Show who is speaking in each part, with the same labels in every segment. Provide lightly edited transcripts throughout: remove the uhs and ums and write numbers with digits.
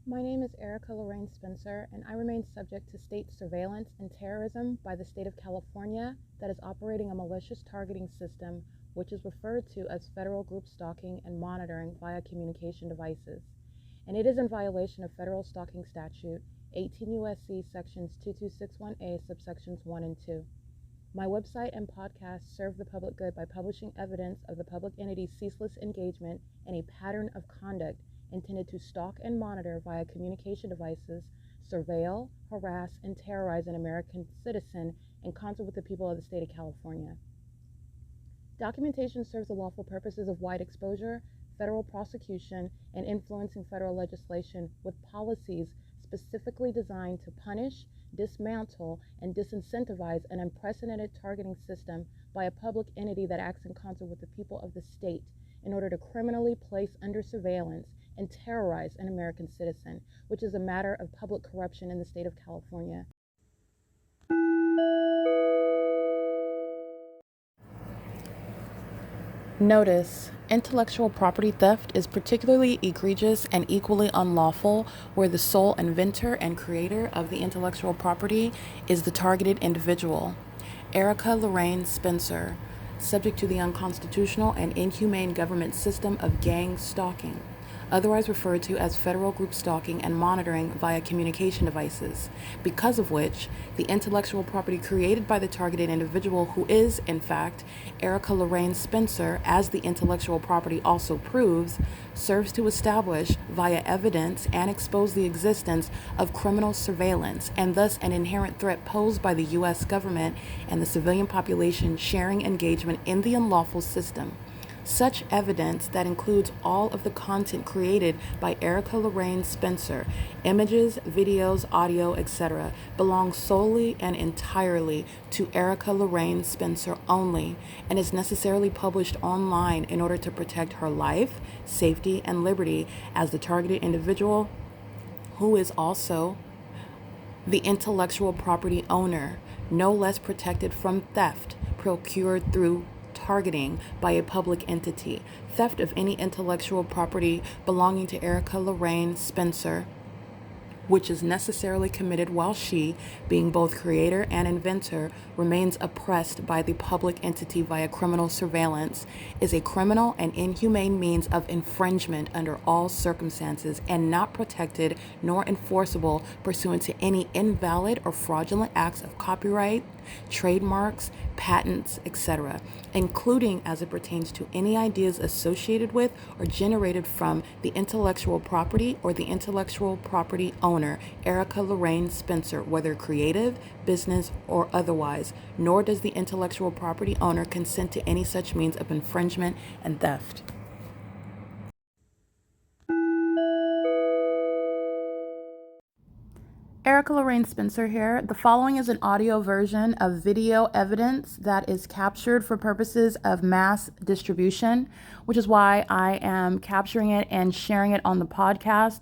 Speaker 1: My name is Erica Lorraine Spencer, and I remain subject to state surveillance and terrorism by the state of California that is operating a malicious targeting system, which is referred to as federal group stalking and monitoring via communication devices. And it is in violation of federal stalking statute 18 U.S.C. sections 2261A subsections 1 and 2. My website and podcast serve the public good by publishing evidence of the public entity's ceaseless engagement in a pattern of conduct intended to stalk and monitor via communication devices, surveil, harass, and terrorize an American citizen in concert with the people of the state of California. Documentation serves the lawful purposes of wide exposure, federal prosecution, and influencing federal legislation with policies specifically designed to punish, dismantle, and disincentivize an unprecedented targeting system by a public entity that acts in concert with the people of the state in order to criminally place under surveillance and terrorize an American citizen, which is a matter of public corruption in the state of California. Notice: intellectual property theft is particularly egregious and equally unlawful where the sole inventor and creator of the intellectual property is the targeted individual. Erica Lorraine Spencer, subject to the unconstitutional and inhumane government system of gang stalking, otherwise referred to as federal group stalking and monitoring via communication devices, because of which the intellectual property created by the targeted individual, who is, in fact, Erica Lorraine Spencer, as the intellectual property also proves, serves to establish via evidence and expose the existence of criminal surveillance and thus an inherent threat posed by the U.S. government and the civilian population sharing engagement in the unlawful system. Such evidence that includes all of the content created by Erica Lorraine Spencer, images, videos, audio, etc., belongs solely and entirely to Erica Lorraine Spencer only and is necessarily published online in order to protect her life, safety, and liberty as the targeted individual, who is also the intellectual property owner, no less protected from theft procured through targeting by a public entity. Theft of any intellectual property belonging to Erica Lorraine Spencer, which is necessarily committed while she, being both creator and inventor, remains oppressed by the public entity via criminal surveillance, is a criminal and inhumane means of infringement under all circumstances and not protected nor enforceable pursuant to any invalid or fraudulent acts of copyright, trademarks, patents, etc., including as it pertains to any ideas associated with or generated from the intellectual property or the intellectual property owner, Erica Lorraine Spencer, whether creative, business, or otherwise, nor does the intellectual property owner consent to any such means of infringement and theft. Erica Lorraine Spencer here. The following is an audio version of video evidence that is captured for purposes of mass distribution, which is why I am capturing it and sharing it on the podcast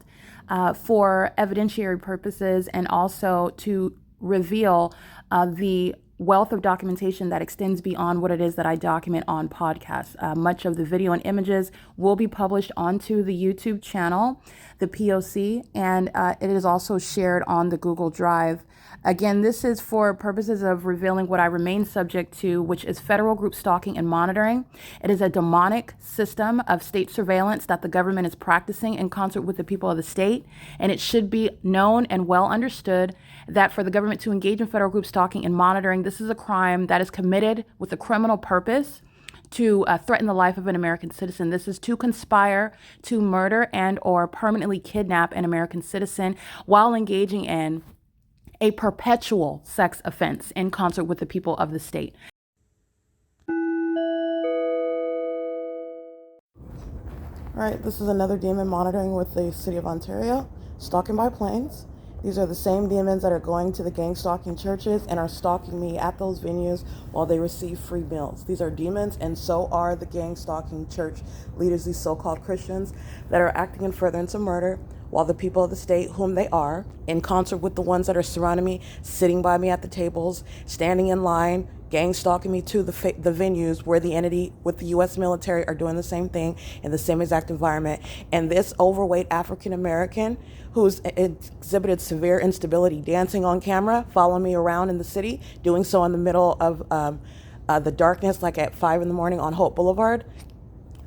Speaker 1: for evidentiary purposes and also to reveal the wealth of documentation that extends beyond what it is that I document on podcasts. Much of the video and images will be published onto the YouTube channel, the P.O.C, and it is also shared on the Google Drive. Again, this is for purposes of revealing what I remain subject to, which is federal group stalking and monitoring. It is a demonic system of state surveillance that the government is practicing in concert with the people of the state, and it should be known and well understood that for the government to engage in federal group stalking and monitoring, this is a crime that is committed with a criminal purpose to threaten the life of an American citizen. This is to conspire to murder and or permanently kidnap an American citizen while engaging in a perpetual sex offense in concert with the people of the state. All right, this is another demon monitoring with the City of Ontario, stalking by planes. These are the same demons that are going to the gang stalking churches and are stalking me at those venues while they receive free meals. These are demons, and so are the gang stalking church leaders, these so-called Christians that are acting in furtherance of murder, while the people of the state, whom they are, in concert with the ones that are surrounding me, sitting by me at the tables, standing in line, gang stalking me to the venues where the entity with the U.S. military are doing the same thing in the same exact environment. And this overweight African American who's exhibited severe instability, dancing on camera, following me around in the city, doing so in the middle of the darkness, like at 5 in the morning on Hope Boulevard.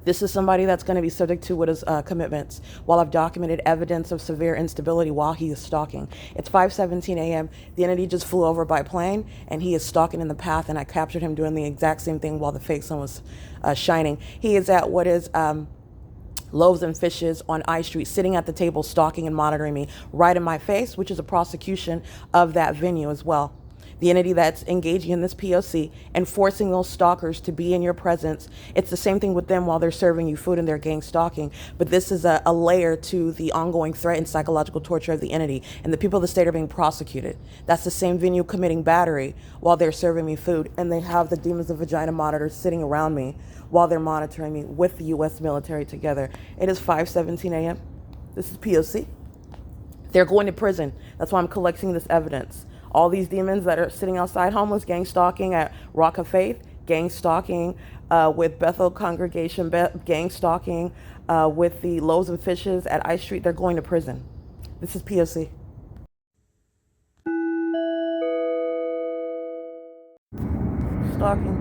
Speaker 1: This is somebody that's going to be subject to what is commitments while I've documented evidence of severe instability while he is stalking. It's 5:17 a.m. The entity just flew over by plane and he is stalking in the path, and I captured him doing the exact same thing while the fake sun was shining. He is at what is Loaves and Fishes on I Street, sitting at the table, stalking and monitoring me right in my face, which is a prosecution of that venue as well. The entity that's engaging in this P.O.C. and forcing those stalkers to be in your presence, it's the same thing with them while they're serving you food and they're gang stalking. But this is a layer to the ongoing threat and psychological torture of the entity. And the people of the state are being prosecuted. That's the same venue committing battery while they're serving me food. And they have the Demons of Vagina monitors sitting around me while they're monitoring me with the U.S. military together. It is 5:17 a.m. This is P.O.C. They're going to prison. That's why I'm collecting this evidence. All these demons that are sitting outside homeless, gang stalking at Rock of Faith, gang stalking with Bethel Congregation, gang stalking with the Loaves and Fishes at I Street, they're going to prison. This is P.O.C. Stalking.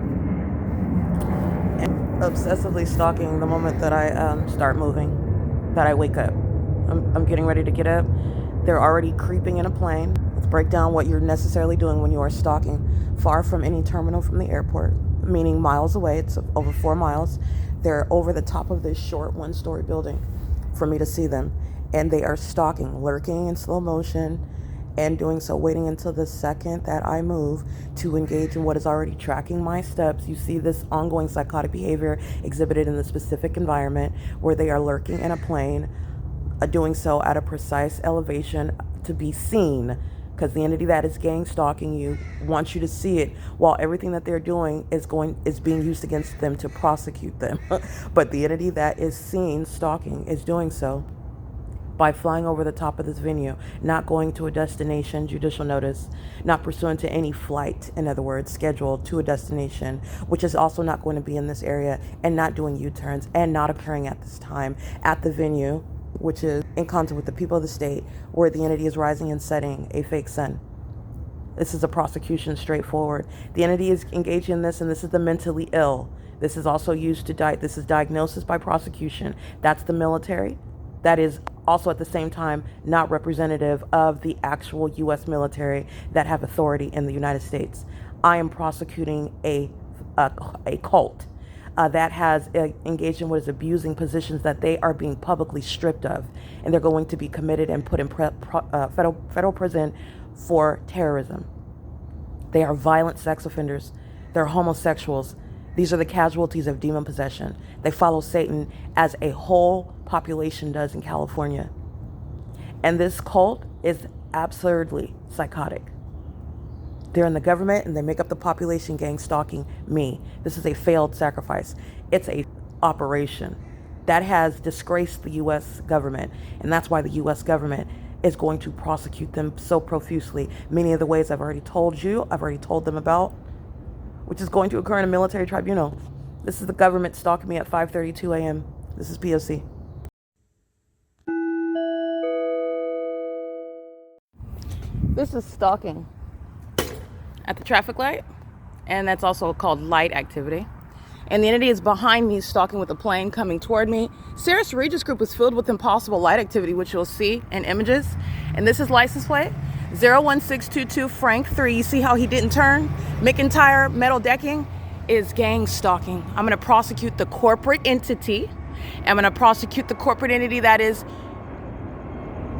Speaker 1: And obsessively stalking the moment that I start moving, that I wake up. I'm getting ready to get up. They're already creeping in a plane. Let's break down what you're necessarily doing when you are stalking. Far from any terminal from the airport, meaning miles away. It's over 4 miles. They're over the top of this short 1-story building for me to see them. And they are stalking, lurking in slow motion, and doing so, waiting until the second that I move to engage in what is already tracking my steps. You see this ongoing psychotic behavior exhibited in the specific environment where they are lurking in a plane, doing so at a precise elevation to be seen, because the entity that is gang stalking you wants you to see it, while everything that they're doing is being used against them to prosecute them. But the entity that is seen stalking is doing so by flying over the top of this venue, not going to a destination, judicial notice, not pursuant to any flight, in other words, scheduled to a destination, which is also not going to be in this area, and not doing U-turns, and not occurring at this time at the venue, which is in concert with the people of the state, where the entity is rising and setting a fake sun. This is a prosecution straightforward. The entity is engaged in this, and this is the mentally ill. This is also used to this is diagnosis by prosecution. That's the military. That is also at the same time not representative of the actual U.S. military that have authority in the United States. I am prosecuting a cult that has engaged in what is abusing positions that they are being publicly stripped of, and they're going to be committed and put in federal prison for terrorism. They are violent sex offenders. They're homosexuals. These are the casualties of demon possession. They follow Satan as a whole population does in California. And this cult is absurdly psychotic. They're in the government and they make up the population gang stalking me. This is a failed sacrifice. It's a operation that has disgraced the U.S. government. And that's why the U.S. government is going to prosecute them so profusely. Many of the ways I've already told you, I've already told them about, which is going to occur in a military tribunal. This is the government stalking me at 5:32 a.m. This is P.O.C. This is stalking at the traffic light, and that's also called light activity. And the entity is behind me, stalking with a plane coming toward me. Sarah's Regis group was filled with impossible light activity, which you'll see in images. And this is license plate 01622 Frank 3. You see how he didn't turn? McIntyre metal decking is gang stalking. I'm going to prosecute the corporate entity. I'm going to prosecute the corporate entity that is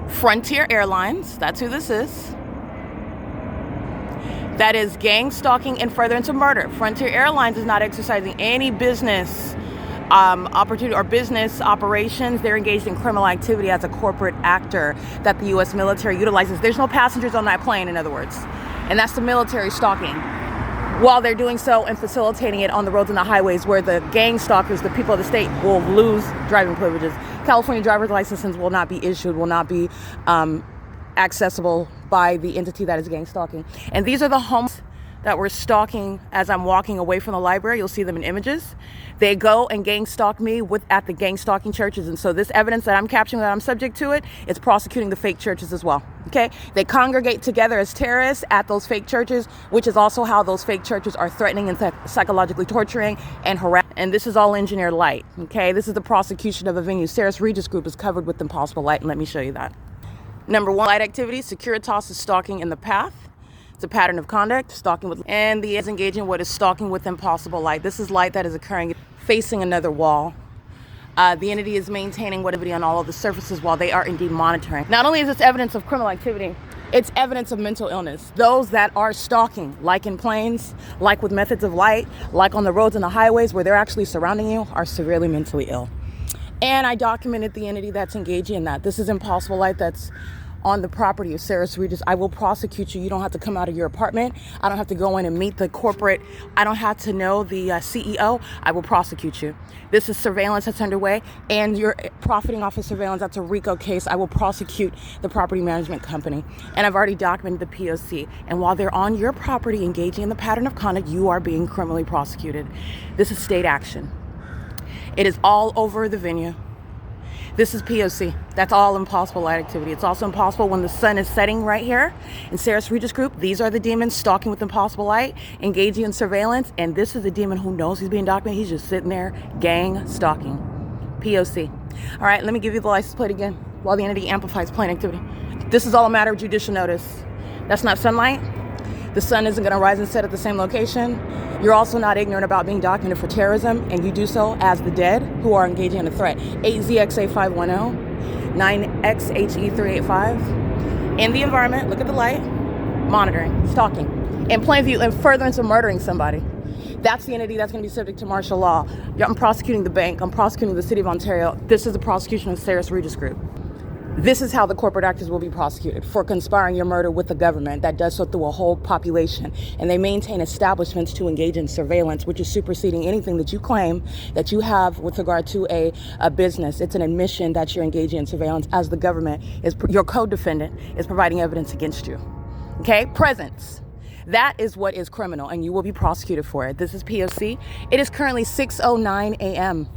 Speaker 1: Frontier Airlines. That's who this is. That is gang stalking and furtherance of murder. Frontier Airlines is not exercising any business opportunity or business operations. They're engaged in criminal activity as a corporate actor that the U.S. military utilizes. There's no passengers on that plane, in other words. And that's the military stalking, while they're doing so and facilitating it on the roads and the highways where the gang stalkers, the people of the state, will lose driving privileges. California driver's licenses will not be issued, will not be accessible by the entity that is gang stalking. And these are the homes that were stalking as I'm walking away from the library. You'll see them in images. They go and gang stalk me at the gang stalking churches. And so this evidence that I'm capturing, that I'm subject to it, is prosecuting the fake churches as well. Okay? They congregate together as terrorists at those fake churches, which is also how those fake churches are threatening and psychologically torturing and harassing. And this is all engineered light. Okay? This is the prosecution of a venue. Sarah's Regis Group is covered with impossible light, and let me show you that. Number one, light activity. Securitas is stalking in the path. It's a pattern of conduct, stalking with, and the is engaging what is stalking with impossible light. This is light that is occurring facing another wall. The entity is maintaining whatever on all of the surfaces while they are indeed monitoring. Not only is this evidence of criminal activity, it's evidence of mental illness. Those that are stalking, like in planes, like with methods of light, like on the roads and the highways where they're actually surrounding you, are severely mentally ill. And I documented the entity that's engaging in that. This is impossible light that's on the property of Sarah's Regis. I will prosecute you. You don't have to come out of your apartment. I don't have to go in and meet the corporate. I don't have to know the CEO. I will prosecute you. This is surveillance that's underway, and you're profiting off of surveillance. That's a RICO case. I will prosecute the property management company. And I've already documented the P.O.C. And while they're on your property engaging in the pattern of conduct, you are being criminally prosecuted. This is state action. It is all over the venue. This is P.O.C. That's all impossible light activity. It's also impossible when the sun is setting right here in Sarah's Regis Group. These are the demons stalking with impossible light, engaging in surveillance. And this is a demon who knows he's being documented. He's just sitting there, gang stalking. P.O.C. All right, let me give you the license plate again while the entity amplifies plain activity. This is all a matter of judicial notice. That's not sunlight. The sun isn't going to rise and set at the same location. You're also not ignorant about being documented for terrorism, and you do so as the dead who are engaging in a threat. 8ZXA510, 9XHE385. In the environment, look at the light, monitoring, stalking, in plain view, and furtherance of murdering somebody. That's the entity that's going to be subject to martial law. I'm prosecuting the bank. I'm prosecuting the city of Ontario. This is the prosecution of Sarah's Regis Group. This is how the corporate actors will be prosecuted, for conspiring your murder with the government that does so through a whole population. And they maintain establishments to engage in surveillance, which is superseding anything that you claim that you have with regard to a business. It's an admission that you're engaging in surveillance as the government is, your co-defendant is providing evidence against you. Okay? Presence. That is what is criminal, and you will be prosecuted for it. This is P.O.C. It is currently 6:09 a.m.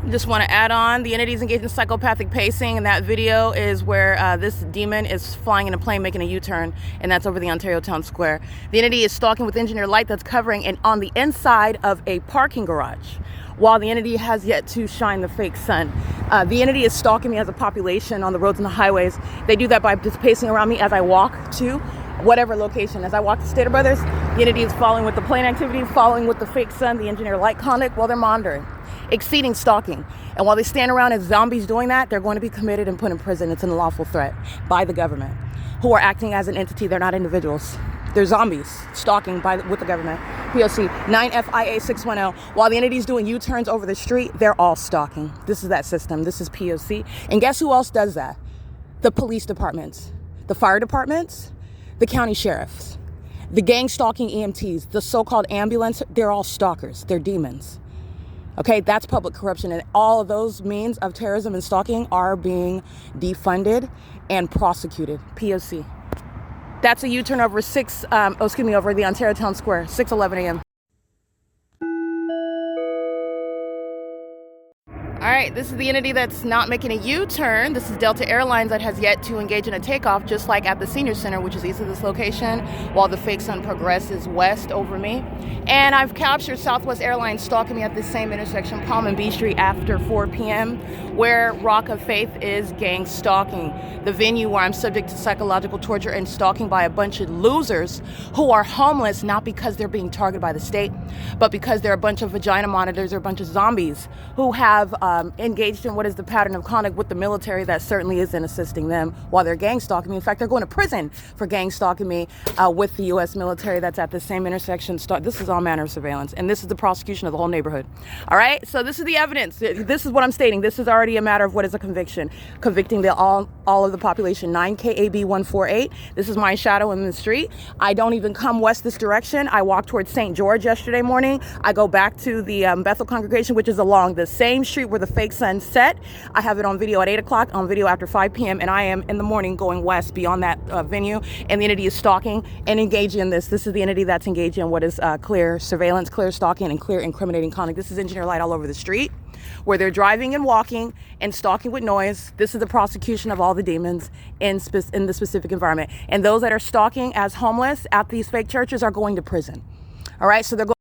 Speaker 1: Just want to add on, the entities engaged in psychopathic pacing, and that video is where this demon is flying in a plane making a U-turn, and that's over the Ontario Town Square. The entity is stalking with engineered light that's covering and on the inside of a parking garage, while the entity has yet to shine the fake sun. The entity is stalking me as a population on the roads and the highways. They do that by just pacing around me as I walk to whatever location. As I walk to Stater Brothers, the entity is following with the plane activity, following with the fake sun, the engineered light conduct while they're monitoring. Exceeding stalking. And while they stand around as zombies doing that, they're going to be committed and put in prison. It's an unlawful threat by the government, who are acting as an entity. They're not individuals. They're zombies stalking with the government. P.O.C. 9FIA610. While the entity's doing U-turns over the street, they're all stalking. This is that system. This is P.O.C. And guess who else does that? The police departments, the fire departments, the county sheriffs, the gang stalking EMTs, the so-called ambulance. They're all stalkers. They're demons. Okay, that's public corruption, and all of those means of terrorism and stalking are being defunded and prosecuted. P.O.C. That's a U-turn over over the Ontario Town Square, 6:11 a.m. All right, this is the entity that's not making a U-turn. This is Delta Airlines that has yet to engage in a takeoff, just like at the Senior Center, which is east of this location, while the fake sun progresses west over me. And I've captured Southwest Airlines stalking me at this same intersection, Palm and B Street, after 4 p.m., where Rock of Faith is gang stalking, the venue where I'm subject to psychological torture and stalking by a bunch of losers who are homeless, not because they're being targeted by the state, but because they're a bunch of vagina monitors or a bunch of zombies who have engaged in what is the pattern of conduct with the military that certainly isn't assisting them while they're gang stalking me. In fact, they're going to prison for gang stalking me with the U.S. military that's at the same intersection. This is all manner of surveillance, and this is the prosecution of the whole neighborhood. All right, so this is the evidence. This is what I'm stating. This is already a matter of what is a conviction. Convicting all of the population. 9KAB148. This is my shadow in the street. I don't even come west this direction. I walked towards St. George yesterday morning. I go back to the Bethel congregation, which is along the same street where where the fake sun set. I have it on video at 8 o'clock, on video after 5 p.m., and I am in the morning going west beyond that venue, and the entity is stalking and engaging in this. This is the entity that's engaging in what is clear surveillance, clear stalking, and clear incriminating conduct. This is engineer light all over the street, where they're driving and walking and stalking with noise. This is the prosecution of all the demons in the specific environment. And those that are stalking as homeless at these fake churches are going to prison. All right, so they're going.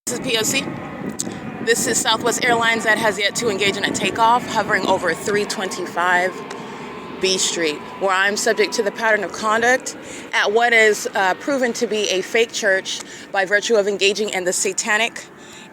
Speaker 1: This is P.O.C. This is Southwest Airlines that has yet to engage in a takeoff, hovering over 325 B Street, where I'm subject to the pattern of conduct at what is proven to be a fake church by virtue of engaging in the satanic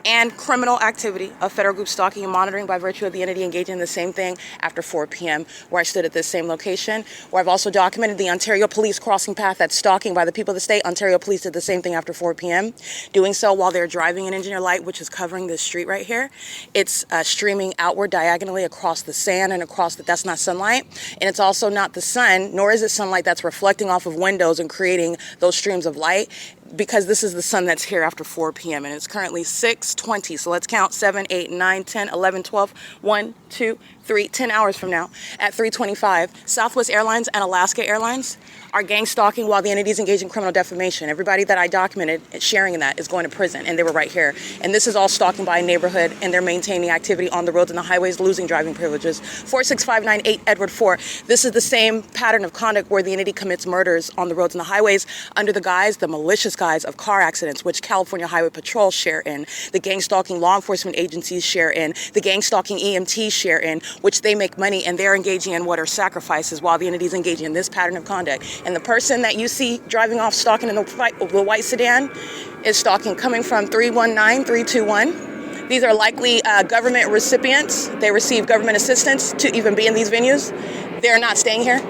Speaker 1: and criminal activity of federal group stalking and monitoring by virtue of the entity engaging in the same thing after 4 p.m., where I stood at this same location, where I've also documented the Ontario police crossing path that's stalking by the people of the state. Ontario police did the same thing after 4 p.m., doing so while they're driving an engineer light, which is covering this street right here. It's streaming outward diagonally across the sand and across that's not sunlight. And it's also not the sun, nor is it sunlight that's reflecting off of windows and creating those streams of light, because this is the sun that's here after 4 p.m. and it's currently 6:20. So let's count 7, 8, 9, 10, 11, 12, 1, 2, 3, 10 hours from now at 3:25. Southwest Airlines and Alaska Airlines are gang stalking while the entities engage in criminal defamation. Everybody that I documented sharing in that is going to prison, and they were right here. And this is all stalking by a neighborhood, and they're maintaining activity on the roads and the highways, losing driving privileges. 46598 Edward 4. This is the same pattern of conduct where the entity commits murders on the roads and the highways under the malicious guise of car accidents, which California Highway Patrol share in, the gang stalking law enforcement agencies share in, the gang stalking EMTs share in, which they make money, and they're engaging in what are sacrifices while the entities engaging in this pattern of conduct. And the person that you see driving off stalking in the white sedan is stalking coming from 319321. These are likely government recipients. They receive government assistance to even be in these venues. They're not staying here.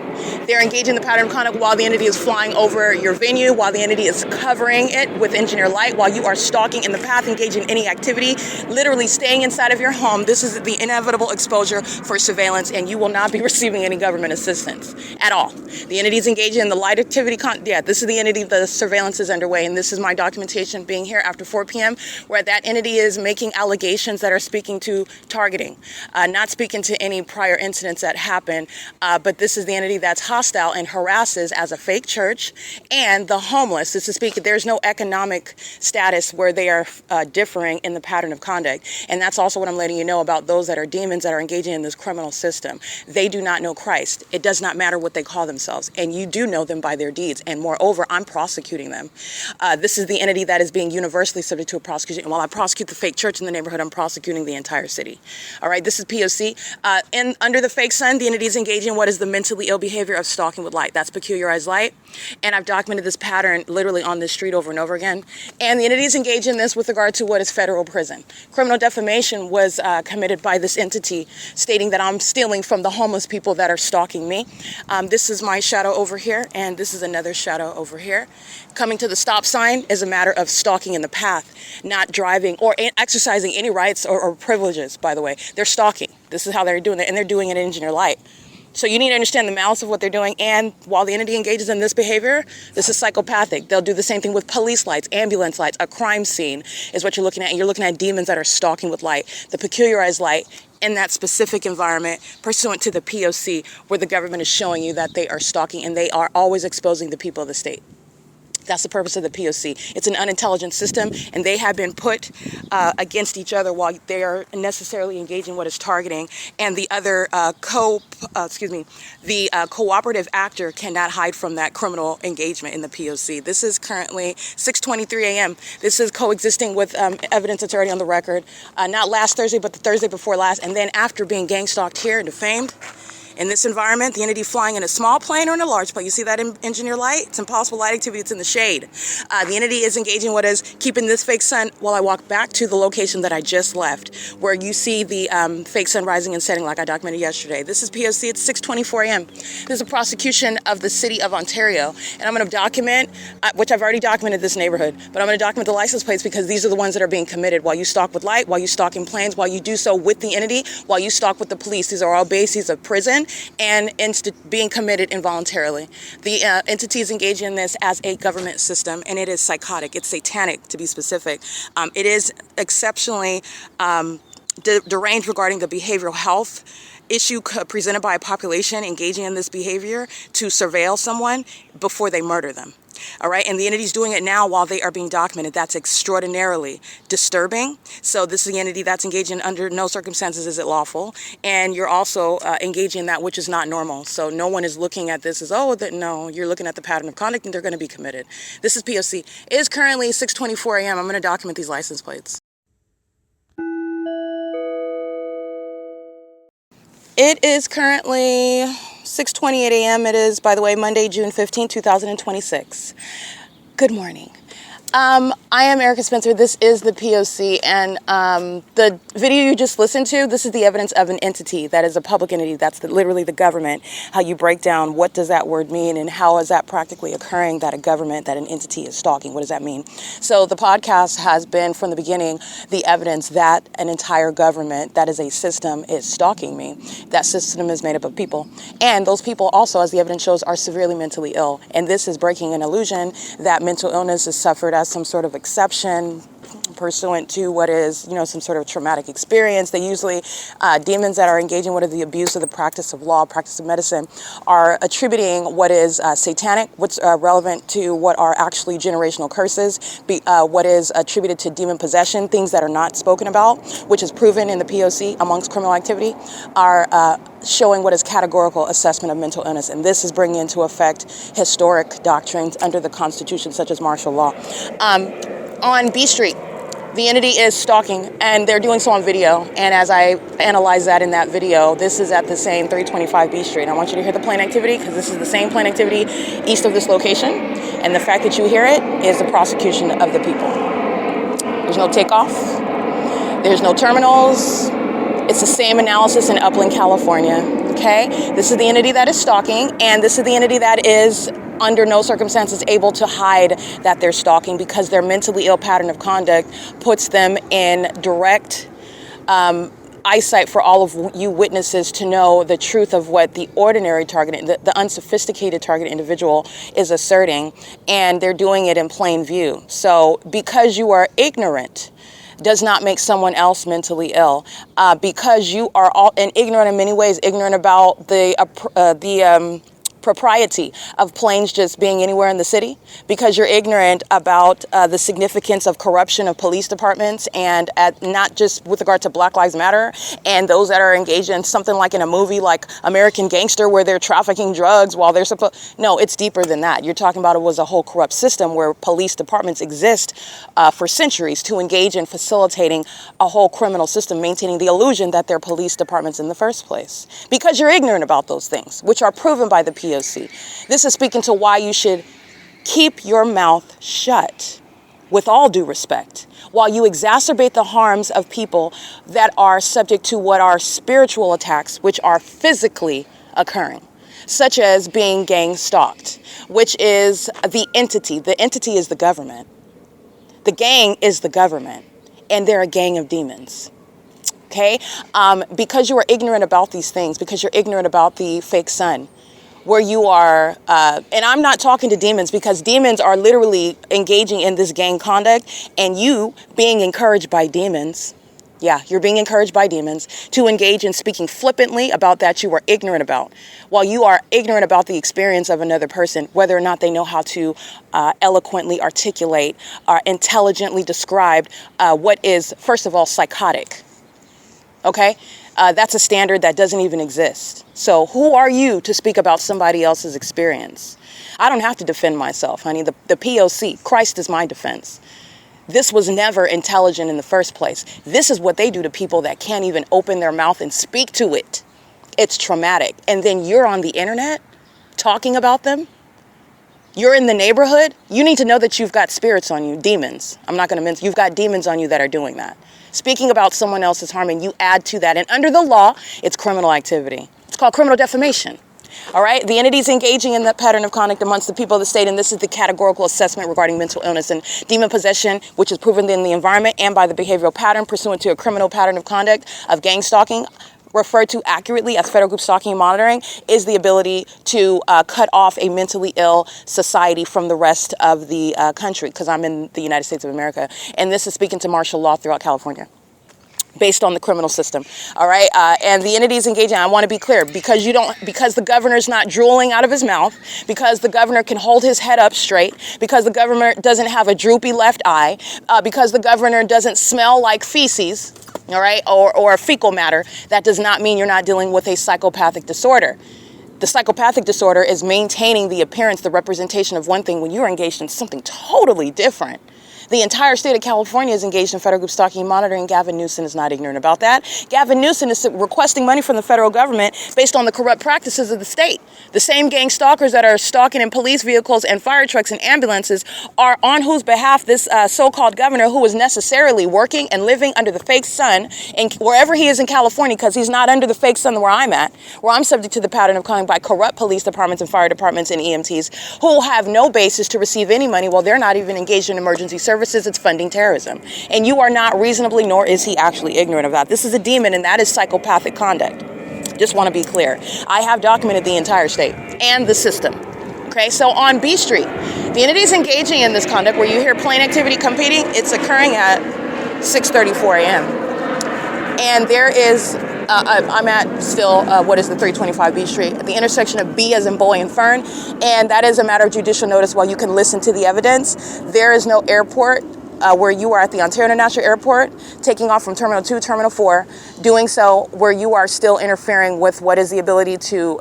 Speaker 1: They're engaging the pattern of conduct while the entity is flying over your venue, while the entity is covering it with engineer light, while you are stalking in the path, engaging in any activity, literally staying inside of your home. This is the inevitable exposure for surveillance, and you will not be receiving any government assistance at all. The entity is engaging in the light activity. This is the entity, the surveillance is underway, and this is my documentation being here after 4 p.m., where that entity is making allegations that are speaking to targeting, not speaking to any prior incidents that happened. But this is the entity that's hostile and harasses as a fake church and the homeless. This is speaking, there's no economic status where they are differing in the pattern of conduct. And that's also what I'm letting you know about those that are demons that are engaging in this criminal system. They do not know Christ. It does not matter what they call themselves. And you do know them by their deeds. And moreover, I'm prosecuting them. This is the entity that is being universally subject to a prosecution. And while I prosecute the fake church in the neighborhood, I'm prosecuting the entire city. All right, this is P.O.C. And under the fake sun, the entity is engaging in what is the mentally ill behavior of stalking with light. That's peculiarized light. And I've documented this pattern literally on this street over and over again. And the entity is engaged in this with regard to what is federal prison. Criminal defamation was committed by this entity, stating that I'm stealing from the homeless people that are stalking me. This is my shadow over here, and this is another shadow over here. Coming to the stop sign is a matter of stalking in the path, not driving or exercising any rights or privileges, by the way. They're stalking. This is how they're doing it, and they're doing it in engineer light. So you need to understand the malice of what they're doing. And while the entity engages in this behavior, this is psychopathic. They'll do the same thing with police lights, ambulance lights. A crime scene is what you're looking at. And you're looking at demons that are stalking with light. The peculiarized light in that specific environment pursuant to the P.O.C., where the government is showing you that they are stalking and they are always exposing the people of the state. That's the purpose of the P.O.C. It's an unintelligent system, and they have been put against each other while they are necessarily engaging what is targeting. And the other cooperative actor cannot hide from that criminal engagement in the P.O.C. This is currently 6:23 a.m. This is coexisting with evidence that's already on the record, not last Thursday, but the Thursday before last, and then after being gang stalked here and defamed. In this environment, the entity flying in a small plane or in a large plane. You see that in engineer light? It's impossible light activity. It's in the shade. The entity is engaging what is keeping this fake sun while I walk back to the location that I just left, where you see the fake sun rising and setting like I documented yesterday. This is P.O.C. It's 6:24 a.m. This is a prosecution of the city of Ontario. And I'm going to document, which I've already documented this neighborhood, but I'm going to document the license plates because these are the ones that are being committed while you stalk with light, while you stalk in planes, while you do so with the entity, while you stalk with the police. These are all bases of prison institution and being committed involuntarily. The entity is engaging in this as a government system, and it is psychotic. It's satanic, to be specific. It is exceptionally deranged regarding the behavioral health issue presented by a population engaging in this behavior to surveil someone before they murder them. All right, and the entity is doing it now while they are being documented. That's extraordinarily disturbing. So this is the entity that's engaging under no circumstances is it lawful, and you're also engaging in that which is not normal. So no one is looking at this as, oh, no, you're looking at the pattern of conduct and they're going to be committed. This is P.O.C. It is currently 6:24 a.m. I'm going to document these license plates. It is currently 6:28 a.m. It is, by the way, Monday, June 15, 2026. Good morning. I am Erica Spencer. This is the P.O.C. and the video you just listened to, this is the evidence of an entity that is a public entity. That's literally the government. How you break down what does that word mean and how is that practically occurring that a government, that an entity is stalking. What does that mean? So the podcast has been from the beginning the evidence that an entire government that is a system is stalking me. That system is made up of people. And those people also, as the evidence shows, are severely mentally ill. And this is breaking an illusion that mental illness is suffered as some sort of exception pursuant to what is, some sort of traumatic experience. They usually, demons that are engaging with the abuse of the practice of law, practice of medicine, are attributing what is satanic, what's relevant to what are actually generational curses, what is attributed to demon possession, things that are not spoken about, which is proven in the P.O.C. amongst criminal activity, are showing what is categorical assessment of mental illness. And this is bringing into effect historic doctrines under the Constitution, such as martial law. On B Street, the entity is stalking, and they're doing so on video. And as I analyze that in that video, this is at the same 325 B Street. I want you to hear the plane activity, because this is the same plane activity east of this location. And the fact that you hear it is the prosecution of the people. There's no takeoff. There's no terminals. It's the same analysis in Upland, California. Okay? This is the entity that is stalking, and this is the entity that is under no circumstances able to hide that they're stalking, because their mentally ill pattern of conduct puts them in direct eyesight for all of you witnesses to know the truth of what the ordinary target, the unsophisticated target individual is asserting, and they're doing it in plain view. So because you are ignorant does not make someone else mentally ill. Because you are all and ignorant in many ways, ignorant about the propriety of planes just being anywhere in the city, because you're ignorant about the significance of corruption of police departments, and not just with regard to Black Lives Matter and those that are engaged in something like in a movie like American Gangster where they're trafficking drugs while they're supposed. No, it's deeper than that. You're talking about it was a whole corrupt system where police departments exist for centuries to engage in facilitating a whole criminal system, maintaining the illusion that they're police departments in the first place. Because you're ignorant about those things, which are proven by the P.O.C. This is speaking to why you should keep your mouth shut, with all due respect, while you exacerbate the harms of people that are subject to what are spiritual attacks, which are physically occurring, such as being gang stalked, which is the entity. The entity is the government. The gang is the government, and they're a gang of demons. Okay? Because you are ignorant about these things, because you're ignorant about the fake sun, where you are, and I'm not talking to demons, because demons are literally engaging in this gang conduct, and you being encouraged by demons, you're being encouraged by demons to engage in speaking flippantly about that you are ignorant about, while you are ignorant about the experience of another person, whether or not they know how to eloquently articulate or intelligently describe what is, first of all, psychotic. Okay? That's a standard that doesn't even exist. So who are you to speak about somebody else's experience? I don't have to defend myself, honey. The P.O.C., Christ is my defense. This was never intelligent in the first place. This is what they do to people that can't even open their mouth and speak to it. It's traumatic. And then you're on the internet talking about them. You're in the neighborhood. You need to know that you've got spirits on you, demons. I'm not going to mince. You've got demons on you that are doing that. Speaking about someone else's harm, and you add to that. And under the law, it's criminal activity. It's called criminal defamation. All right? The entity's engaging in that pattern of conduct amongst the people of the state, and this is the categorical assessment regarding mental illness and demon possession, which is proven in the environment and by the behavioral pattern pursuant to a criminal pattern of conduct of gang stalking.
Speaker 2: referred to accurately as federal group stalking and monitoring, is the ability to cut off a mentally ill society from the rest of the country, because I'm in the United States of America, and this is speaking to martial law throughout California, based on the criminal system. All right, and the entities engaging, I want to be clear, because the governor's not drooling out of his mouth, because the governor can hold his head up straight, because the governor doesn't have a droopy left eye, because the governor doesn't smell like feces, all right, or fecal matter, that does not mean you're not dealing with a psychopathic disorder. The psychopathic disorder is maintaining the appearance, the representation of one thing when you're engaged in something totally different. The entire state of California is engaged in federal group stalking and monitoring. Gavin Newsom is not ignorant about that. Gavin Newsom is requesting money from the federal government based on the corrupt practices of the state. The same gang stalkers that are stalking in police vehicles and fire trucks and ambulances are on whose behalf this so-called governor, who is necessarily working and living under the fake sun and wherever he is in California, because he's not under the fake sun where I'm at, where I'm subject to the pattern of conduct by corrupt police departments and fire departments and EMTs who have no basis to receive any money while they're not even engaged in emergency services. It's funding terrorism. And you are not reasonably, nor is he actually ignorant of that. This is a demon, and that is psychopathic conduct. Just want to be clear. I have documented the entire state and the system. Okay, so on B Street, the entities engaging in this conduct, where you hear plane activity competing, it's occurring at 6:34 a.m. And there is, I'm at still, what is the 325 B Street, at the intersection of B as in boy and Fern, and that is a matter of judicial notice while you can listen to the evidence. There is no airport where you are at the Ontario International Airport, taking off from Terminal 2, Terminal 4, doing so where you are still interfering with what is the ability to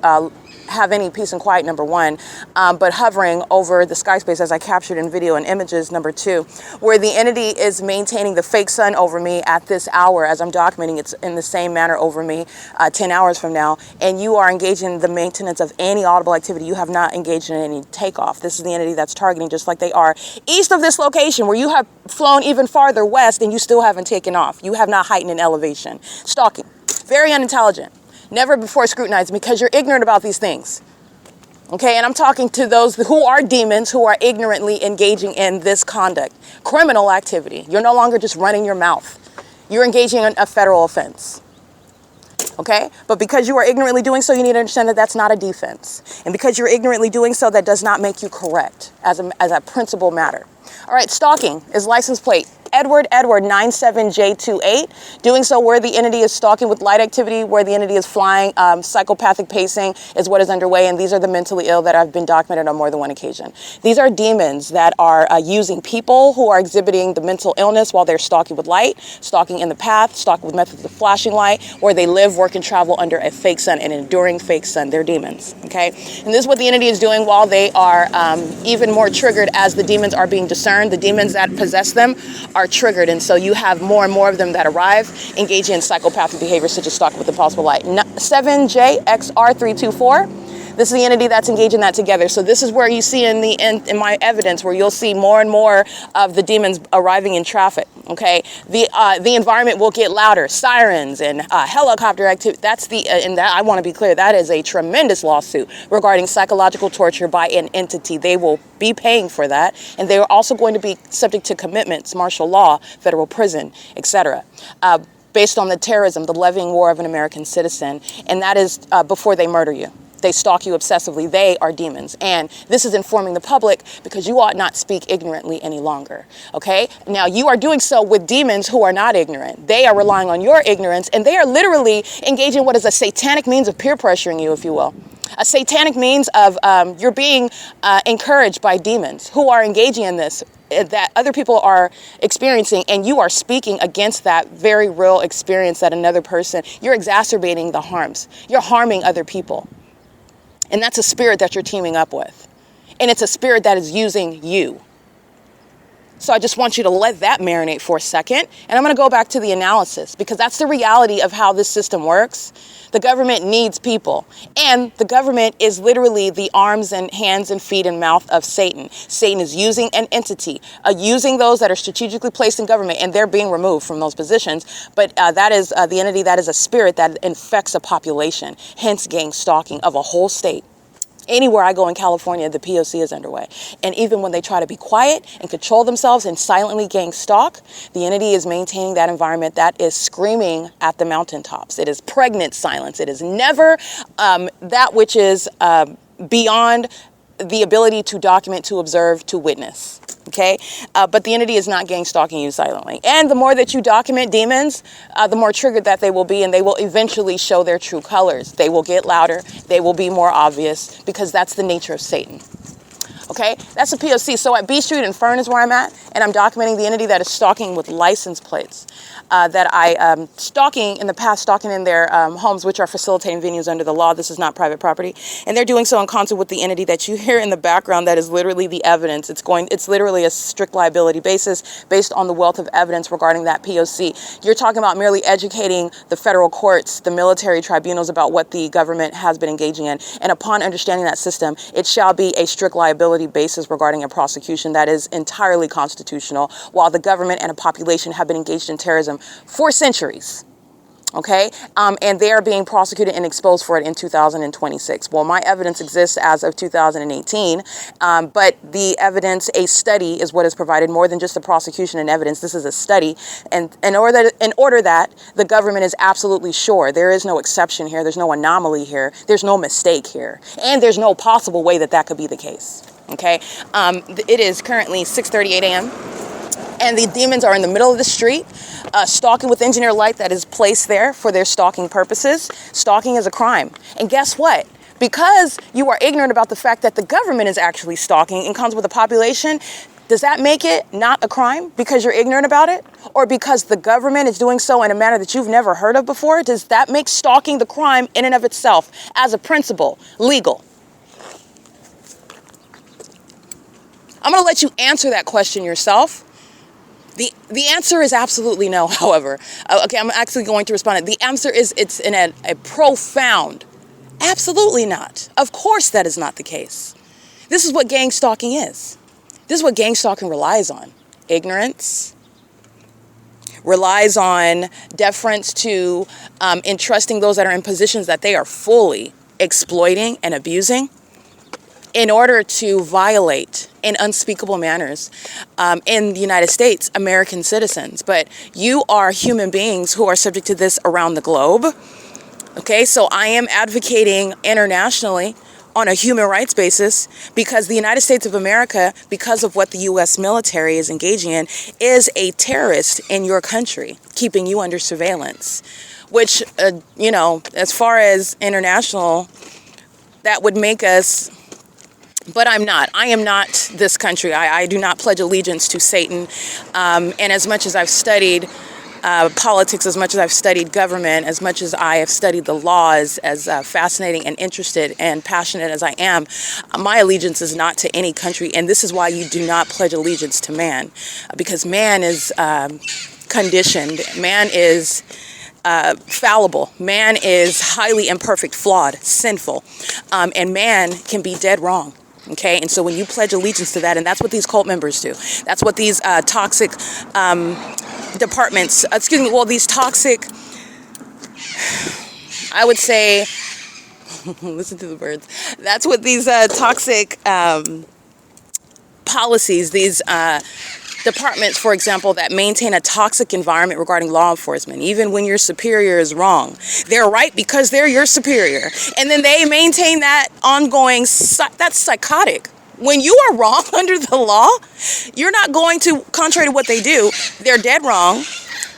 Speaker 2: have any peace and quiet, number one, but hovering over the sky space, as I captured in video and images, number two, where the entity is maintaining the fake sun over me at this hour, as I'm documenting it's in the same manner over me 10 hours from now, and you are engaging in the maintenance of any audible activity. You have not engaged in any takeoff. This is the entity that's targeting, just like they are east of this location, where you have flown even farther west and you still haven't taken off. You have not heightened in elevation. Stalking. Very unintelligent. Never before scrutinized, because you're ignorant about these things. Okay, and I'm talking to those who are demons, who are ignorantly engaging in this conduct. Criminal activity. You're no longer just running your mouth. You're engaging in a federal offense. Okay, but because you are ignorantly doing so, you need to understand that that's not a defense. And because you're ignorantly doing so, that does not make you correct as a principal matter. All right, stalking is license plate Edward 97J28, doing so where the entity is stalking with light activity, where the entity is flying, psychopathic pacing is what is underway, and these are the mentally ill that have been documented on more than one occasion. These are demons that are using people who are exhibiting the mental illness while they're stalking with light, stalking in the path, stalking with methods of flashing light, where they live, work, and travel under a fake sun, an enduring fake sun. They're demons, okay? And this is what the entity is doing while they are even more triggered as the demons are being discerned. The demons that possess them are triggered, and so you have more and more of them that arrive engaging in psychopathic behavior, such as stalking with impossible light. 7JXR324. This is the entity that's engaging that together. So this is where you see in my evidence, where you'll see more and more of the demons arriving in traffic. Okay, the environment will get louder, sirens and helicopter activity. That's and that I want to be clear, that is a tremendous lawsuit regarding psychological torture by an entity. They will be paying for that, and they are also going to be subject to commitments, martial law, federal prison, etc. Based on the terrorism, the levying war of an American citizen, and that is before they murder you. They stalk you obsessively. They are demons. And this is informing the public because you ought not speak ignorantly any longer. Okay? Now, you are doing so with demons who are not ignorant. They are relying on your ignorance, and they are literally engaging what is a satanic means of peer pressuring you, if you will. A satanic means of you're being encouraged by demons who are engaging in this that other people are experiencing, and you are speaking against that very real experience that another person, you're exacerbating the harms. You're harming other people. And that's a spirit that you're teaming up with. And it's a spirit that is using you. So I just want you to let that marinate for a second. And I'm going to go back to the analysis, because that's the reality of how this system works. The government needs people. And the government is literally the arms and hands and feet and mouth of Satan. Satan is using an entity, using those that are strategically placed in government, and they're being removed from those positions. But that is the entity that is a spirit that infects a population, hence gang stalking of a whole state. Anywhere I go in California, the P.O.C. is underway. And even when they try to be quiet and control themselves and silently gang stalk, the entity is maintaining that environment that is screaming at the mountaintops. It is pregnant silence. It is never that which is beyond the ability to document, to observe, to witness. Okay, but the entity is not gang stalking you silently. And the more that you document demons, the more triggered that they will be, and they will eventually show their true colors. They will get louder. They will be more obvious, because that's the nature of Satan. Okay, that's a POC. So at B Street and Fern is where I'm at, and I'm documenting the entity that is stalking with license plates. That I stalking in the past, stalking in their homes, which are facilitating venues under the law. This is not private property, and they're doing so in concert with the entity that you hear in the background. That is literally the evidence. It's literally a strict liability basis based on the wealth of evidence regarding that POC. You're talking about merely educating the federal courts, the military tribunals about what the government has been engaging in, and upon understanding that system, it shall be a strict liability basis regarding a prosecution that is entirely constitutional, while the government and a population have been engaged in terrorism for centuries. Okay, and they are being prosecuted and exposed for it in 2026. Well, my evidence exists as of 2018, but the evidence, a study, is what is provided, more than just the prosecution and evidence. This is a study, and in order that the government is absolutely sure there is no exception here, there's no anomaly here, there's no mistake here, and there's no possible way that that could be the case. Okay, it is currently 6:38 a.m. and the demons are in the middle of the street, stalking with engineer light that is placed there for their stalking purposes. Stalking is a crime. And guess what? Because you are ignorant about the fact that the government is actually stalking and comes with a population, does that make it not a crime because you're ignorant about it? Or because the government is doing so in a manner that you've never heard of before? Does that make stalking the crime in and of itself, as a principle, legal? I'm going to let you answer that question yourself. The answer is absolutely no, however. Okay, I'm actually going to respond. The answer is it's in a profound, absolutely not. Of course that is not the case. This is what gang stalking is. This is what gang stalking relies on. Ignorance. Relies on deference to entrusting those that are in positions that they are fully exploiting and abusing, in order to violate in unspeakable manners in the United States, American citizens. But you are human beings who are subject to this around the globe. Okay, so I am advocating internationally on a human rights basis, because the United States of America, because of what the U.S. military is engaging in, is a terrorist in your country, keeping you under surveillance. Which, you know, as far as international, that would make us... But I'm not. I am not this country. I do not pledge allegiance to Satan. And as much as I've studied politics, as much as I've studied government, as much as I have studied the laws, as fascinating and interested and passionate as I am, my allegiance is not to any country. And this is why you do not pledge allegiance to man, because man is conditioned. Man is fallible. Man is highly imperfect, flawed, sinful, and man can be dead wrong. Okay, and so when you pledge allegiance to that, and that's what these cult members do, that's what these toxic departments, these toxic, I would say, listen to the words, that's what these toxic policies, these departments, for example, that maintain a toxic environment regarding law enforcement, even when your superior is wrong. They're right because they're your superior. And then they maintain that ongoing, that's psychotic. When you are wrong under the law, you're not going to, contrary to what they do, they're dead wrong.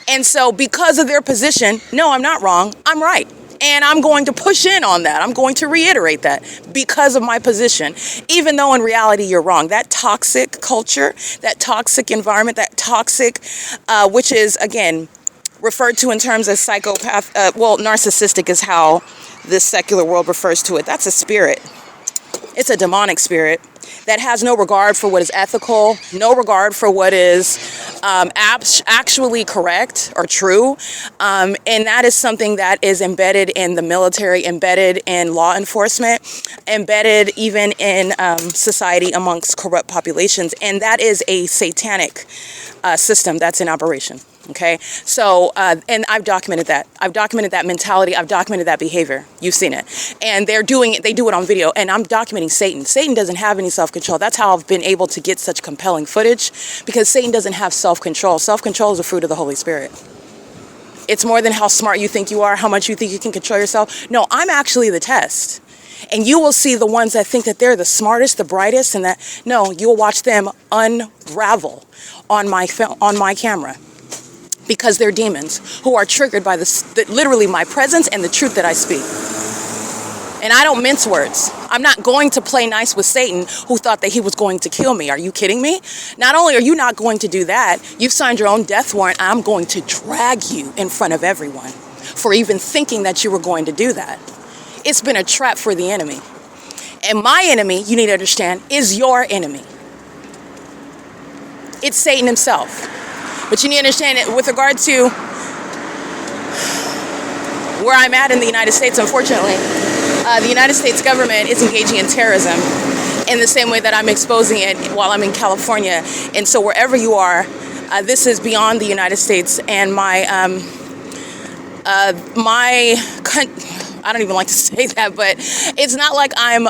Speaker 2: And so because of their position, no, I'm not wrong, I'm right. And I'm going to push in on that. I'm going to reiterate that because of my position, even though in reality you're wrong. That toxic culture, that toxic environment, that toxic, which is, again, referred to in terms of psychopath, narcissistic is how this secular world refers to it. That's a spirit. It's a demonic spirit that has no regard for what is ethical, no regard for what is actually correct or true. And that is something that is embedded in the military, embedded in law enforcement, embedded even in society amongst corrupt populations. And that is a satanic system that's in operation. Okay, so, and I've documented that. I've documented that mentality. I've documented that behavior. You've seen it. And they're doing it, they do it on video, and I'm documenting Satan. Satan doesn't have any self-control. That's how I've been able to get such compelling footage, because Satan doesn't have self-control. Self-control is a fruit of the Holy Spirit. It's more than how smart you think you are, how much you think you can control yourself. No, I'm actually the test. And you will see the ones that think that they're the smartest, the brightest, and that, no, you'll watch them unravel on my camera. Because they're demons who are triggered by literally my presence and the truth that I speak. And I don't mince words. I'm not going to play nice with Satan, who thought that he was going to kill me. Are you kidding me? Not only are you not going to do that, you've signed your own death warrant. I'm going to drag you in front of everyone for even thinking that you were going to do that. It's been a trap for the enemy. And my enemy, you need to understand, is your enemy. It's Satan himself. But you need to understand it with regard to where I'm at in the United States, unfortunately. The United States government is engaging in terrorism in the same way that I'm exposing it while I'm in California. And so wherever you are, this is beyond the United States. And I don't even like to say that, but it's not like I'm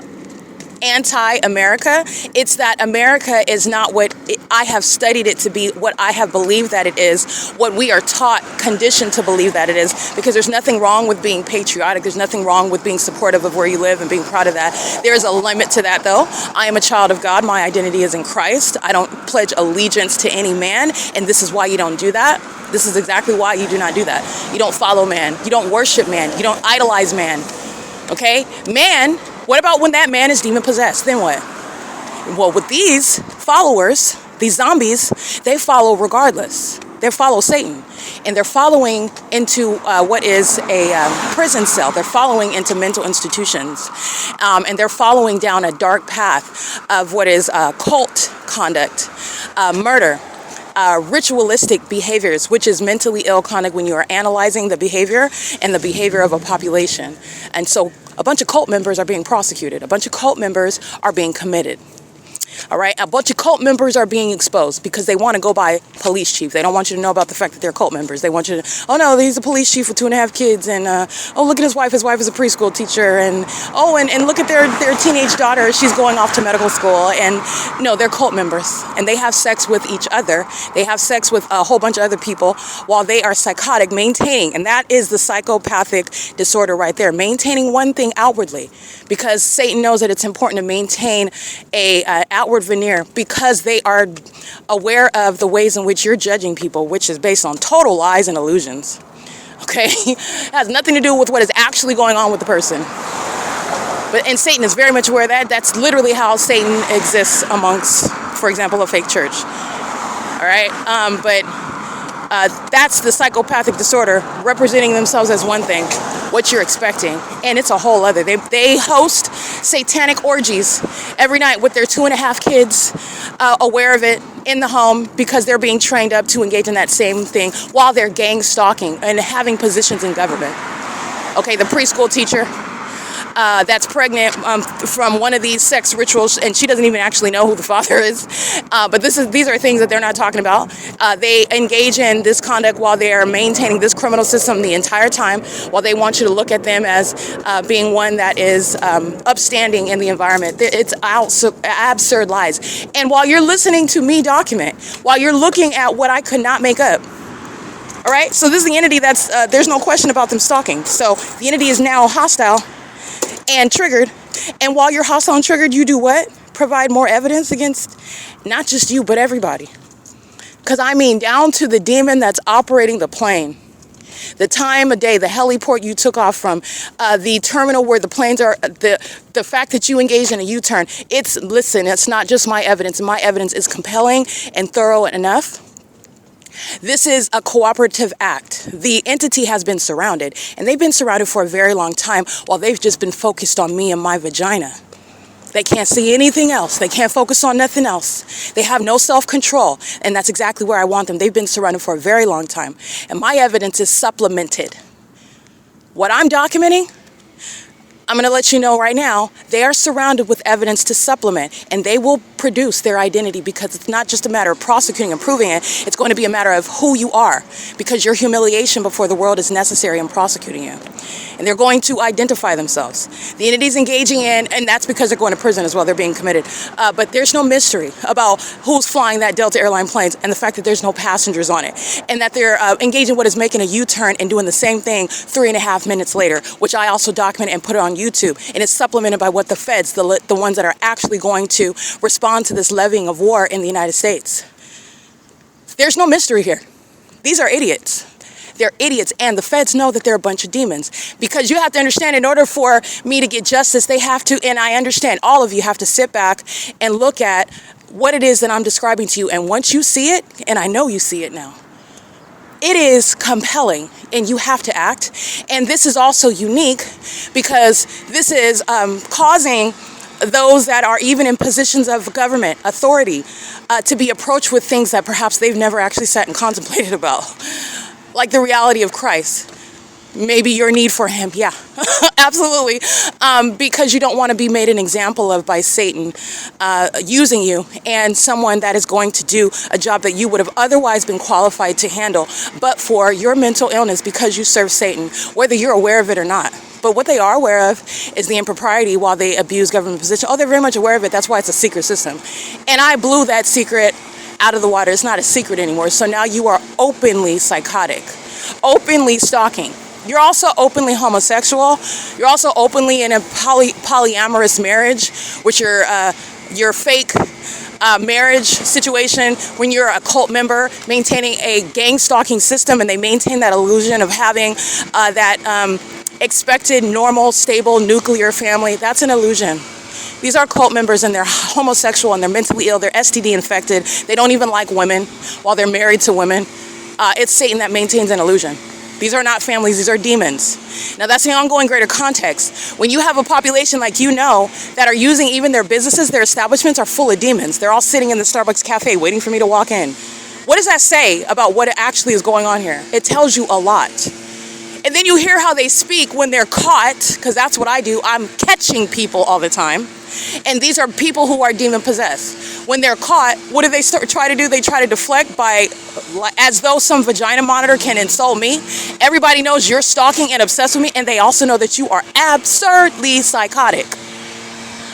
Speaker 2: anti-America. It's that America is not what I have studied it to be, what I have believed that it is, what we are taught, conditioned to believe that it is, because there's nothing wrong with being patriotic. There's nothing wrong with being supportive of where you live and being proud of that. There is a limit to that, though. I am a child of God. My identity is in Christ. I don't pledge allegiance to any man, and this is why you don't do that. This is exactly why you do not do that. You don't follow man. You don't worship man. You don't idolize man. Okay? Man, what about when that man is demon possessed? Then what? Well, with these followers, these zombies, they follow regardless. They follow Satan. And they're following into what is a prison cell. They're following into mental institutions. And they're following down a dark path of what is cult conduct, murder, ritualistic behaviors, which is mentally ill conduct when you are analyzing the behavior and the behavior of a population. And so a bunch of cult members are being prosecuted. A bunch of cult members are being committed. All right, a bunch of cult members are being exposed because they want to go by police chief. They don't want you to know about the fact that they're cult members. They want you to, oh no, he's a police chief with 2.5 kids, and oh, look at his wife. His wife is a preschool teacher, and oh, and look at their teenage daughter. She's going off to medical school, and no, they're cult members, and they have sex with each other. They have sex with a whole bunch of other people while they are psychotic, maintaining, and that is the psychopathic disorder right there, maintaining one thing outwardly, because Satan knows that it's important to maintain a outward veneer, because they are aware of the ways in which you're judging people, which is based on total lies and illusions. Okay? It has nothing to do with what is actually going on with the person. And Satan is very much aware of that. That's literally how Satan exists amongst, for example, a fake church. All right? That's the psychopathic disorder representing themselves as one thing, what you're expecting, and it's a whole other. They host satanic orgies every night with their 2.5 kids, aware of it in the home, because they're being trained up to engage in that same thing while they're gang stalking and having positions in government. Okay, the preschool teacher that's pregnant from one of these sex rituals, and she doesn't even actually know who the father is. But these are things that they're not talking about. They engage in this conduct while they are maintaining this criminal system the entire time, while they want you to look at them as being one that is upstanding in the environment. It's absurd lies. And while you're listening to me document, while you're looking at what I could not make up, all right? So this is the entity that's, there's no question about them stalking. So the entity is now hostile and triggered, and while you're hostile and triggered, you do what? Provide more evidence against not just you, but everybody. Because I mean, down to the demon that's operating the plane, the time of day, the heliport you took off from, the terminal where the planes are, the fact that you engaged in a U-turn. Listen, it's not just my evidence, and my evidence is compelling and thorough enough. This is a cooperative act. The entity has been surrounded, and they've been surrounded for a very long time while they've just been focused on me and my vagina. They can't see anything else. They can't focus on nothing else. They have no self-control, and that's exactly where I want them. They've been surrounded for a very long time, and my evidence is supplemented. What I'm documenting, I'm going to let you know right now, they are surrounded with evidence to supplement, and they will produce their identity, because it's not just a matter of prosecuting and proving it, it's going to be a matter of who you are, because your humiliation before the world is necessary in prosecuting you. And they're going to identify themselves. The entity's engaging in, and that's because they're going to prison as well, they're being committed. But there's no mystery about who's flying that Delta airline planes, and the fact that there's no passengers on it, and that they're engaging what is making a U-turn and doing the same thing 3.5 minutes later, which I also documented and put it on YouTube. And it's supplemented by what the feds, the ones that are actually going to respond to this levying of war in the United States. There's no mystery here. These are idiots. They're idiots, and the feds know that they're a bunch of demons. Because you have to understand, in order for me to get justice, they have to, and I understand, all of you have to sit back and look at what it is that I'm describing to you. And once you see it, and I know you see it now, it is compelling, and you have to act. And this is also unique because this is causing those that are even in positions of government authority to be approached with things that perhaps they've never actually sat and contemplated about. Like the reality of Christ. Maybe your need for him, yeah, absolutely, because you don't want to be made an example of by Satan using you, and someone that is going to do a job that you would have otherwise been qualified to handle, but for your mental illness because you serve Satan, whether you're aware of it or not. But what they are aware of is the impropriety while they abuse government position. Oh, they're very much aware of it. That's why it's a secret system. And I blew that secret out of the water. It's not a secret anymore. So now you are openly psychotic, openly stalking. You're also openly homosexual. You're also openly in a polyamorous marriage, which your fake marriage situation when you're a cult member maintaining a gang stalking system, and they maintain that illusion of having that expected, normal, stable, nuclear family. That's an illusion. These are cult members, and they're homosexual, and they're mentally ill. They're STD infected. They don't even like women while they're married to women. It's Satan that maintains an illusion. These are not families, these are demons. Now that's the ongoing greater context. When you have a population like that are using even their businesses, their establishments are full of demons. They're all sitting in the Starbucks cafe waiting for me to walk in. What does that say about what actually is going on here? It tells you a lot. And then you hear how they speak when they're caught, because that's what I do. I'm catching people all the time. And these are people who are demon possessed. When they're caught, what do they try to do? They try to deflect by, as though some vagina monitor can insult me. Everybody knows you're stalking and obsessed with me, and they also know that you are absurdly psychotic.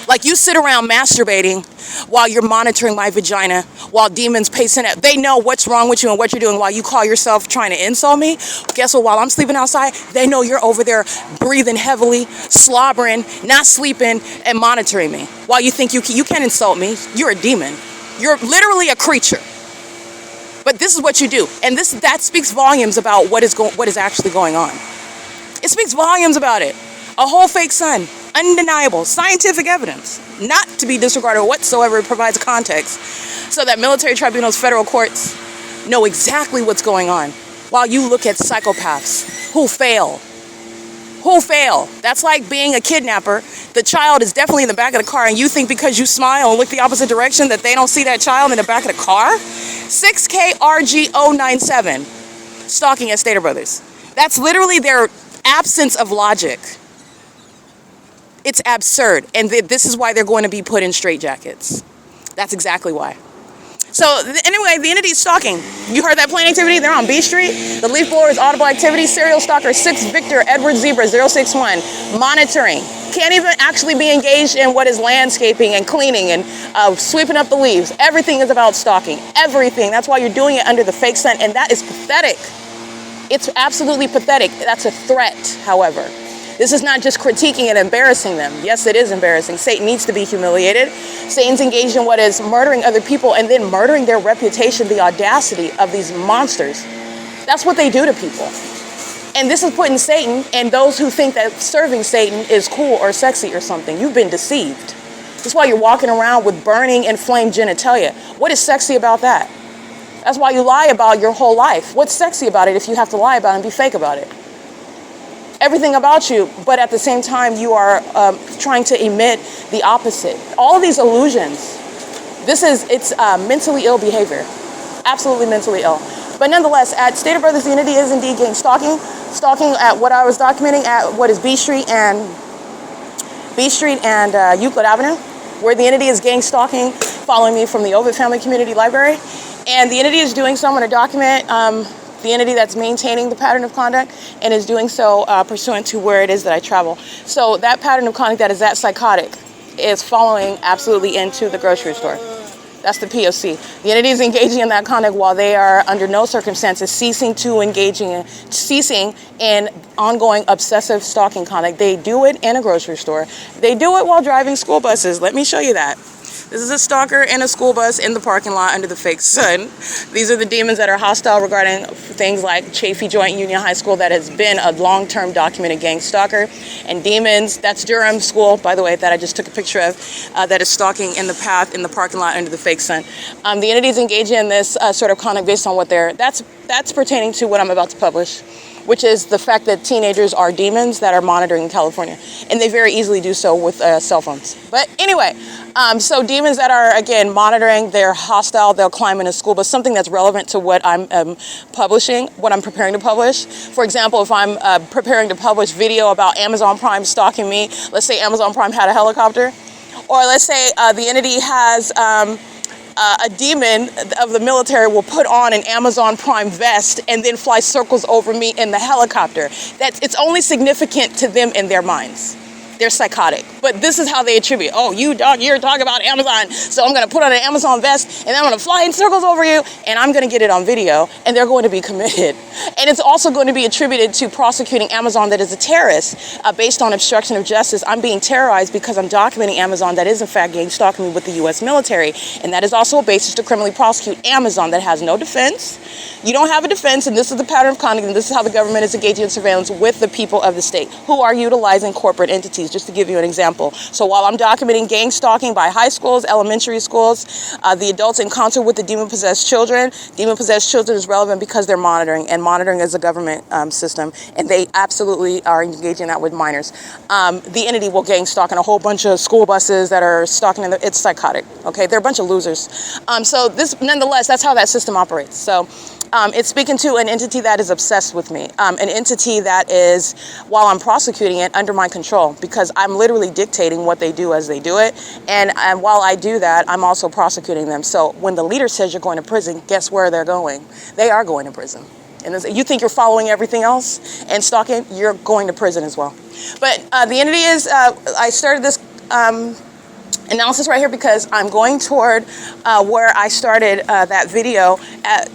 Speaker 2: Like you sit around masturbating while you're monitoring my vagina, while demons pacing it. They know what's wrong with you and what you're doing while you call yourself trying to insult me. Guess what? While I'm sleeping outside, they know you're over there breathing heavily, slobbering, not sleeping, and monitoring me. While you think you can't insult me, you're a demon. You're literally a creature. But this is what you do, and that speaks volumes about what is actually going on. It speaks volumes about it. A whole fake sun. Undeniable scientific evidence, not to be disregarded whatsoever. It provides context so that military tribunals, federal courts know exactly what's going on, while you look at psychopaths who fail. That's like being a kidnapper. The child is definitely in the back of the car, and you think because you smile and look the opposite direction that they don't see that child in the back of the car? 6KRG097, stalking at Stater Brothers. That's literally their absence of logic. It's absurd, and this is why they're going to be put in straitjackets. That's exactly why. So anyway, the entity is stalking. You heard that plane activity? They're on B Street. The leaf blower is audible activity. Serial stalker 6 Victor Edward Zebra 061. Monitoring. Can't even actually be engaged in what is landscaping and cleaning and sweeping up the leaves. Everything is about stalking. Everything. That's why you're doing it under the fake sun, and that is pathetic. It's absolutely pathetic. That's a threat, however. This is not just critiquing and embarrassing them. Yes, it is embarrassing. Satan needs to be humiliated. Satan's engaged in what is murdering other people and then murdering their reputation, the audacity of these monsters. That's what they do to people. And this is putting Satan, and those who think that serving Satan is cool or sexy or something. You've been deceived. That's why you're walking around with burning, inflamed genitalia. What is sexy about that? That's why you lie about your whole life. What's sexy about it if you have to lie about it and be fake about it? Everything about you, but at the same time you are trying to emit the opposite. All of these illusions, it's mentally ill behavior, absolutely mentally ill. But nonetheless, at Stater Brothers, the entity is indeed getting stalking at what I was documenting at what is B Street and B Street and Euclid Avenue, where the entity is gang stalking, following me from the Ovid Family Community Library. And the entity is doing so. I'm going to document the entity that's maintaining the pattern of conduct and is doing so pursuant to where it is that I travel. So that pattern of conduct that is that psychotic is following absolutely into the grocery store. That's the P.O.C. The entity is engaging in that conduct while they are under no circumstances ceasing in ongoing obsessive stalking conduct. They do it in a grocery store. They do it while driving school buses. Let me show you that. This is a stalker in a school bus in the parking lot under the fake sun. These are the demons that are hostile regarding things like Chafee Joint Union High School that has been a long-term documented gang stalker. And demons, that's Durham School, by the way, that I just took a picture of, that is stalking in the path in the parking lot under the fake sun. The entities engaging in this sort of conduct based on what that's pertaining to what I'm about to publish, which is the fact that teenagers are demons that are monitoring in California. And they very easily do so with cell phones. But anyway, so demons that are, again, monitoring, they're hostile, they'll climb in a school bus, something that's relevant to what I'm publishing, what I'm preparing to publish. For example, if I'm preparing to publish video about Amazon Prime stalking me, let's say Amazon Prime had a helicopter, or let's say the entity has a demon of the military will put on an Amazon Prime vest and then fly circles over me in the helicopter. It's only significant to them in their minds. They're psychotic. But this is how they attribute. Oh, you're talking about Amazon, so I'm going to put on an Amazon vest, and I'm going to fly in circles over you, and I'm going to get it on video, and they're going to be committed. And it's also going to be attributed to prosecuting Amazon that is a terrorist based on obstruction of justice. I'm being terrorized because I'm documenting Amazon that is, in fact, gang stalking me with the U.S. military. And that is also a basis to criminally prosecute Amazon that has no defense. You don't have a defense, and this is the pattern of conduct, and this is how the government is engaging in surveillance with the people of the state who are utilizing corporate entities, just to give you an example. So while I'm documenting gang stalking by high schools, elementary schools, the adults in concert with the demon-possessed children is relevant because they're monitoring, and monitoring is a government system, and they absolutely are engaging that with minors. The entity will gang stalk in a whole bunch of school buses that are stalking, it's psychotic, okay? They're a bunch of losers. So this, nonetheless, that's how that system operates. So it's speaking to an entity that is obsessed with me, an entity that is, while I'm prosecuting it, under my control, because I'm literally dictating what they do as they do it. And while I do that, I'm also prosecuting them. So when the leader says you're going to prison, guess where they're going? They are going to prison. And you think you're following everything else and stalking, you're going to prison as well. But the entity is, I started this analysis right here because I'm going toward where I started that video at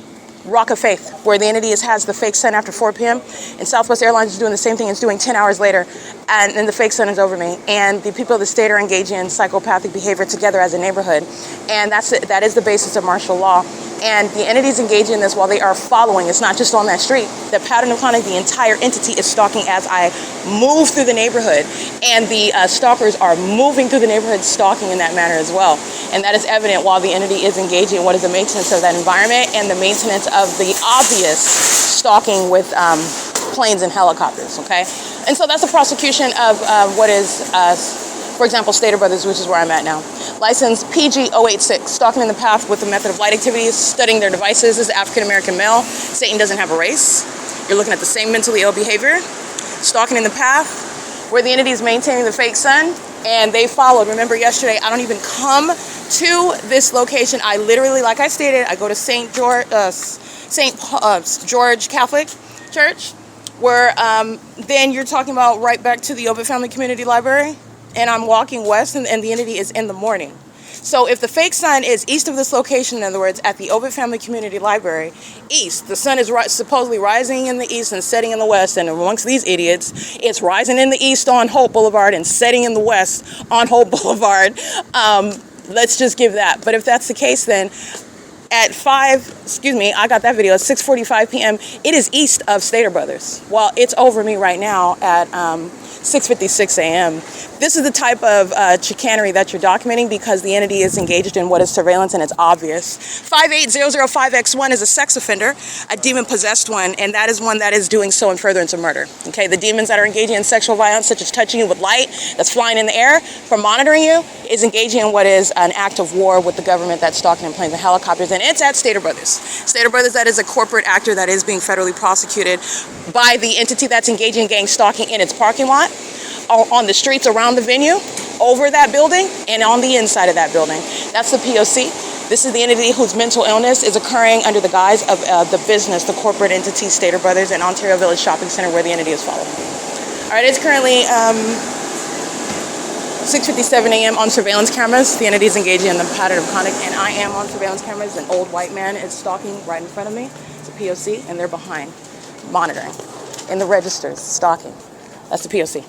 Speaker 2: Rock of Faith, where the entity has the fake sun after 4 p.m. and Southwest Airlines is doing the same thing. It's doing 10 hours later, and then the fake sun is over me. And the people of the state are engaging in psychopathic behavior together as a neighborhood, and that is the basis of martial law. And the entities engaging in this while they are following. It's not just on that street. The pattern of conduct, the entire entity is stalking as I move through the neighborhood, and the stalkers are moving through the neighborhood stalking in that manner as well. And that is evident while the entity is engaging in what is the maintenance of that environment and the maintenance of the obvious stalking with planes and helicopters, okay? And so that's a prosecution of what is, for example, Stater Brothers, which is where I'm at now. License PG-086, stalking in the path with the method of light activities, studying their devices. This is African-American male. Satan doesn't have a race. You're looking at the same mentally ill behavior. Stalking in the path, where the entity is maintaining the fake sun, and they followed. Remember yesterday, I don't even come to this location. I literally, like I stated, I go to St. George Catholic Church, where then you're talking about right back to the Ovid Family Community Library, and I'm walking west, and the entity is in the morning. So if the fake sun is east of this location, in other words, at the Ovid Family Community Library, east, the sun is supposedly rising in the east and setting in the west, and amongst these idiots, it's rising in the east on Hope Boulevard and setting in the west on Hope Boulevard. Let's just give that. But if that's the case, then at I got that video at 6:45 p.m. It is east of Stater Brothers. Well, it's over me right now at 6:56 a.m. This is the type of chicanery that you're documenting because the entity is engaged in what is surveillance, and it's obvious. 58005X1 is a sex offender, a demon-possessed one, and that is one that is doing so in furtherance of murder. Okay, the demons that are engaging in sexual violence, such as touching you with light that's flying in the air from monitoring you, is engaging in what is an act of war with the government that's stalking in planes and helicopters, and it's at Stater Brothers. Stater Brothers, that is a corporate actor that is being federally prosecuted by the entity that's engaging in gang stalking in its parking lot. on the streets around the venue, over that building, and on the inside of that building. That's the P.O.C. This is the entity whose mental illness is occurring under the guise of the business, the corporate entity, Stater Brothers and Ontario Village Shopping Center, where the entity is following. All right, it's currently 6:57 a.m. on surveillance cameras. The entity is engaging in the pattern of conduct, and I am on surveillance cameras. An old white man is stalking right in front of me. It's a P.O.C., and they're behind, monitoring. In the registers, stalking. That's the P.O.C.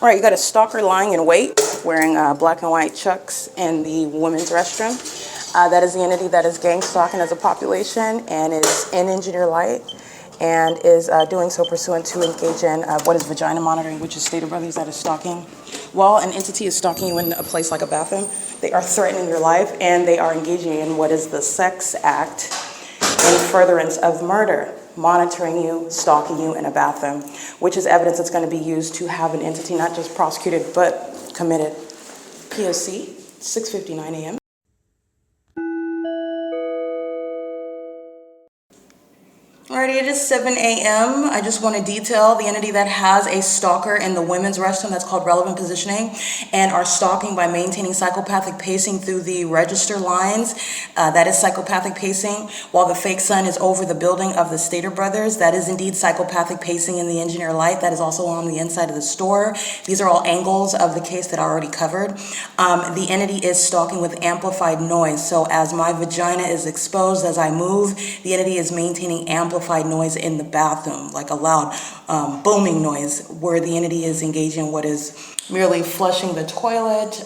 Speaker 2: All right, you got a stalker lying in wait, wearing black and white chucks in the women's restroom. That is the entity that is gang stalking as a population and is in Engineer Light and is doing so pursuant to engage in what is vagina monitoring, which is Stater Brothers that is stalking. While an entity is stalking you in a place like a bathroom, they are threatening your life and they are engaging in what is the sex act in furtherance of murder, monitoring you, stalking you in a bathroom, which is evidence that's going to be used to have an entity not just prosecuted but committed. P.O.C., 6:59 a.m. Alrighty, it is 7 a.m. I just want to detail the entity that has a stalker in the women's restroom. That's called relevant positioning, and are stalking by maintaining psychopathic pacing through the register lines. That is psychopathic pacing. While the fake sun is over the building of the Stater Brothers, that is indeed psychopathic pacing in the Engineer Light. That is also on the inside of the store. These are all angles of the case that I already covered. The entity is stalking with amplified noise. So as my vagina is exposed as I move, the entity is maintaining amplified noise in the bathroom, like a loud booming noise, where the entity is engaging in what is merely flushing the toilet,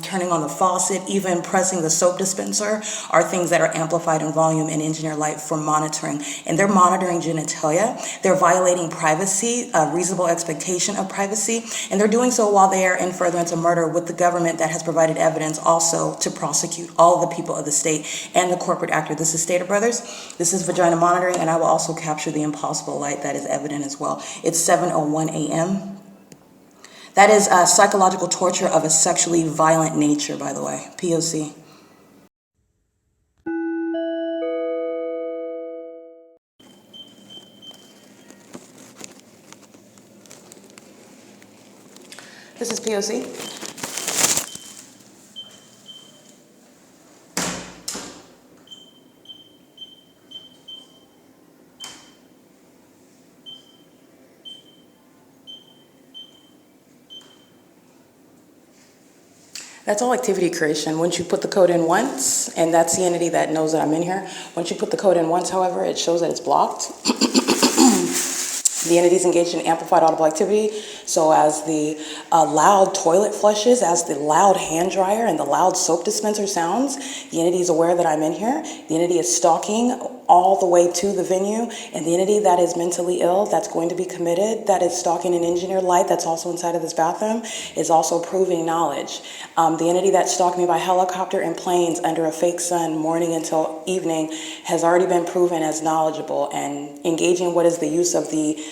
Speaker 2: turning on the faucet, even pressing the soap dispenser, are things that are amplified in volume in Engineer Light for monitoring. And they're monitoring genitalia. They're violating privacy, reasonable expectation of privacy, and they're doing so while they are in furtherance of murder with the government that has provided evidence also to prosecute all the people of the state and the corporate actor. This is Stater Brothers. This is vagina monitoring, and I will also capture the impossible light that is evident as well. It's 7:01 a.m. That is psychological torture of a sexually violent nature, by the way. P.O.C. This is P.O.C. That's all activity creation. Once you put the code in once, and that's the entity that knows that I'm in here. Once you put the code in once, however, it shows that it's blocked. The entity is engaged in amplified audible activity. So as the loud toilet flushes, as the loud hand dryer and the loud soap dispenser sounds, the entity is aware that I'm in here. The entity is stalking all the way to the venue, and the entity that is mentally ill, that's going to be committed, that is stalking an Engineer Light, that's also inside of this bathroom, is also proving knowledge. The entity that's stalking me by helicopter and planes under a fake sun morning until evening has already been proven as knowledgeable, and engaging what is the use of the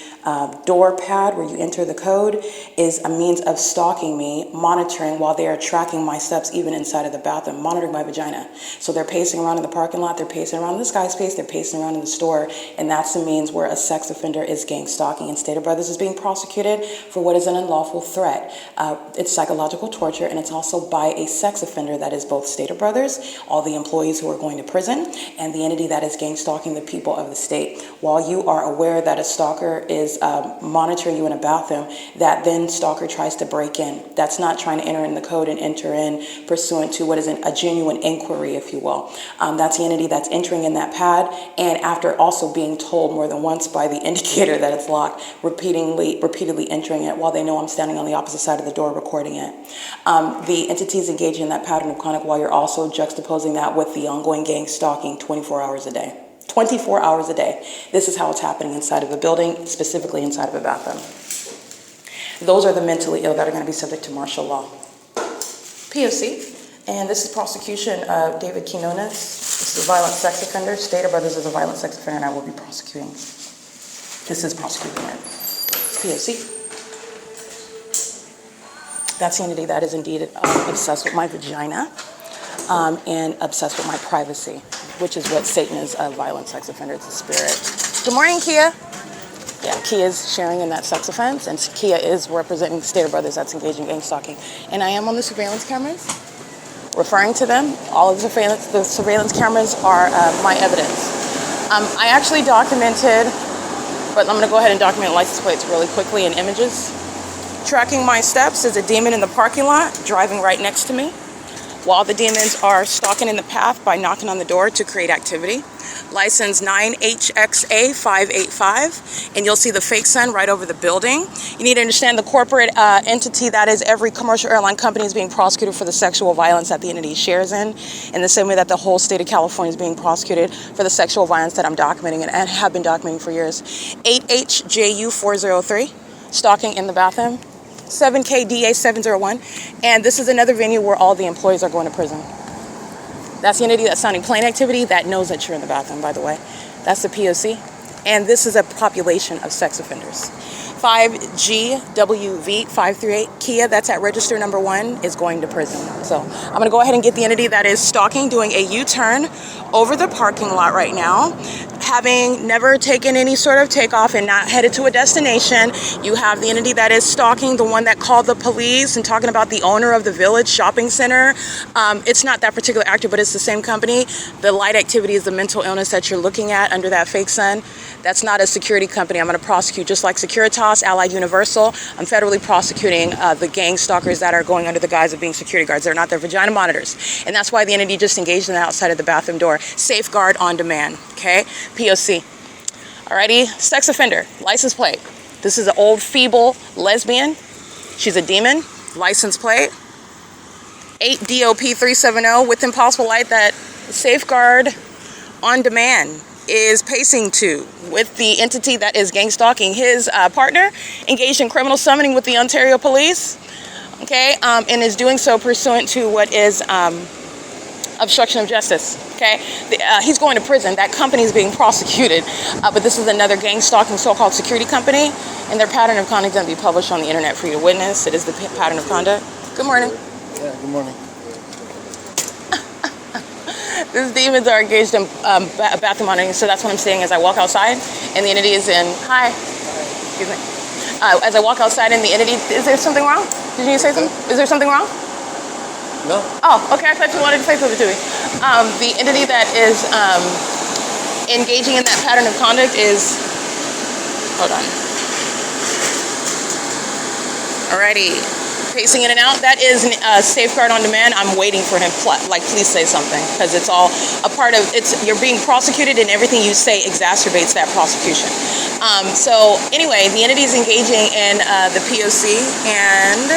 Speaker 2: door pad where you enter the code is a means of stalking me, monitoring while they are tracking my steps even inside of the bathroom, monitoring my vagina. So they're pacing around in the parking lot, they're pacing around in the sky space, they're pacing around in the store, and that's the means where a sex offender is gang stalking. And Stater Brothers is being prosecuted for what is an unlawful threat. It's psychological torture, and it's also by a sex offender that is both Stater Brothers, all the employees who are going to prison, and the entity that is gang stalking the people of the state. While you are aware that a stalker is monitoring you in a bathroom, that then stalker tries to break in. That's not trying to enter in the code and enter in pursuant to what is a genuine inquiry, if you will. That's the entity that's entering in that pad, and after also being told more than once by the indicator that it's locked, repeatedly entering it while they know I'm standing on the opposite side of the door recording it. The entities engaging in that pattern of conduct while you're also juxtaposing that with the ongoing gang stalking 24 hours a day. 24 hours a day. This is how it's happening inside of a building, specifically inside of a bathroom. Those are the mentally ill that are going to be subject to martial law. P.O.C. And this is prosecution of David Quinones. This is a violent sex offender. Stater Brothers is a violent sex offender, and I will be prosecuting. This is prosecuting it. P.O.C. That's the entity that is indeed obsessed with my vagina and obsessed with my privacy. which is what Satan is, a violent sex offender. It's a spirit. Good morning, Kia. Yeah, Kia is sharing in that sex offense, and Kia is representing the Stater Brothers that's engaged in gang stalking. And I am on the surveillance cameras, referring to them. All of the surveillance cameras are my evidence. I actually documented, but I'm going to go ahead and document license plates really quickly in images. Tracking my steps is a demon in the parking lot, driving right next to me, while the demons are stalking in the path by knocking on the door to create activity. License 9HXA585, and you'll see the fake sun right over the building. You need to understand the corporate entity that is every commercial airline company is being prosecuted for the sexual violence that the entity shares in the same way that the whole state of California is being prosecuted for the sexual violence that I'm documenting and have been documenting for years. 8HJU403, stalking in the bathroom. 7KDA701, and this is another venue where all the employees are going to prison. That's the entity that's sounding plain activity that knows that you're in the bathroom, by the way. That's the P.O.C. And this is a population of sex offenders. 5GWV538, Kia, that's at register number 1, is going to prison. So I'm going to go ahead and get the entity that is stalking, doing a U-turn over the parking lot right now. Having never taken any sort of takeoff and not headed to a destination, you have the entity that is stalking, the one that called the police and talking about the owner of the Village Shopping Center. It's not that particular actor, but it's the same company. The light activity is the mental illness that you're looking at under that fake sun. That's not a security company. I'm going to prosecute just like Securitas, Allied Universal. I'm federally prosecuting the gang stalkers that are going under the guise of being security guards. They're not, their vagina monitors. And that's why the entity just engaged in the outside of the bathroom door. Safeguard on demand, okay? P.O.C. Alrighty, sex offender, license plate. This is an old, feeble lesbian. She's a demon, license plate. 8DOP370 with impossible light that safeguard on demand is pacing to with the entity that is gang stalking. His partner engaged in criminal summoning with the Ontario police, okay, and is doing so pursuant to what is obstruction of justice, okay? He's going to prison. That company is being prosecuted, but this is another gang stalking so-called security company, and their pattern of conduct is going to be published on the internet for you to witness. It is the pattern of conduct. Good morning.
Speaker 3: Yeah, good morning.
Speaker 2: These demons are engaged in bathroom monitoring, so that's what I'm saying as I walk outside, and the entity is in, hi. Excuse me. As I walk outside and the entity, is there something wrong? Did you say something? Is there something wrong?
Speaker 3: No.
Speaker 2: Oh, okay, I thought you wanted to say something to me. The entity that is engaging in that pattern of conduct is, hold on. Alrighty. Pacing in and out, that is safeguard on demand. I'm waiting for him, like, please say something, because it's all a part of, you're being prosecuted and everything you say exacerbates that prosecution. So anyway, the entity is engaging in the P.O.C. and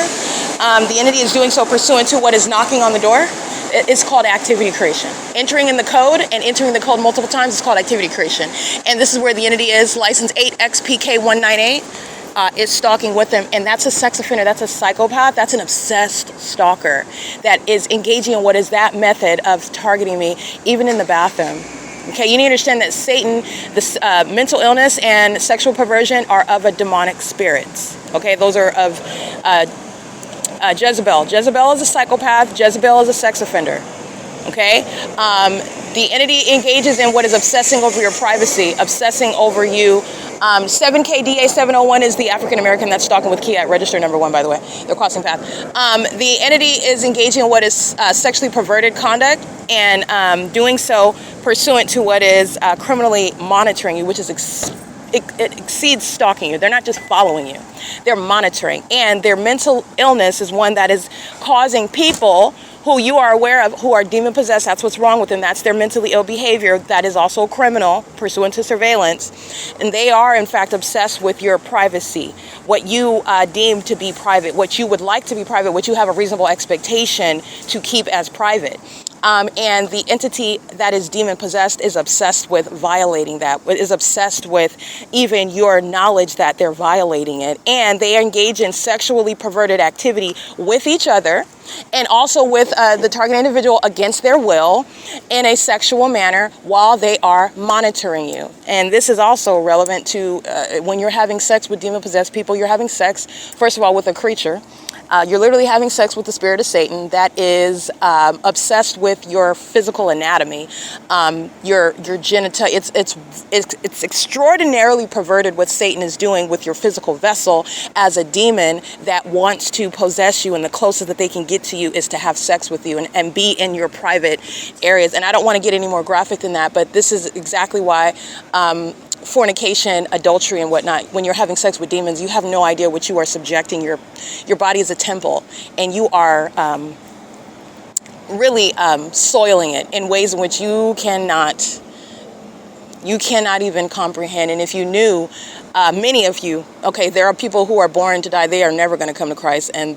Speaker 2: the entity is doing so pursuant to what is knocking on the door. It's called activity creation. Entering in the code and entering the code multiple times is called activity creation. And this is where the entity is, license 8XPK198. Is stalking with them, and that's a sex offender, that's a psychopath, that's an obsessed stalker that is engaging in what is that method of targeting me, even in the bathroom. Okay, you need to understand that Satan, this mental illness and sexual perversion are of a demonic spirits. Okay, those are of Jezebel. Jezebel is a psychopath, Jezebel is a sex offender. Okay, the entity engages in what is obsessing over your privacy, obsessing over you. 7KDA701 is the African American that's stalking with Kia at register number 1, by the way. They're crossing path. The entity is engaging in what is sexually perverted conduct and doing so pursuant to what is criminally monitoring you, which is it exceeds stalking you. They're not just following you, they're monitoring. And their mental illness is one that is causing people who you are aware of who are demon possessed. That's what's wrong with them. That's their mentally ill behavior. That is also criminal pursuant to surveillance. And they are in fact obsessed with your privacy, what you deem to be private, what you would like to be private, what you have a reasonable expectation to keep as private. And the entity that is demon possessed is obsessed with violating that, is obsessed with even your knowledge that they're violating it. And they engage in sexually perverted activity with each other and also with the target individual against their will in a sexual manner while they are monitoring you. And this is also relevant to when you're having sex with demon possessed people. You're having sex, first of all, with a creature You're literally having sex with the spirit of Satan that is obsessed with your physical anatomy, your genital. It's extraordinarily perverted what Satan is doing with your physical vessel as a demon that wants to possess you, and the closest that they can get to you is to have sex with you and be in your private areas. And I don't want to get any more graphic than that, but this is exactly why fornication, adultery, and whatnot, when you're having sex with demons, you have no idea what you are subjecting. Your body is a temple, and you are really soiling it in ways in which you cannot even comprehend. And if you knew, many of you, okay, there are people who are born to die, they are never going to come to Christ, and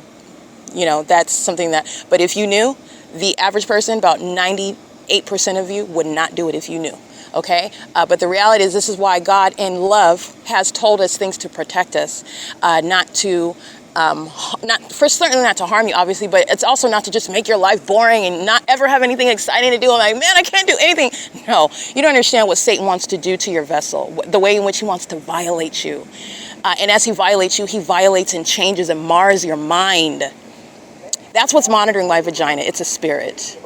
Speaker 2: you know, that's something that, but if you knew, the average person, about 98% of you would not do it if you knew. Okay, but the reality is, this is why God in love has told us things to protect us, not to, certainly not to harm you, obviously, but it's also not to just make your life boring and not ever have anything exciting to do. I'm like, man, I can't do anything. No, you don't understand what Satan wants to do to your vessel, the way in which he wants to violate you. And as he violates you, he violates and changes and mars your mind. That's what's monitoring my vagina. It's a spirit.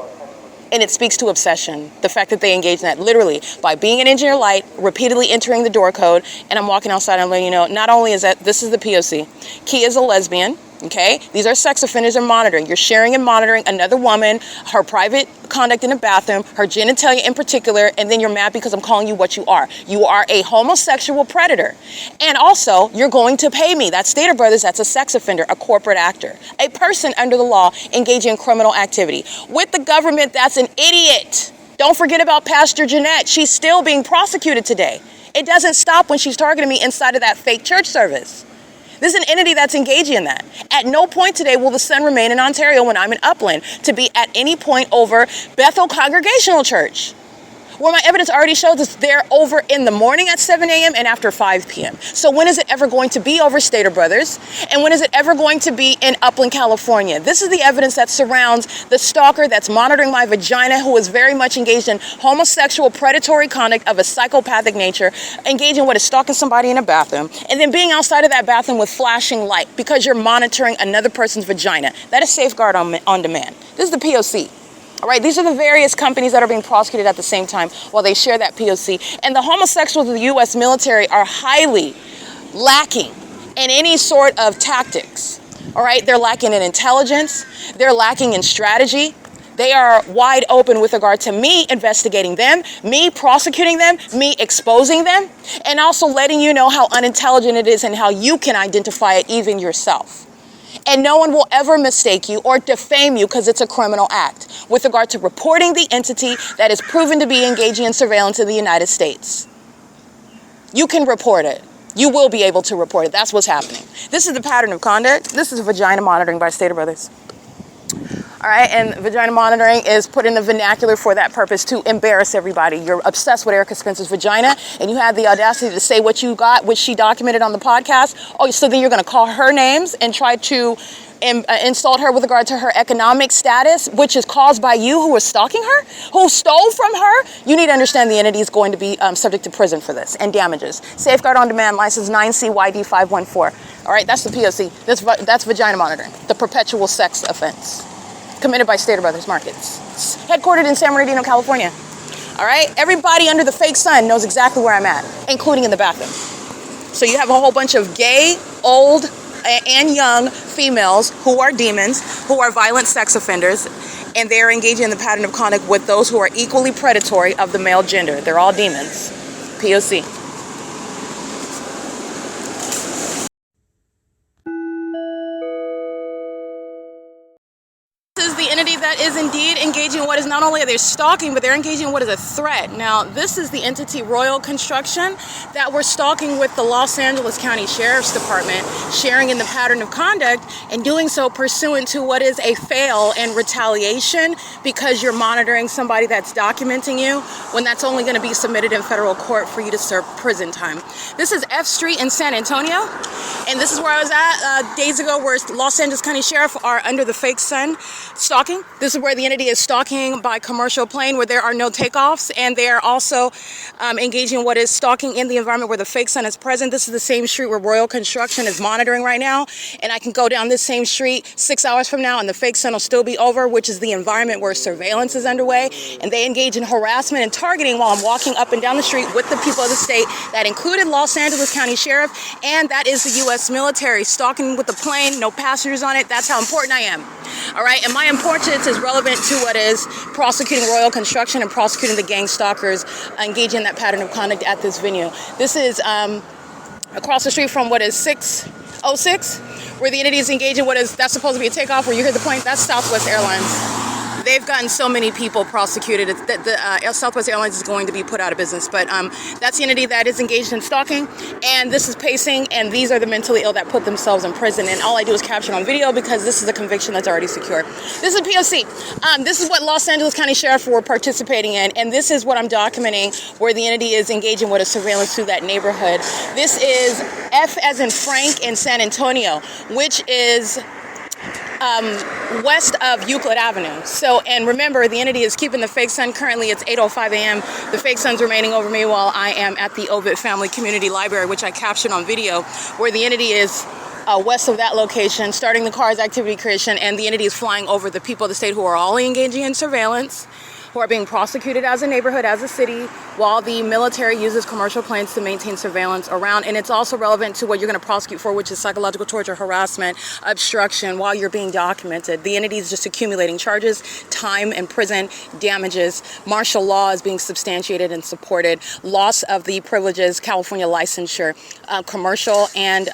Speaker 2: And it speaks to obsession, the fact that they engage in that literally by being an engineer light, repeatedly entering the door code. And I'm walking outside and I'm letting you know, not only is that, this is the P.O.C. Key is a lesbian, okay? These are sex offenders and monitoring. You're sharing and monitoring another woman, her private conduct in a bathroom, her genitalia in particular, and then you're mad because I'm calling you what you are. You are a homosexual predator. And also, you're going to pay me. That's Stater Brothers, that's a sex offender, a corporate actor, a person under the law engaging in criminal activity. With the government, that's an idiot. Don't forget about Pastor Jeanette. She's still being prosecuted today. It doesn't stop when she's targeting me inside of that fake church service. This is an entity that's engaging in that. At no point today will the sun remain in Ontario when I'm in Upland to be at any point over Bethel Congregational Church, where my evidence already shows us they're over in the morning at 7 a.m. and after 5 p.m. So when is it ever going to be over Stater Brothers? And when is it ever going to be in Upland, California? This is the evidence that surrounds the stalker that's monitoring my vagina, who is very much engaged in homosexual predatory conduct of a psychopathic nature, engaging in what is stalking somebody in a bathroom, and then being outside of that bathroom with flashing light because you're monitoring another person's vagina. That is safeguard on demand. This is the P.O.C. All right, these are the various companies that are being prosecuted at the same time while they share that P.O.C. And the homosexuals of the U.S. military are highly lacking in any sort of tactics. All right, they're lacking in intelligence. They're lacking in strategy. They are wide open with regard to me investigating them, me prosecuting them, me exposing them, and also letting you know how unintelligent it is and how you can identify it even yourself. And no one will ever mistake you or defame you because it's a criminal act with regard to reporting the entity that is proven to be engaging in surveillance in the United States. You can report it. You will be able to report it. That's what's happening. This is the pattern of conduct. This is vagina monitoring by Stater Brothers. All right, and vagina monitoring is put in the vernacular for that purpose, to embarrass everybody. You're obsessed with Erica Spencer's vagina, and you had the audacity to say what you got, which she documented on the podcast. Oh, so then you're going to call her names and try to insult her with regard to her economic status, which is caused by you who was stalking her, who stole from her. You need to understand the entity is going to be subject to prison for this and damages. Safeguard on demand, license 9CYD514. All right, that's the P.O.C. That's vagina monitoring, the perpetual sex offense committed by Stater Brothers Markets, headquartered in San Bernardino, California. All right, everybody under the fake sun knows exactly where I'm at, including in the bathroom. So you have a whole bunch of gay, old, and young females who are demons, who are violent sex offenders, and they are engaging in the pattern of conduct with those who are equally predatory of the male gender. They're all demons. P.O.C. That is indeed engaging in what is not only are they stalking, but they're engaging in what is a threat. Now, this is the entity Royal Construction that we're stalking with the Los Angeles County Sheriff's Department, sharing in the pattern of conduct and doing so pursuant to what is a fail and retaliation because you're monitoring somebody that's documenting you when that's only going to be submitted in federal court for you to serve prison time. This is F Street in San Antonio, and this is where I was at days ago, where Los Angeles County Sheriff are under the fake sun stalking stalking. This is where the entity is stalking by commercial plane where there are no takeoffs, and they are also engaging in what is stalking in the environment where the fake sun is present. This is the same street where Royal Construction is monitoring right now, and I can go down this same street 6 hours from now and the fake sun will still be over, which is the environment where surveillance is underway, and they engage in harassment and targeting while I'm walking up and down the street with the people of the state. That included Los Angeles County Sheriff, and that is the U.S. military, stalking with the plane, no passengers on it. That's how important I am. All right, and my importance is relevant to what is prosecuting Royal Construction and prosecuting the gang stalkers engaging in that pattern of conduct at this venue. This is across the street from what is 606, where the entity is engaging what is, that's supposed to be a takeoff where you hear the plane. That's Southwest Airlines. They've gotten so many people prosecuted that the Southwest Airlines is going to be put out of business. But that's the entity that is engaged in stalking. And this is pacing, and these are the mentally ill that put themselves in prison. And all I do is capture on video because this is a conviction that's already secure. This is P.O.C. This is what Los Angeles County Sheriff were participating in. And this is what I'm documenting where the entity is engaging with a surveillance through that neighborhood. This is F as in Frank in San Antonio, which is west of Euclid Avenue. So, and remember, the entity is keeping the fake sun. Currently, it's 8:05 a.m. The fake sun's remaining over me while I am at the Ovid Family Community Library, which I captured on video, where the entity is west of that location, starting the car's activity creation, and the entity is flying over the people of the state who are all engaging in surveillance, who are being prosecuted as a neighborhood, as a city, while the military uses commercial planes to maintain surveillance around. And it's also relevant to what you're going to prosecute for, which is psychological torture, harassment, obstruction, while you're being documented. The entity is just accumulating charges, time in prison, damages. Martial law is being substantiated and supported. Loss of the privileges, California licensure, commercial and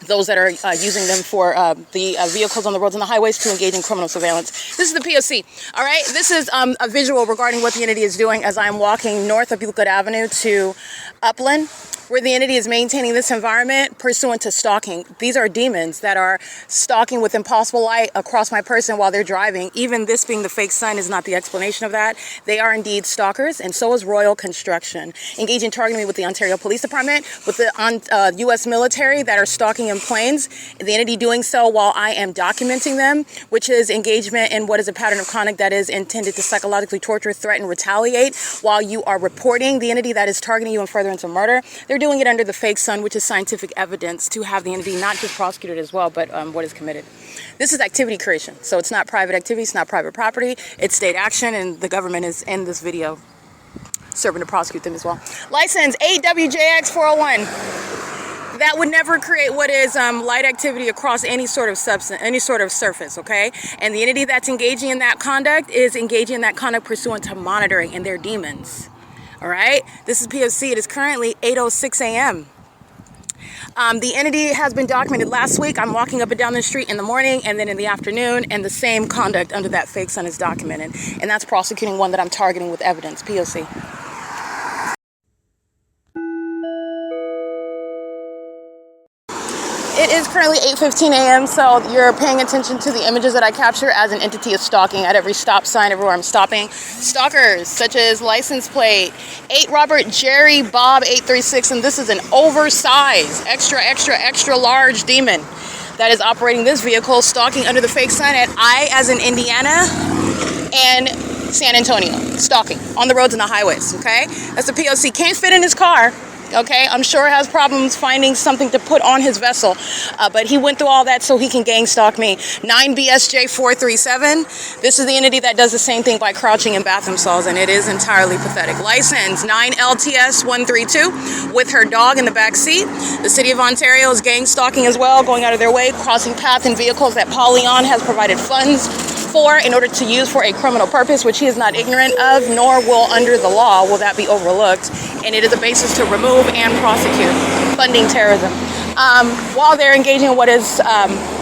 Speaker 2: those that are using them for the vehicles on the roads and the highways to engage in criminal surveillance. This is the P.O.C. All right, this is a visual regarding what the entity is doing as I'm walking north of Euclid Avenue to Upland, where the entity is maintaining this environment pursuant to stalking. These are demons that are stalking with impossible light across my person while they're driving. Even this being the fake sun is not the explanation of that. They are indeed stalkers, and so is Royal Construction. Engaging targeting me with the Ontario Police Department, with the U.S. military that are stalking in planes. The entity doing so while I am documenting them, which is engagement in what is a pattern of conduct that is intended to psychologically torture, threaten, retaliate while you are reporting the entity that is targeting you in furtherance of murder. They're doing it under the fake sun, which is scientific evidence to have the entity not just prosecuted as well, but what is committed. This is activity creation. So it's not private activity, it's not private property, it's state action, and the government is in this video serving to prosecute them as well. License 8WJX401. That would never create what is light activity across any sort of substance, any sort of surface, okay? And the entity that's engaging in that conduct is engaging in that conduct pursuant to monitoring, and they're demons. All right, this is P.O.C. It is currently 8:06 a.m. The entity has been documented last week. I'm walking up and down the street in the morning and then in the afternoon, and the same conduct under that fake sun is documented. And that's prosecuting one that I'm targeting with evidence, P.O.C. It is currently 8:15 a.m., so you're paying attention to the images that I capture as an entity is stalking at every stop sign, everywhere I'm stopping. Stalkers, such as license plate 8 Robert Jerry Bob 836, and this is an oversized, extra large demon that is operating this vehicle, stalking under the fake sun at I as in Indiana and San Antonio, stalking on the roads and the highways, okay? That's the P.O.C. Can't fit in his car. Okay, I'm sure has problems finding something to put on his vessel, but he went through all that so he can gang stalk me. 9BSJ437. This is the entity that does the same thing by crouching in bathroom stalls, and it is entirely pathetic. License 9LTS132 with her dog in the back seat. The City of Ontario is gang stalking as well, going out of their way, crossing paths in vehicles that Leon has provided funds for in order to use for a criminal purpose, which he is not ignorant of, nor will under the law will that be overlooked. And it is a basis to remove and prosecute funding terrorism. While they're engaging in what is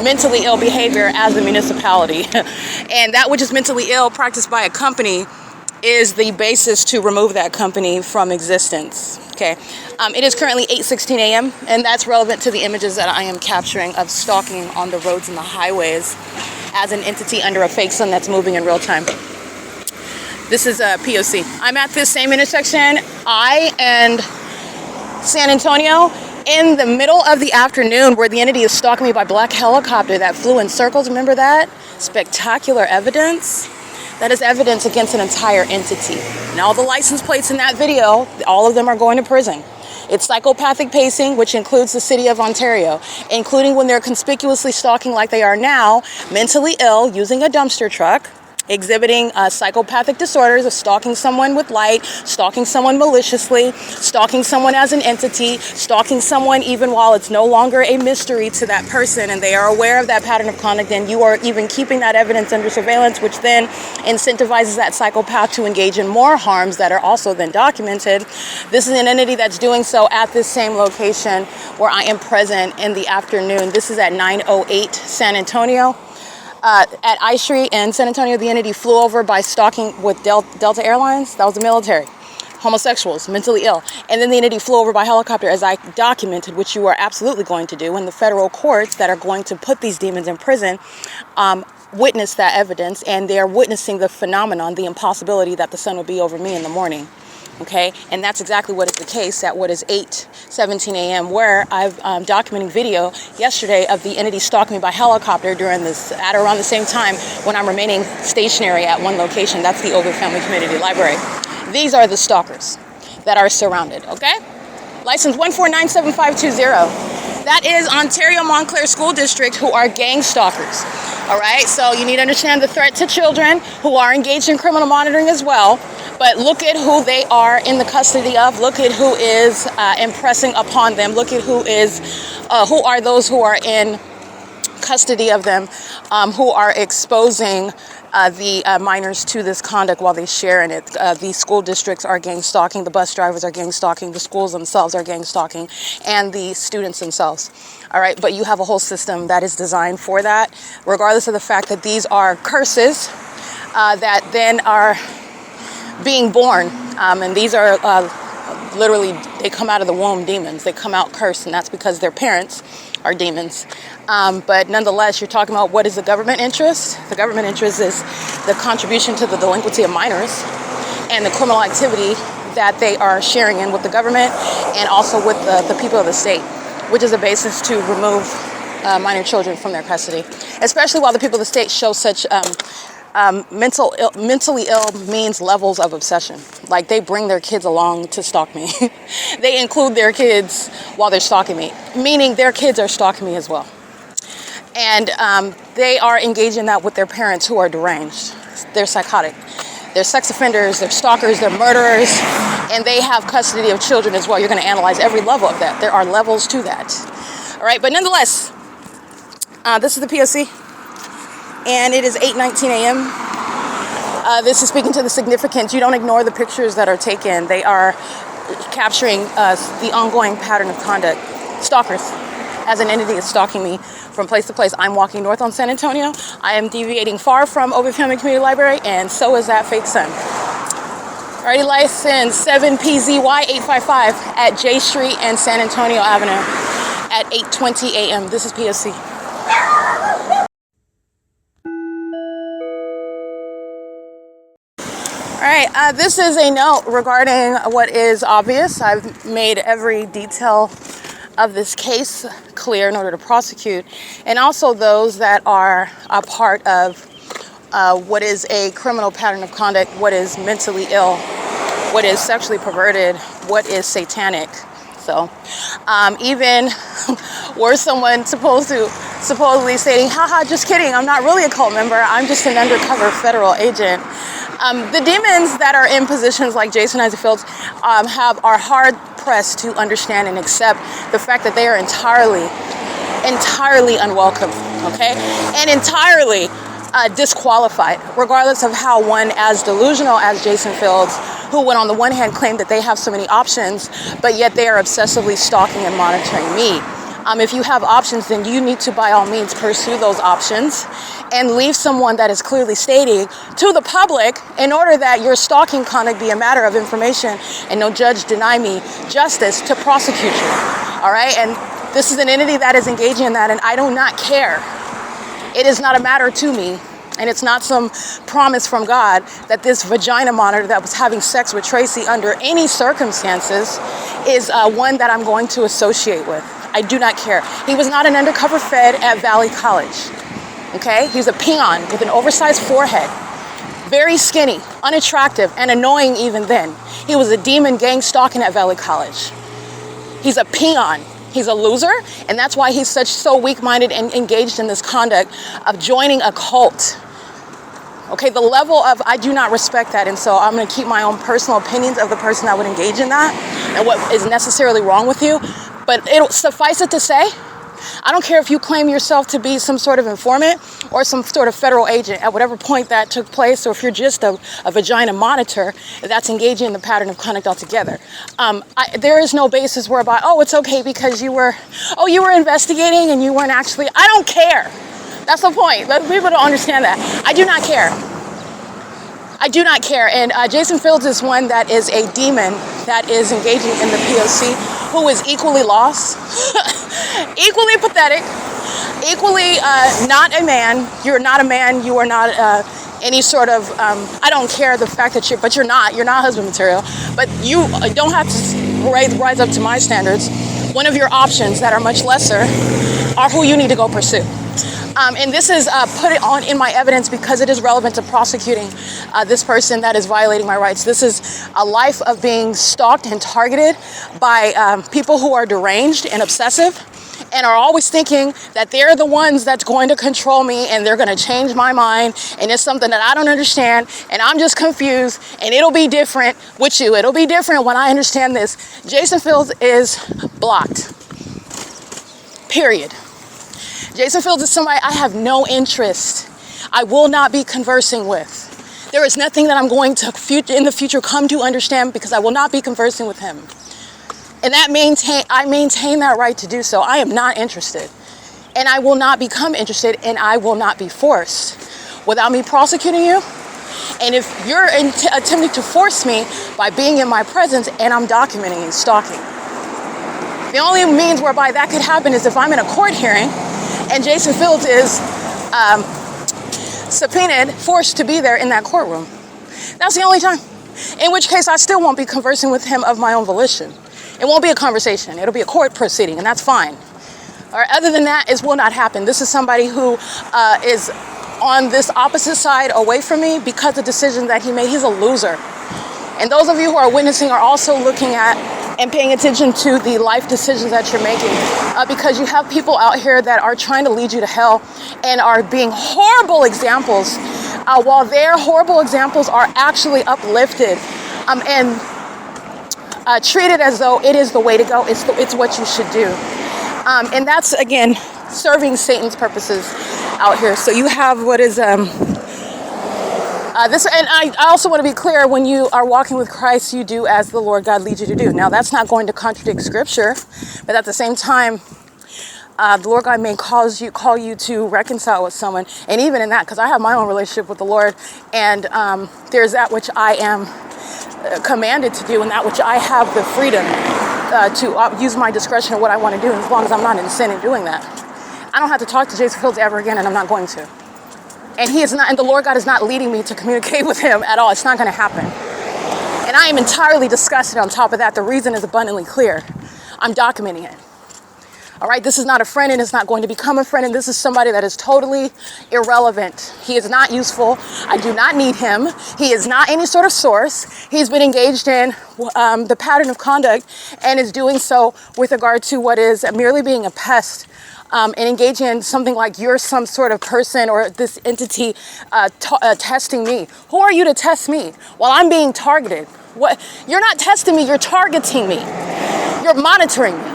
Speaker 2: mentally ill behavior as a municipality. And that which is mentally ill practiced by a company is the basis to remove that company from existence. Okay, it is currently 8:16 a.m. and that's relevant to the images that I am capturing of stalking on the roads and the highways as an entity under a fake sun that's moving in real time. This is a P.O.C. I'm at this same intersection, I and San Antonio, in the middle of the afternoon where the entity is stalking me by black helicopter that flew in circles. Remember that? Spectacular evidence. That is evidence against an entire entity. And all the license plates in that video, all of them are going to prison. It's psychopathic pacing, which includes the city of Ontario, including when they're conspicuously stalking like they are now, mentally ill, using a dumpster truck, exhibiting psychopathic disorders of stalking someone with light, stalking someone maliciously, stalking someone as an entity, stalking someone even while it's no longer a mystery to that person and they are aware of that pattern of conduct, and you are even keeping that evidence under surveillance, which then incentivizes that psychopath to engage in more harms that are also then documented. This is an entity that's doing so at this same location where I am present in the afternoon. This is at 9:08 San Antonio. At I.I.S in San Antonio, the entity flew over by stalking with Delta Airlines. That was the military. Homosexuals, mentally ill. And then the entity flew over by helicopter, as I documented, which you are absolutely going to do. And the federal courts that are going to put these demons in prison witness that evidence, and they are witnessing the phenomenon, the impossibility that the sun will be over me in the morning. Okay, and that's exactly what is the case at what is 8:17 a.m. where I've documenting video yesterday of the entity stalking me by helicopter during this at around the same time when I'm remaining stationary at one location. That's the Ovid Family Community Library. These are the stalkers that are surrounded. Okay, license 1497520. That is Ontario Montclair School District, who are gang stalkers. All right, so you need to understand the threat to children who are engaged in criminal monitoring as well. But look at who they are in the custody of. Look at who is impressing upon them. Look at who are those who are in custody of them, who are exposing the minors to this conduct while they share in it. The school districts are gang stalking, the bus drivers are gang stalking, the schools themselves are gang stalking, and the students themselves. All right, but you have a whole system that is designed for that, regardless of the fact that these are curses that then are being born, and these are literally, they come out of the womb demons. They come out cursed, and that's because their parents are demons. But nonetheless, you're talking about what is the government interest? The government interest is the contribution to the delinquency of minors and the criminal activity that they are sharing in with the government and also with the people of the state, which is a basis to remove minor children from their custody, especially while the people of the state show such mentally ill means levels of obsession. Like, they bring their kids along to stalk me. They include their kids while they're stalking me, meaning their kids are stalking me as well. And they are engaging in that with their parents who are deranged. They're psychotic. They're sex offenders, they're stalkers, they're murderers, and they have custody of children as well. You're going to analyze every level of that. There are levels to that. All right, but nonetheless, this is the P.O.C. and it is 8:19 a.m. This is speaking to the significance. You don't ignore the pictures that are taken. They are capturing the ongoing pattern of conduct. Stalkers, as an entity, is stalking me from place to place. I'm walking north on San Antonio. I am deviating far from Ovid Family Community Library, and so is that fake sun. Alrighty, license 7PZY855 at J Street and San Antonio Avenue at 8:20 a.m. This is P.O.C. All right, this is a note regarding what is obvious. I've made every detail of this case clear in order to prosecute, and also those that are a part of what is a criminal pattern of conduct, what is mentally ill, what is sexually perverted, what is satanic. So even were someone supposedly stating, haha, just kidding, I'm not really a cult member, I'm just an undercover federal agent. The demons that are in positions like Jason Isaac are hard pressed to understand and accept the fact that they are entirely unwelcome, okay, and entirely disqualified, regardless of how one as delusional as Jason Fields, who would on the one hand claim that they have so many options, but yet they are obsessively stalking and monitoring me. If you have options, then you need to by all means pursue those options and leave someone that is clearly stating to the public, in order that your stalking conduct be a matter of information and no judge deny me justice to prosecute you. All right, and this is an entity that is engaging in that, and I do not care. It is not a matter to me And it's not some promise from God that this vagina monitor that was having sex with Tracy under any circumstances is one that I'm going to associate with. I do not care. He was not an undercover fed at Valley College. Okay? He's a peon with an oversized forehead. Very skinny, unattractive, and annoying even then. He was a demon gang stalking at Valley College. He's a peon. He's a loser, and that's why he's so weak-minded and engaged in this conduct of joining a cult. Okay, the level of, I do not respect that, and so I'm going to keep my own personal opinions of the person that would engage in that and what is necessarily wrong with you. But it'll suffice it to say, I don't care if you claim yourself to be some sort of informant or some sort of federal agent at whatever point that took place, or if you're just a vagina monitor that's engaging in the pattern of conduct altogether. There is no basis whereby, oh, it's okay because you were investigating and you weren't actually, I don't care. That's the point. People don't understand that. I do not care. I do not care. And Jason Fields is one that is a demon that is engaging in the P.O.C, who is equally lost, equally pathetic, equally not a man. You're not a man. You are not any sort of, I don't care the fact that you're not husband material, but you don't have to rise up to my standards. One of your options that are much lesser are who you need to go pursue. And this is put it on in my evidence because it is relevant to prosecuting this person that is violating my rights. This is a life of being stalked and targeted by people who are deranged and obsessive and are always thinking that they're the ones that's going to control me and they're going to change my mind, and it's something that I don't understand and I'm just confused, and it'll be different with you. It'll be different when I understand this. Jason Fields is blocked. Period. Jason Fields is somebody I have no interest. I will not be conversing with. There is nothing that I'm going to in the future come to understand because I will not be conversing with him. And I maintain that right to do so. I am not interested. And I will not become interested, and I will not be forced without me prosecuting you. And if you're attempting to force me by being in my presence and I'm documenting and stalking. The only means whereby that could happen is if I'm in a court hearing and Jason Fields is subpoenaed, forced to be there in that courtroom. That's the only time. In which case, I still won't be conversing with him of my own volition. It won't be a conversation. It'll be a court proceeding, and that's fine. All right, other than that, it will not happen. This is somebody who is on this opposite side away from me because of the decision that he made. He's a loser. And those of you who are witnessing are also looking at and paying attention to the life decisions that you're making, because you have people out here that are trying to lead you to hell and are being horrible examples, while their horrible examples are actually uplifted and treated as though it is the way to go. It's what you should do. And that's, again, serving Satan's purposes out here. So you have what is this, and I also want to be clear, when you are walking with Christ, you do as the Lord God leads you to do. Now, that's not going to contradict Scripture, but at the same time, the Lord God may call you to reconcile with someone, and even in that, because I have my own relationship with the Lord, and there's that which I am commanded to do, and that which I have the freedom to use my discretion of what I want to do, as long as I'm not in sin in doing that. I don't have to talk to Jason Fields ever again, and I'm not going to. And he is not, and the Lord God is not leading me to communicate with him at all. It's not going to happen. And I am entirely disgusted on top of that. The reason is abundantly clear. I'm documenting it. All right, this is not a friend, and it's not going to become a friend, and this is somebody that is totally irrelevant. He is not useful. I do not need him. He is not any sort of source. He's been engaged in the pattern of conduct and is doing so with regard to what is merely being a pest. And engaging in something like you're some sort of person or this entity testing me. Who are you to test me while I'm being targeted? What? You're not testing me, you're targeting me. You're monitoring me.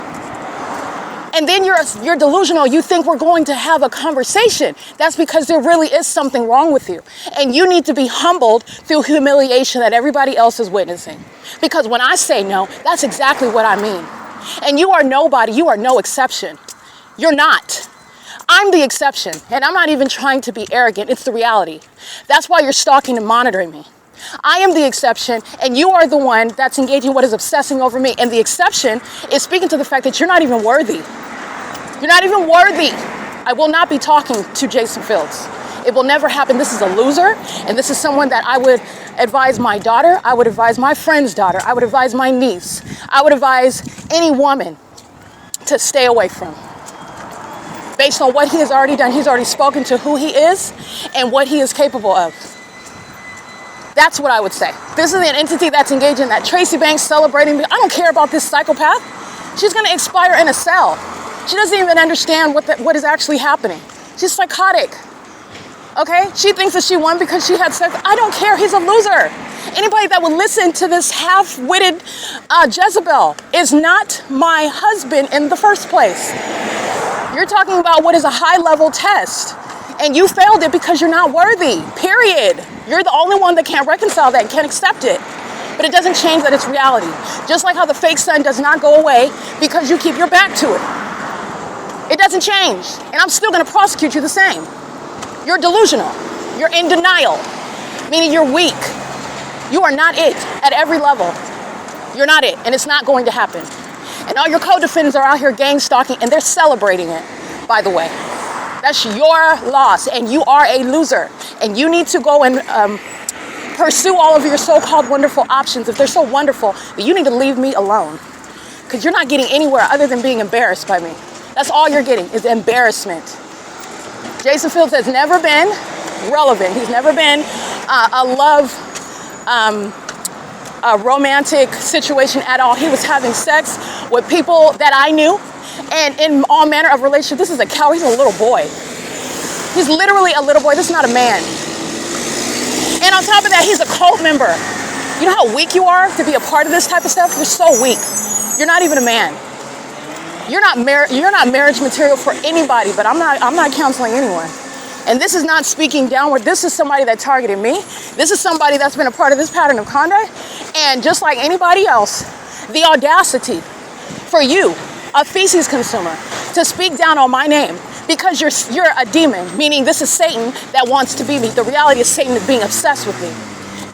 Speaker 2: And then you're delusional. You think we're going to have a conversation. That's because there really is something wrong with you. And you need to be humbled through humiliation that everybody else is witnessing. Because when I say no, that's exactly what I mean. And you are nobody, you are no exception. You're not. I'm the exception, and I'm not even trying to be arrogant. It's the reality. That's why you're stalking and monitoring me. I am the exception, and you are the one that's engaging what is obsessing over me. And the exception is speaking to the fact that you're not even worthy. You're not even worthy. I will not be talking to Jason Fields. It will never happen. This is a loser, and this is someone that I would advise my daughter, I would advise my friend's daughter, I would advise my niece, I would advise any woman to stay away from. Based on what he has already done, he's already spoken to who he is and what he is capable of. That's what I would say. This is an entity that's engaged in that. Tracy Banks celebrating. I don't care about this psychopath. She's going to expire in a cell. She doesn't even understand what is actually happening. She's psychotic. Okay? She thinks that she won because she had sex. I don't care. He's a loser. Anybody that would listen to this half-witted Jezebel is not my husband in the first place. You're talking about what is a high-level test. And you failed it because you're not worthy, period. You're the only one that can't reconcile that and can't accept it. But it doesn't change that it's reality. Just like how the fake sun does not go away because you keep your back to it. It doesn't change. And I'm still gonna prosecute you the same. You're delusional. You're in denial, meaning you're weak. You are not it at every level. You're not it, and it's not going to happen. And all your co-defendants are out here gang stalking, and they're celebrating it, by the way. That's your loss, and you are a loser. And you need to go and pursue all of your so-called wonderful options. If they're so wonderful, then you need to leave me alone. Because you're not getting anywhere other than being embarrassed by me. That's all you're getting is embarrassment. Jason Fields has never been relevant. He's never been a romantic situation at all. He was having sex with people that I knew. And in all manner of relationships. This is a coward. He's a little boy. He's literally a little boy. This is not a man. And on top of that, he's a cult member. You know how weak you are to be a part of this type of stuff? You're so weak. You're not even a man. You're not marriage material for anybody, but I'm not counseling anyone. And this is not speaking downward. This is somebody that targeted me. This is somebody that's been a part of this pattern of conduct. And just like anybody else, the audacity for you, a feces consumer, to speak down on my name because you're a demon, meaning this is Satan that wants to be me. The reality is Satan is being obsessed with me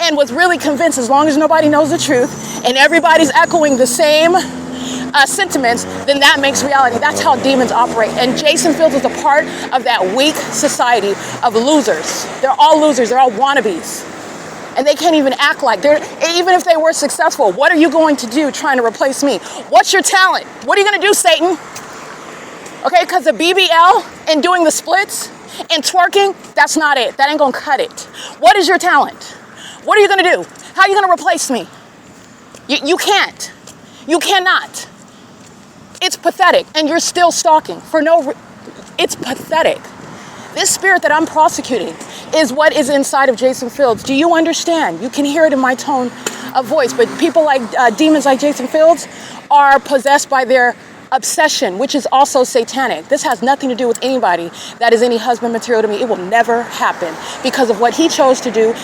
Speaker 2: and was really convinced as long as nobody knows the truth and everybody's echoing the same sentiments, then that makes reality. That's how demons operate. And Jason Fields is a part of that weak society of losers. They're all losers. They're all wannabes. And they can't even act like even if they were successful, what are you going to do trying to replace me? What's your talent? What are you going to do, Satan? Okay, because the BBL and doing the splits and twerking, that's not it. That ain't going to cut it. What is your talent? What are you going to do? How are you going to replace me? You can't. You cannot. It's pathetic. And you're still stalking for it's pathetic. This spirit that I'm prosecuting is what is inside of Jason Fields. Do you understand? You can hear it in my tone of voice, but people like demons like Jason Fields are possessed by their obsession, which is also satanic. This has nothing to do with anybody that is any husband material to me. It will never happen because of what he chose to do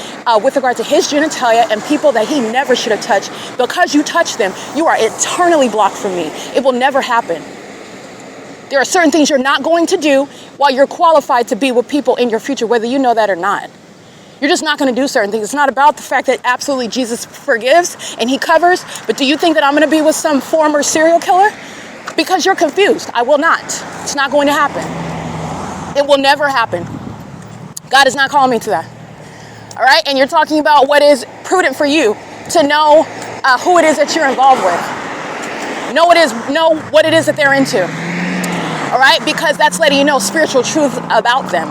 Speaker 2: with regard to his genitalia and people that he never should have touched. Because you touch them, you are eternally blocked from me. It will never happen. There are certain things you're not going to do while you're qualified to be with people in your future, whether you know that or not. You're just not going to do certain things. It's not about the fact that absolutely Jesus forgives and he covers, but do you think that I'm going to be with some former serial killer? Because you're confused. I will not. It's not going to happen. It will never happen. God is not calling me to that. All right? And you're talking about what is prudent for you to know who it is that you're involved with. Know what it is that they're into. All right? Because that's letting you know spiritual truth about them.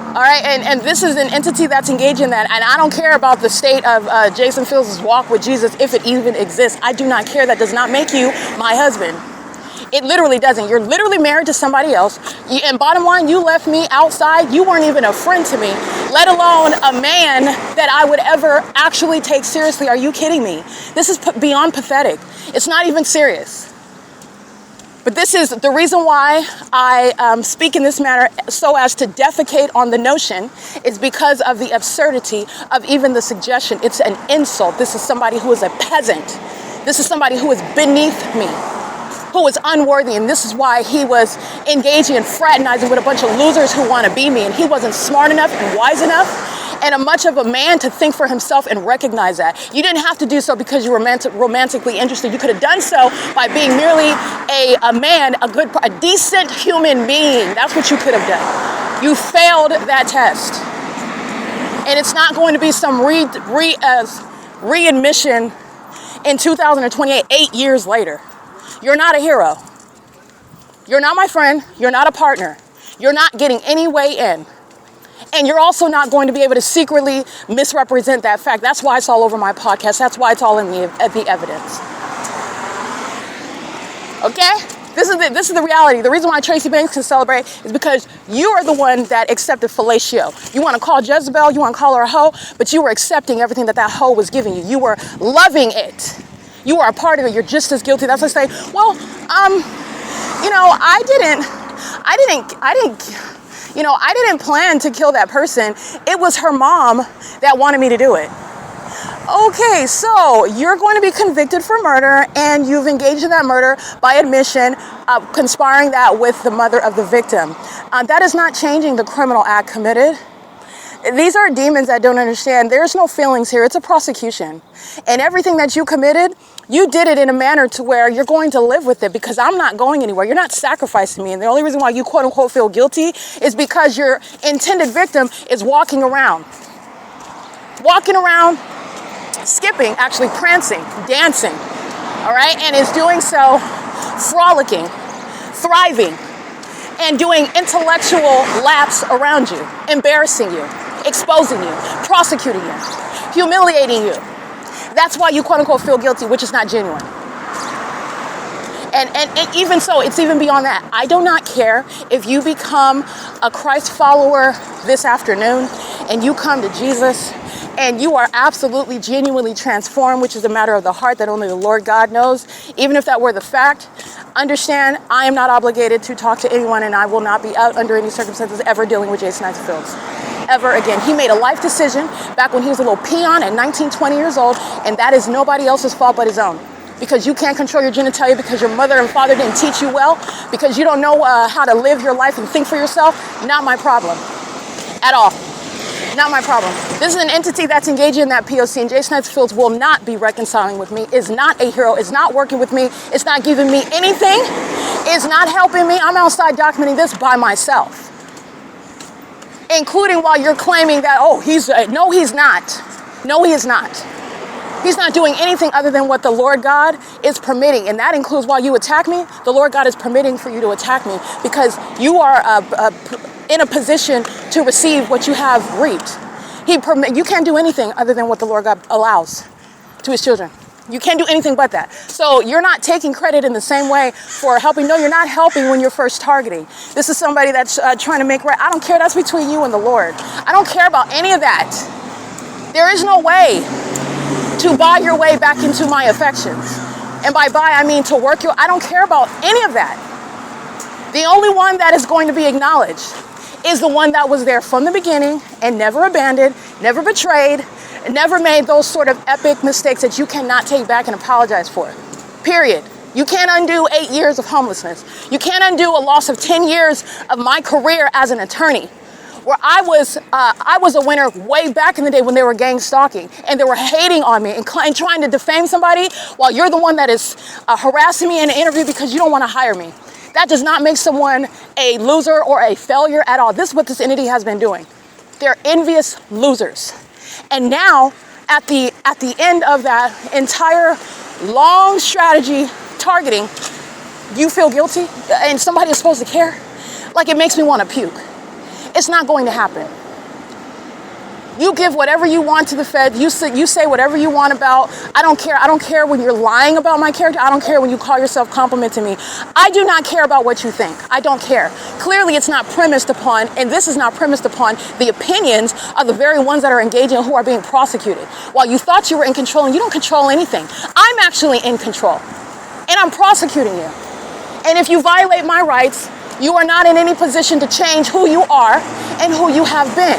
Speaker 2: All right? And this is an entity that's engaged in that. And I don't care about the state of Jason Fields' walk with Jesus, if it even exists. I do not care. That does not make you my husband. It literally doesn't. You're literally married to somebody else. And bottom line, you left me outside. You weren't even a friend to me, let alone a man that I would ever actually take seriously. Are you kidding me? This is beyond pathetic. It's not even serious. But this is the reason why I speak in this manner so as to defecate on the notion is because of the absurdity of even the suggestion. It's an insult. This is somebody who is a peasant. This is somebody who is beneath me, who is unworthy. And this is why he was engaging and fraternizing with a bunch of losers who want to be me. And he wasn't smart enough and wise enough and much of a man to think for himself and recognize that. You didn't have to do so because you were romantically interested. You could have done so by being merely a man, a decent human being. That's what you could have done. You failed that test. And it's not going to be some readmission in 2028, 8 years later. You're not a hero. You're not my friend. You're not a partner. You're not getting any way in. And you're also not going to be able to secretly misrepresent that fact. That's why it's all over my podcast. That's why it's all in the evidence. Okay? This is the reality. The reason why Tracy Banks can celebrate is because you are the one that accepted fellatio. You want to call Jezebel, you want to call her a hoe, but you were accepting everything that hoe was giving you. You were loving it. You were a part of it. You're just as guilty. That's like saying, well, you know, I didn't plan to kill that person. It was her mom that wanted me to do it. Okay, so you're going to be convicted for murder, and you've engaged in that murder by admission, conspiring that with the mother of the victim. That is not changing the criminal act committed. These are demons that don't understand. There's no feelings here. It's a prosecution. And everything that you committed, you did it in a manner to where you're going to live with it, because I'm not going anywhere. You're not sacrificing me. And the only reason why you quote unquote feel guilty is because your intended victim is walking around, skipping, actually prancing, dancing, all right? And is doing so frolicking, thriving, and doing intellectual laps around you, embarrassing you, exposing you, prosecuting you, humiliating you. That's why you quote unquote feel guilty, which is not genuine. And even so, it's even beyond that. I do not care if you become a Christ follower this afternoon and you come to Jesus and you are absolutely genuinely transformed, which is a matter of the heart that only the Lord God knows. Even if that were the fact, understand I am not obligated to talk to anyone, and I will not be out under any circumstances ever dealing with Jason Fields. Ever again. He made a life decision back when he was a little peon at 19, 20 years old, and that is nobody else's fault but his own. Because you can't control your genitalia, because your mother and father didn't teach you well, because you don't know how to live your life and think for yourself, not my problem at all. Not my problem. This is an entity that's engaging in that P.O.C. and Jason Fields will not be reconciling with me, is not a hero, is not working with me, it's not giving me anything, is not helping me. I'm outside documenting this by myself. Including while you're claiming that, oh, no, he's not. No, he is not. He's not doing anything other than what the Lord God is permitting. And that includes while you attack me, the Lord God is permitting for you to attack me because you are in a position to receive what you have reaped. You can't do anything other than what the Lord God allows to his children. You can't do anything but that. So you're not taking credit in the same way for helping. No, you're not helping when you're first targeting. This is somebody that's trying to make right. I don't care. That's between you and the Lord. I don't care about any of that. There is no way to buy your way back into my affections. And by buy, I mean to work I don't care about any of that. The only one that is going to be acknowledged is the one that was there from the beginning and never abandoned, never betrayed, never made those sort of epic mistakes that you cannot take back and apologize for. Period. You can't undo 8 years of homelessness. You can't undo a loss of 10 years of my career as an attorney, where I was a winner way back in the day when they were gang stalking and they were hating on me and trying to defame somebody while you're the one that is harassing me in an interview because you don't want to hire me. That does not make someone a loser or a failure at all. This is what this entity has been doing. They're envious losers. And now, at the end of that entire long strategy targeting, you feel guilty and somebody is supposed to care? Like, it makes me want to puke. It's not going to happen. You give whatever you want to the Fed. You say whatever you want about. I don't care. I don't care when you're lying about my character. I don't care when you call yourself complimenting me. I do not care about what you think. I don't care. Clearly, it's not premised upon, and this is not premised upon the opinions of the very ones that are engaging who are being prosecuted. While you thought you were in control, and you don't control anything. I'm actually in control, and I'm prosecuting you. And if you violate my rights, you are not in any position to change who you are and who you have been.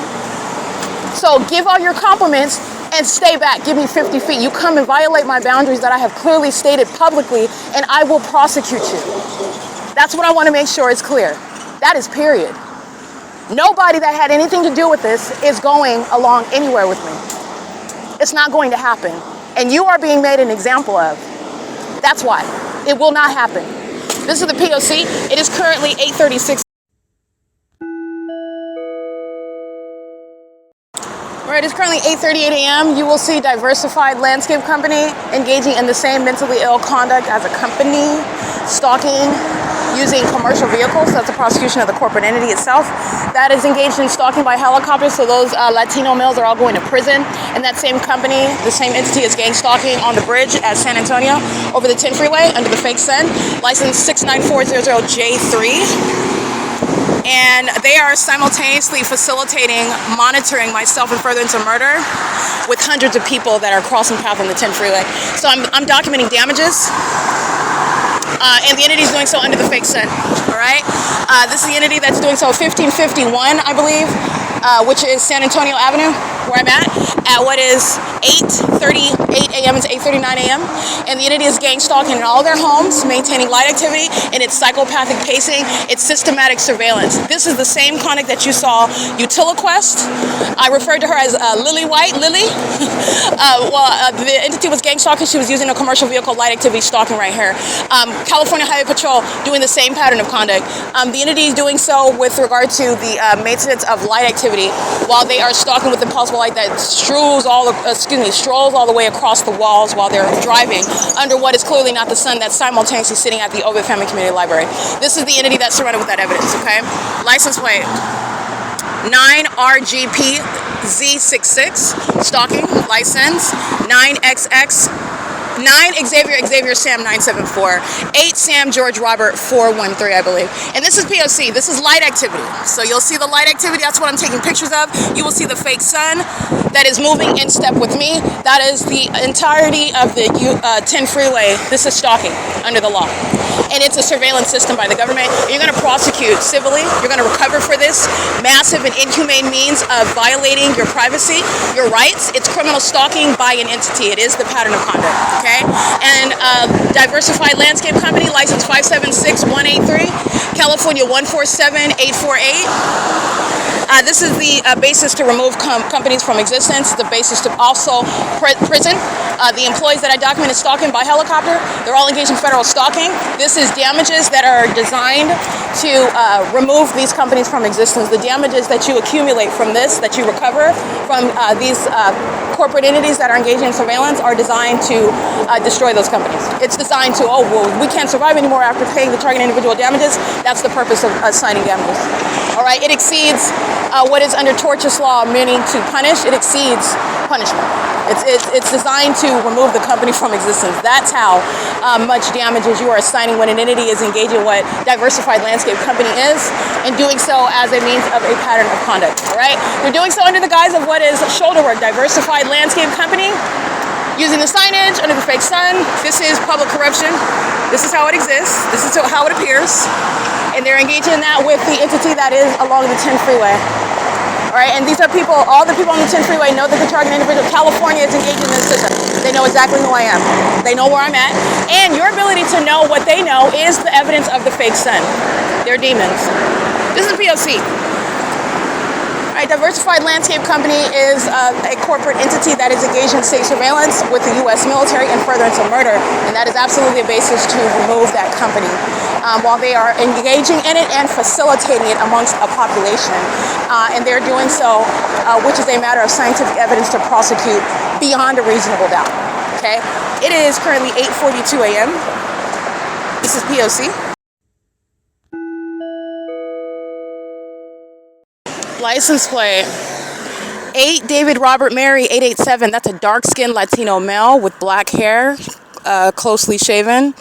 Speaker 2: So give all your compliments and stay back. Give me 50 feet. You come and violate my boundaries that I have clearly stated publicly, and I will prosecute you. That's what I want to make sure is clear. That is period. Nobody that had anything to do with this is going along anywhere with me. It's not going to happen. And you are being made an example of. That's why. It will not happen. This is the P.O.C. It is currently 8:36. Right, it's currently 8:38 a.m. You will see Diversified Landscape Company engaging in the same mentally ill conduct as a company, stalking using commercial vehicles. That's a prosecution of the corporate entity itself. That is engaged in stalking by helicopter, so those Latino males are all going to prison. And that same company, the same entity, is gang stalking on the bridge at San Antonio over the 10 freeway under the fake SEN, license 69400J3. And they are simultaneously facilitating monitoring myself in furtherance of murder with hundreds of people that are crossing path on the 10 freeway. So I'm documenting damages, and the entity is doing so under the fake SEN. All right, this is the entity that's doing so 1551, I believe, which is San Antonio Avenue, where I'm at what is 8:38 a.m. It's 8:39 a.m. And the entity is gang stalking in all their homes, maintaining light activity, and its psychopathic pacing, its systematic surveillance. This is the same conduct that you saw UTILIQuest. I referred to her as Lily White, Lily. The entity was gang stalking. She was using a commercial vehicle light activity stalking right here. California Highway Patrol doing the same pattern of conduct. The entity is doing so with regard to the maintenance of light activity while they are stalking with impossible light that strolls all the way across the walls while they're driving under what is clearly not the sun that's simultaneously sitting at the Ovid Family Community Library. This is the entity that's surrounded with that evidence, okay? License plate 9RGPZ66, stalking, license 9XX 9 Xavier Sam 974, 8 Sam George Robert 413, I believe. And this is P.O.C. This is light activity. So you'll see the light activity. That's what I'm taking pictures of. You will see the fake sun that is moving in step with me. That is the entirety of the 10 freeway. This is stalking under the law. And it's a surveillance system by the government. You're going to prosecute civilly. You're going to recover for this massive and inhumane means of violating your privacy, your rights. It's criminal stalking by an entity. It is the pattern of conduct. Okay? And Diversified Landscape Company, license 576183, California 147848. This is the basis to remove companies from existence. The basis to also prison. The employees that I documented stalking by helicopter, they're all engaged in federal stalking. This is damages that are designed to remove these companies from existence. The damages that you accumulate from this, that you recover from these corporate entities that are engaged in surveillance, are designed to destroy those companies. It's designed to, oh, well, we can't survive anymore after paying the target individual damages. That's the purpose of assigning damages. All right, it exceeds what is under tortious law, meaning to punish. It exceeds punishment. It's designed to remove the company from existence. That's how much damages you are assigning when an entity is engaging what Diversified Landscape Company is, and doing so as a means of a pattern of conduct. All right, they're doing so under the guise of what is shoulder work. Diversified Landscape Company, using the signage under the fake sun. This is public corruption. This is how it exists. This is how it appears. And they're engaging in that with the entity that is along the 10 freeway. All right, and these are people, all the people on the 10 freeway know that the target individual, California, is engaged in this system. They know exactly who I am. They know where I'm at. And your ability to know what they know is the evidence of the fake sun. They're demons. This is P.O.C. Diversified Landscape Company is a corporate entity that is engaged in state surveillance with the U.S. military and furtherance of murder, and that is absolutely a basis to remove that company while they are engaging in it and facilitating it amongst a population. And they're doing so, which is a matter of scientific evidence to prosecute beyond a reasonable doubt. Okay? It is currently 8:42 a.m. This is P.O.C. License plate 8 David Robert Mary 887. That's a dark-skinned Latino male with black hair, closely shaven,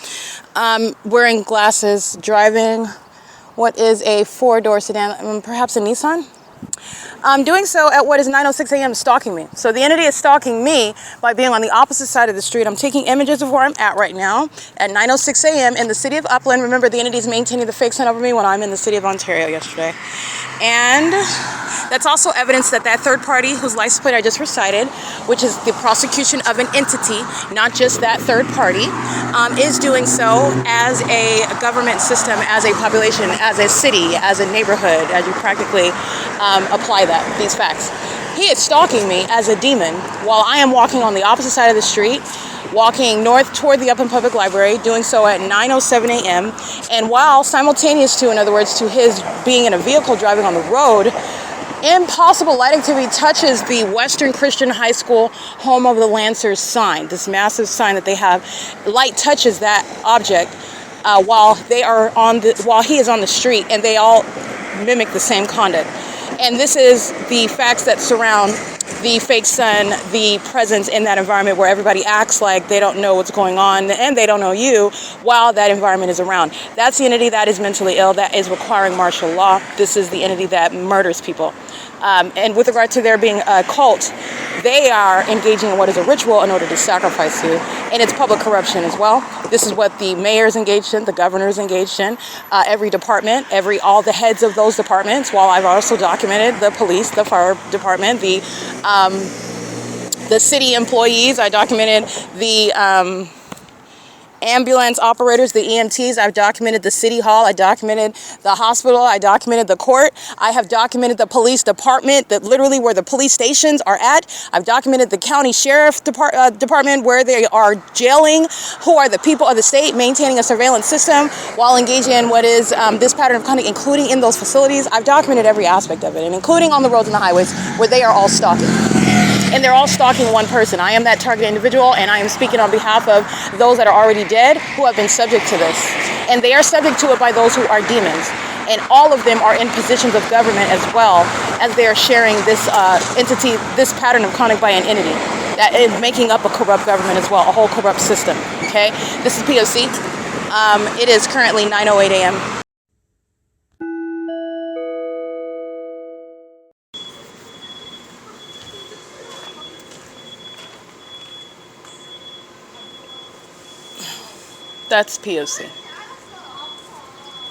Speaker 2: wearing glasses, driving what is a 4-door sedan, perhaps a Nissan. Doing so at what is 9:06 a.m. stalking me. So the entity is stalking me by being on the opposite side of the street. I'm taking images of where I'm at right now at 9:06 a.m. in the city of Upland. Remember, the entity is maintaining the fake sun over me when I'm in the city of Ontario yesterday. And that's also evidence that that third party whose license plate I just recited, which is the prosecution of an entity, not just that third party, is doing so as a government system, as a population, as a city, as a neighborhood, as you practically apply these facts. He is stalking me as a demon while I am walking on the opposite side of the street, walking north toward the Upland Public Library, doing so at 9:07 a.m. And while simultaneous to, in other words, to his being in a vehicle driving on the road, Impossible light activity touches the Western Christian High School, home of the Lancers sign. This massive sign that they have. Light touches that object while he is on the street, and they all mimic the same conduct. And this is the facts that surround the fake sun, the presence in that environment where everybody acts like they don't know what's going on and they don't know you while that environment is around. That's the entity that is mentally ill, that is requiring martial law. This is the entity that murders people. And with regard to there being a cult, they are engaging in what is a ritual in order to sacrifice you, and it's public corruption as well. This is what the mayor's engaged in, the governor's engaged in, every department, all the heads of those departments, while I've also documented the police, the fire department, the city employees. I documented the ambulance operators, the EMTs. I've documented the city hall. I documented the hospital. I documented the court. I have documented the police department, that literally where the police stations are at. I've documented the county sheriff department where they are jailing, who are the people of the state maintaining a surveillance system while engaging in what is this pattern of conduct, including in those facilities. I've documented every aspect of it, and including on the roads and the highways where they are all stalking. And they're all stalking one person. I am that target individual, and I am speaking on behalf of those that are already dead who have been subject to this. And they are subject to it by those who are demons. And all of them are in positions of government as well, as they are sharing this entity, this pattern of conduct by an entity that is making up a corrupt government as well, a whole corrupt system. Okay? This is P.O.C. It is currently 9:08 a.m. That's P.O.C.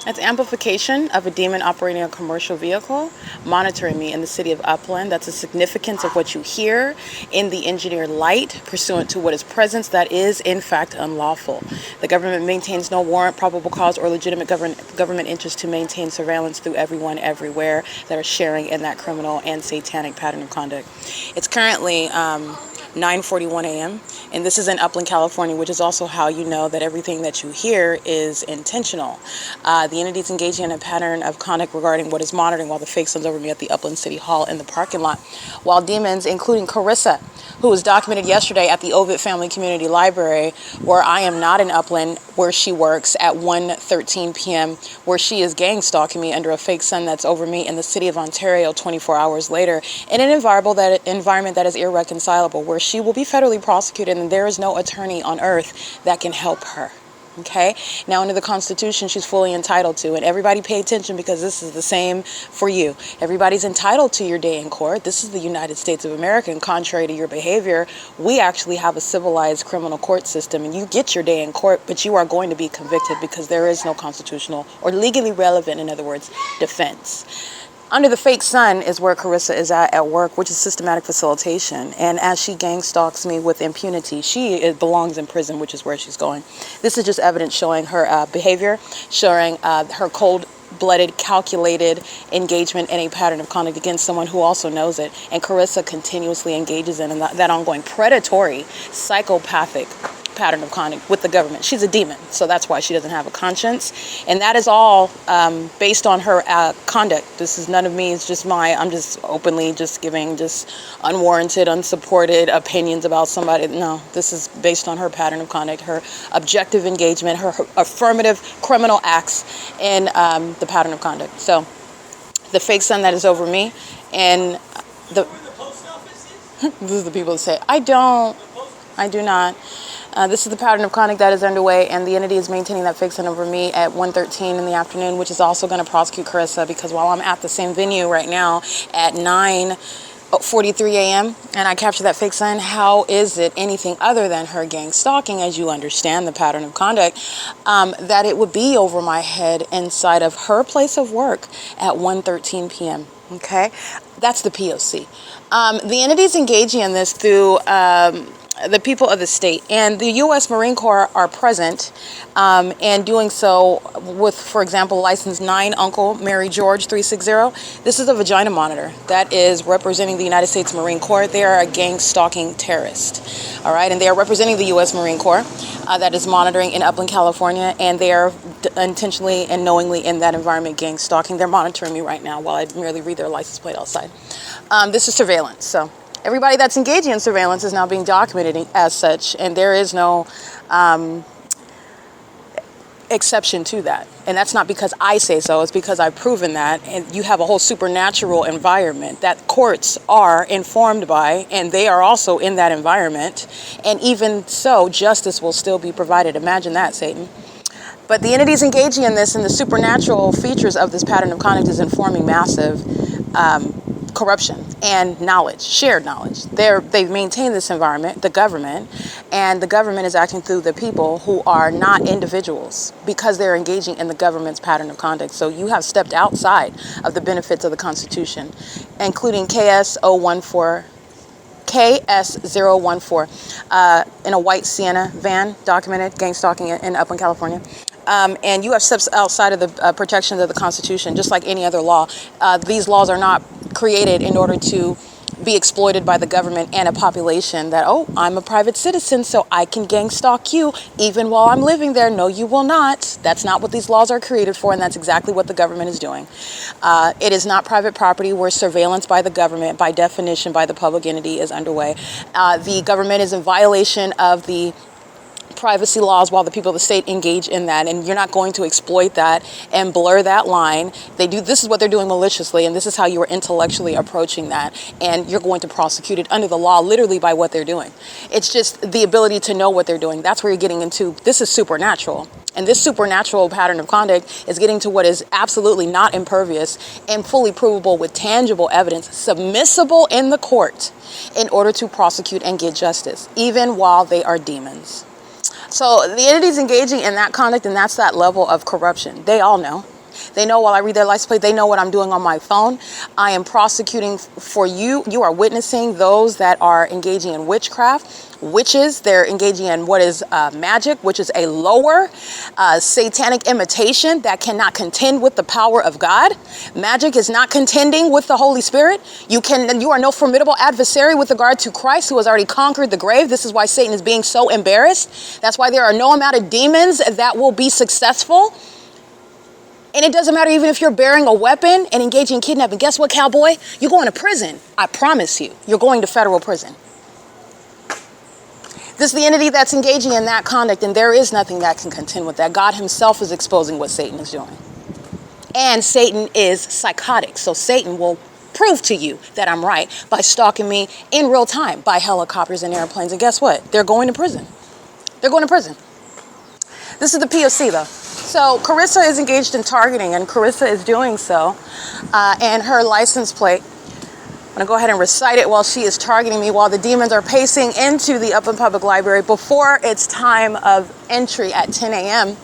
Speaker 2: That's amplification of a demon operating a commercial vehicle, monitoring me in the city of UPLAND. That's the significance of what you hear in the engineered light, pursuant to what is presence that is, in fact, unlawful. The government maintains no warrant, probable cause, or legitimate government interest to maintain surveillance through everyone, everywhere that are sharing in that criminal and satanic pattern of conduct. It's currently 9:41 a.m. and this is in Upland, California, which is also how you know that everything that you hear is intentional. The entity is engaging in a pattern of conduct regarding what is monitoring while the fake sun's over me at the Upland City Hall in the parking lot, while demons, including Carissa, who was documented yesterday at the Ovid Family Community Library, where I am not in Upland, where she works, at 1:13 p.m., where she is gang stalking me under a fake sun that's over me in the city of Ontario 24 hours later, in an environment that is irreconcilable, where she will be federally prosecuted and there is no attorney on earth that can help her. Okay? Now, under the Constitution, she's fully entitled to, and everybody pay attention because this is the same for you. Everybody's entitled to your day in court. This is the United States of America, and contrary to your behavior, we actually have a civilized criminal court system, and you get your day in court, but you are going to be convicted because there is no constitutional or legally relevant, in other words, defense. Under the fake sun is where Carissa is at work, which is systematic facilitation. And as she gang stalks me with impunity, she belongs in prison, which is where she's going. This is just evidence showing her behavior, showing her cold-blooded, calculated engagement in a pattern of conduct against someone who also knows it. And Carissa continuously engages in that ongoing predatory, psychopathic pattern of conduct with the government. She's a demon, so that's why she doesn't have a conscience, and that is all based on her conduct. This is none of me. It's just I'm just openly just giving just unwarranted, unsupported opinions about somebody. No, this is based on her pattern of conduct, her objective engagement, her affirmative criminal acts in the pattern of conduct. So the fake sun that is over me, and this is the people that say, I do not. This is the pattern of conduct that is underway, and the entity is maintaining that fake sun over me at 1:13 in the afternoon, which is also going to prosecute Carissa, because while I'm at the same venue right now at 9:43 a.m. and I capture that fake sun, how is it anything other than her gang stalking, as you understand the pattern of conduct, that it would be over my head inside of her place of work at 1:13 p.m. Okay, that's the POC. The entity is engaging in this through the people of the state. And the U.S. Marine Corps are present and doing so with, for example, license 9 Uncle Mary George 360. This is a vagina monitor that is representing the United States Marine Corps. They are a gang stalking terrorist. All right. And they are representing the U.S. Marine Corps that is monitoring in Upland, California. And they are intentionally and knowingly in that environment gang stalking. They're monitoring me right now while I merely read their license plate outside. This is surveillance. So everybody that's engaging in surveillance is now being documented as such, and there is no exception to that. And that's not because I say so, it's because I've proven that. And you have a whole supernatural environment that courts are informed by, and they are also in that environment. And even so, justice will still be provided. Imagine that, Satan. But the entities engaging in this and the supernatural features of this pattern of conduct is informing massive corruption and knowledge, shared knowledge. They've maintained this environment, the government, and the government is acting through the people who are not individuals because they're engaging in the government's pattern of conduct. So you have stepped outside of the benefits of the Constitution, including KS014 in a white Sienna van, documented gang stalking in Upland, California. And you have steps outside of the protections of the Constitution, just like any other law. These laws are not created in order to be exploited by the government and a population that, oh, I'm a private citizen, so I can gang stalk you even while I'm living there. No, you will not. That's not what these laws are created for, and that's exactly what the government is doing. It is not private property where surveillance by the government, by definition, by the public entity is underway. The government is in violation of the privacy laws while the people of the state engage in that, and you're not going to exploit that and blur that line. This is what they're doing maliciously, and this is how you are intellectually approaching that, and you're going to prosecute it under the law literally by what they're doing. It's just the ability to know what they're doing. That's where you're getting into. This is supernatural, and this supernatural pattern of conduct is getting to what is absolutely not impervious and fully provable with tangible evidence, submissible in the court in order to prosecute and get justice, even while they are demons. So the entities engaging in that conduct, and that's that level of corruption, they all know. They know while I read their license plate, they know what I'm doing on my phone. I am prosecuting for you. You are witnessing those that are engaging in witchcraft, witches. They're engaging in what is magic, which is a lower satanic imitation that cannot contend with the power of God. Magic is not contending with the Holy Spirit. You are no formidable adversary with regard to Christ, who has already conquered the grave. This is why Satan is being so embarrassed. That's why there are no amount of demons that will be successful. And it doesn't matter even if you're bearing a weapon and engaging in kidnapping. Guess what, cowboy? You're going to prison. I promise you. You're going to federal prison. This is the entity that's engaging in that conduct, and there is nothing that can contend with that. God himself is exposing what Satan is doing. And Satan is psychotic. So Satan will prove to you that I'm right by stalking me in real time by helicopters and airplanes. And guess what? They're going to prison. They're going to prison. This is the P.O.C. though. So Carissa is engaged in targeting, and Carissa is doing so. And her license plate, I'm going to go ahead and recite it while she is targeting me, while the demons are pacing into the Upland Public Library before its time of entry at 10 a.m.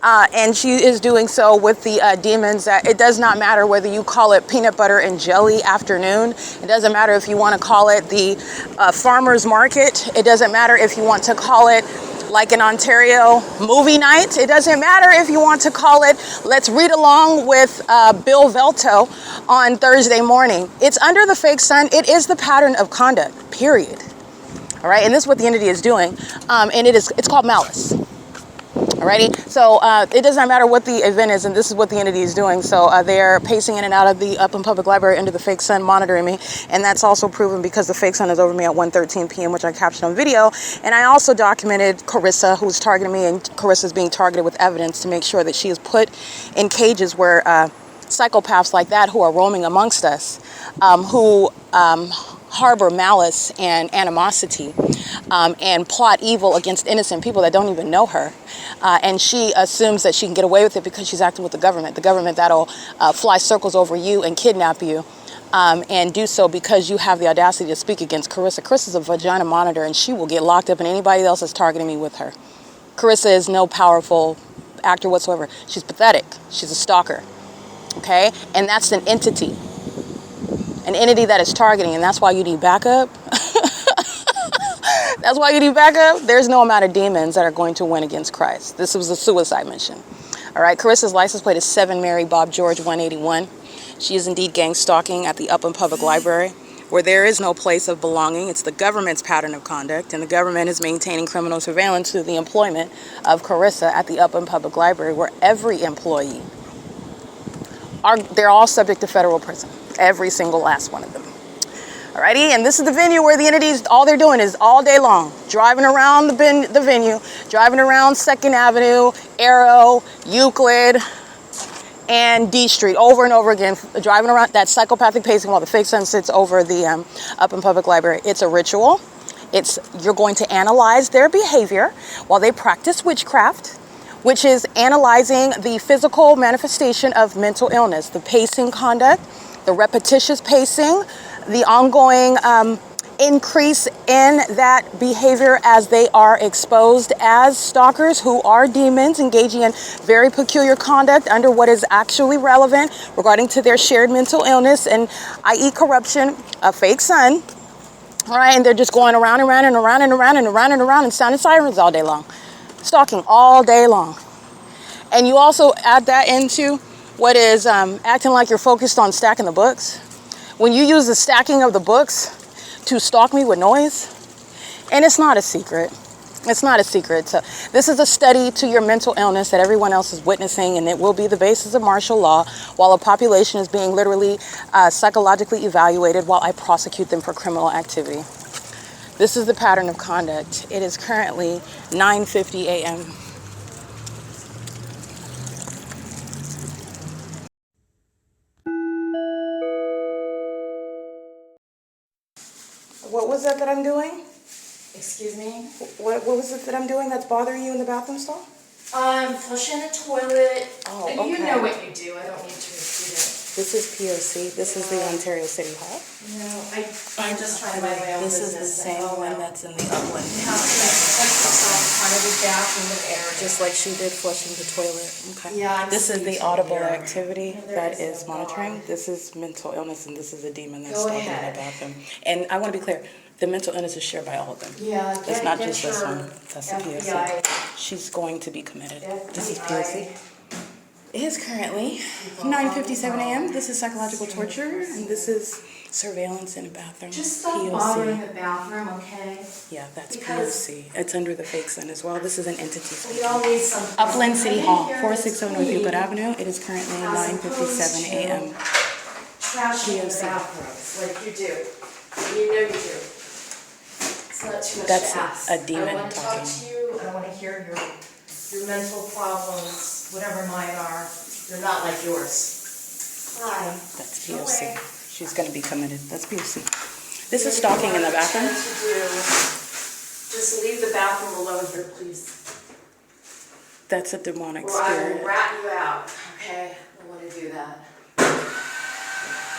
Speaker 2: And she is doing so with the demons that it does not matter whether you call it peanut butter and jelly afternoon. It doesn't matter if you want to call it the farmer's market. It doesn't matter if you want to call it like an Ontario movie night. It doesn't matter if you want to call it let's read along with Bill Velto on Thursday morning. It's under the fake sun. It is the pattern of conduct, period. All right, and this is what the entity is doing, and it's called malice. Alrighty, so it does not matter what the event is, and this is what the entity is doing. So they're pacing in and out of the Upland Public Library under the fake sun, monitoring me, and that's also proven because the fake sun is over me at 1:13 p.m., which I captured on video. And I also documented Carissa, who's targeting me, and Carissa is being targeted with evidence to make sure that she is put in cages where psychopaths like that who are roaming amongst us, who harbor malice and animosity and plot evil against innocent people that don't even know her. And she assumes that she can get away with it because she's acting with the government that'll fly circles over you and kidnap you and do so because you have the audacity to speak against Carissa. Carissa's a vagina monitor, and she will get locked up, and anybody else is targeting me with her. Carissa is no powerful actor whatsoever. She's pathetic. She's a stalker. Okay? And that's an entity that is targeting, and that's why you need backup. That's why you need backup. There's no amount of demons that are going to win against Christ. This was a suicide mission. All right, Carissa's license plate is 7 Mary Bob George 181. She is indeed gang stalking at the Upland Public Library, where there is no place of belonging. It's the government's pattern of conduct, and the government is maintaining criminal surveillance through the employment of Carissa at the Upland Public Library, where every employee they're all subject to federal prison. Every single last one of them. Alrighty, and this is the venue where the entities, all they're doing is all day long, driving around the venue, driving around 2nd Avenue, Arrow, Euclid, and D Street over and over again, driving around that psychopathic pacing while the fake sun sits over the Upland Public Library. It's a ritual. You're going to analyze their behavior while they practice witchcraft, which is analyzing the physical manifestation of mental illness, the pacing conduct, the repetitious pacing, the ongoing increase in that behavior as they are exposed as stalkers who are demons engaging in very peculiar conduct under what is actually relevant regarding to their shared mental illness and i.e. corruption, a fake son. All right, and they're just going around and around and around and around and around and around and sounding sirens all day long. Stalking all day long. And you also add that into what is acting like you're focused on stacking the books. When you use the stacking of the books to stalk me with noise, and it's not a secret. It's not a secret. So this is a study to your mental illness that everyone else is witnessing, and it will be the basis of martial law while a population is being literally psychologically evaluated while I prosecute them for criminal activity. This is the pattern of conduct. It is currently 9:50 a.m. What was that I'm doing?
Speaker 4: Excuse me?
Speaker 2: What was it that I'm doing that's bothering you in the bathroom stall?
Speaker 4: Flushing the toilet.
Speaker 2: Oh,
Speaker 4: and
Speaker 2: okay.
Speaker 4: you know what you do. I don't need to repeat it.
Speaker 2: This is P.O.C. This is the Ontario City Hall.
Speaker 4: No, I'm just trying to mind my own
Speaker 2: This
Speaker 4: business.
Speaker 2: is the same one that's in the Upland.
Speaker 4: How can I protect myself kind of the bathroom area?
Speaker 2: Just like she did flushing the toilet. Okay.
Speaker 4: Yeah,
Speaker 2: This is the
Speaker 4: I'm
Speaker 2: audible
Speaker 4: here.
Speaker 2: activity
Speaker 4: There
Speaker 2: that
Speaker 4: is
Speaker 2: is
Speaker 4: no
Speaker 2: monitoring.
Speaker 4: God.
Speaker 2: This is mental illness, and this is a demon that's
Speaker 4: Go
Speaker 2: stalking in
Speaker 4: ahead.
Speaker 2: the bathroom. And I want to be clear, the mental illness is shared by all of them.
Speaker 4: Yeah,
Speaker 2: It's not
Speaker 4: get
Speaker 2: just this
Speaker 4: your
Speaker 2: one. That's the POC.
Speaker 4: FBI.
Speaker 2: She's going to be committed. This is
Speaker 4: FBI.
Speaker 2: POC. It is currently 9:57 a.m. This is psychological torture, and this is surveillance in a bathroom.
Speaker 4: Just stop bothering the bathroom, okay?
Speaker 2: Yeah, that's
Speaker 4: Because-
Speaker 2: POC. It's under the fake sun as well. This is an entity
Speaker 4: We
Speaker 2: speaking.
Speaker 4: all need some.
Speaker 2: Upland City Hall, 460 North Euclid Avenue. It is currently 9:57 a.m.
Speaker 4: Trashing the
Speaker 2: POC.
Speaker 4: bathrooms like you do. You know you do. It's not too much
Speaker 2: That's
Speaker 4: to ask.
Speaker 2: a demon
Speaker 4: I want to talk
Speaker 2: talking.
Speaker 4: to you. I want to hear your mental problems, whatever mine are. They're not like yours. Hi.
Speaker 2: That's POC. She's going to be committed. That's POC. This is stalking in the bathroom.
Speaker 4: What to do. Just leave the bathroom alone here, please.
Speaker 2: That's a demonic
Speaker 4: Or I will
Speaker 2: spirit.
Speaker 4: rat you out, okay? I want to do that.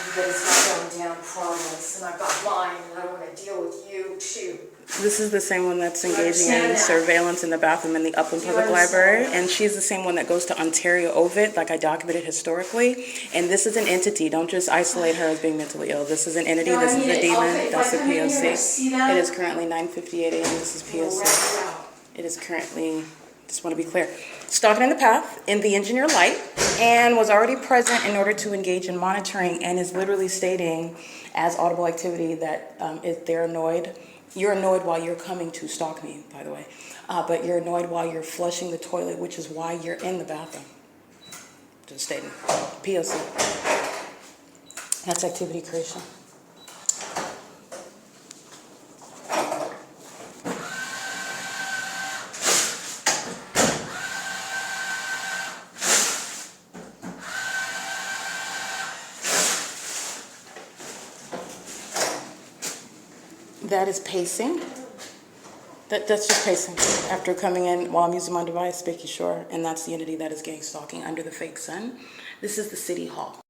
Speaker 4: Everybody's not going down, promise. And I've got mine, and I want to deal with you, too.
Speaker 2: This is the same one that's engaging
Speaker 4: understand
Speaker 2: in
Speaker 4: that?
Speaker 2: surveillance in the bathroom in the Upland
Speaker 4: Do you
Speaker 2: Public
Speaker 4: understand
Speaker 2: Library.
Speaker 4: that?
Speaker 2: And she's the same one that goes to Ontario Ovid, like I documented historically. And this is an entity. Don't just isolate her as being mentally ill. This is an entity.
Speaker 4: No, I
Speaker 2: This is
Speaker 4: mean
Speaker 2: a
Speaker 4: it.
Speaker 2: demon.
Speaker 4: Okay, if
Speaker 2: That's
Speaker 4: I
Speaker 2: a
Speaker 4: come in here,
Speaker 2: POC.
Speaker 4: see that?
Speaker 2: It is currently 9:58 a.m. This is
Speaker 4: We'll rat
Speaker 2: POC.
Speaker 4: you out.
Speaker 2: It is currently, just want to be clear, stalking in the path in the engineer light and was already present in order to engage in monitoring and is literally stating as audible activity that if they're annoyed, you're annoyed while you're coming to stalk me, by the way, but you're annoyed while you're flushing the toilet, which is why you're in the bathroom. Just stating. POC. That's activity creation. That is pacing. That's just pacing. After coming in while I'm using my device, making sure, and that's the entity that is gang stalking under the fake sun. This is the City Hall.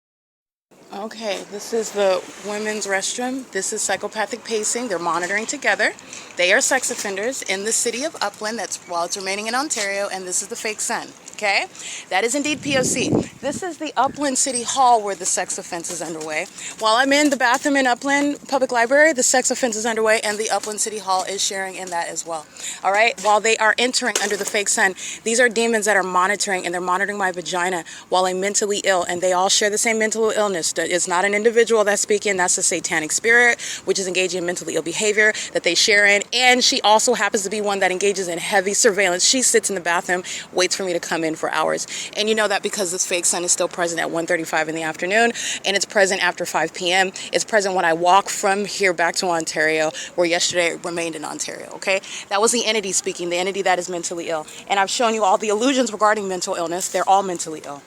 Speaker 2: Okay, this is the women's restroom. This is psychopathic pacing. They're monitoring together. They are sex offenders in the city of Upland. That's while it's remaining in Ontario, and this is the fake sun. Okay, that is indeed P.O.C. This is the Upland City Hall where the sex offense is underway. While I'm in the bathroom in Upland Public Library, the sex offense is underway and the Upland City Hall is sharing in that as well. All right, while they are entering under the fake sun, these are demons that are monitoring, and they're monitoring my vagina while I'm mentally ill, and they all share the same mental illness. It's not an individual that's speaking, that's a satanic spirit, which is engaging in mentally ill behavior that they share in, and she also happens to be one that engages in heavy surveillance. She sits in the bathroom, waits for me to come in for hours. And you know that because this fake sun is still present at 1:35 in the afternoon, and it's present after 5 p.m. It's present when I walk from here back to Ontario, where yesterday it remained in Ontario, okay? That was the entity speaking, the entity that is mentally ill. And I've shown you all the illusions regarding mental illness. They're all mentally ill.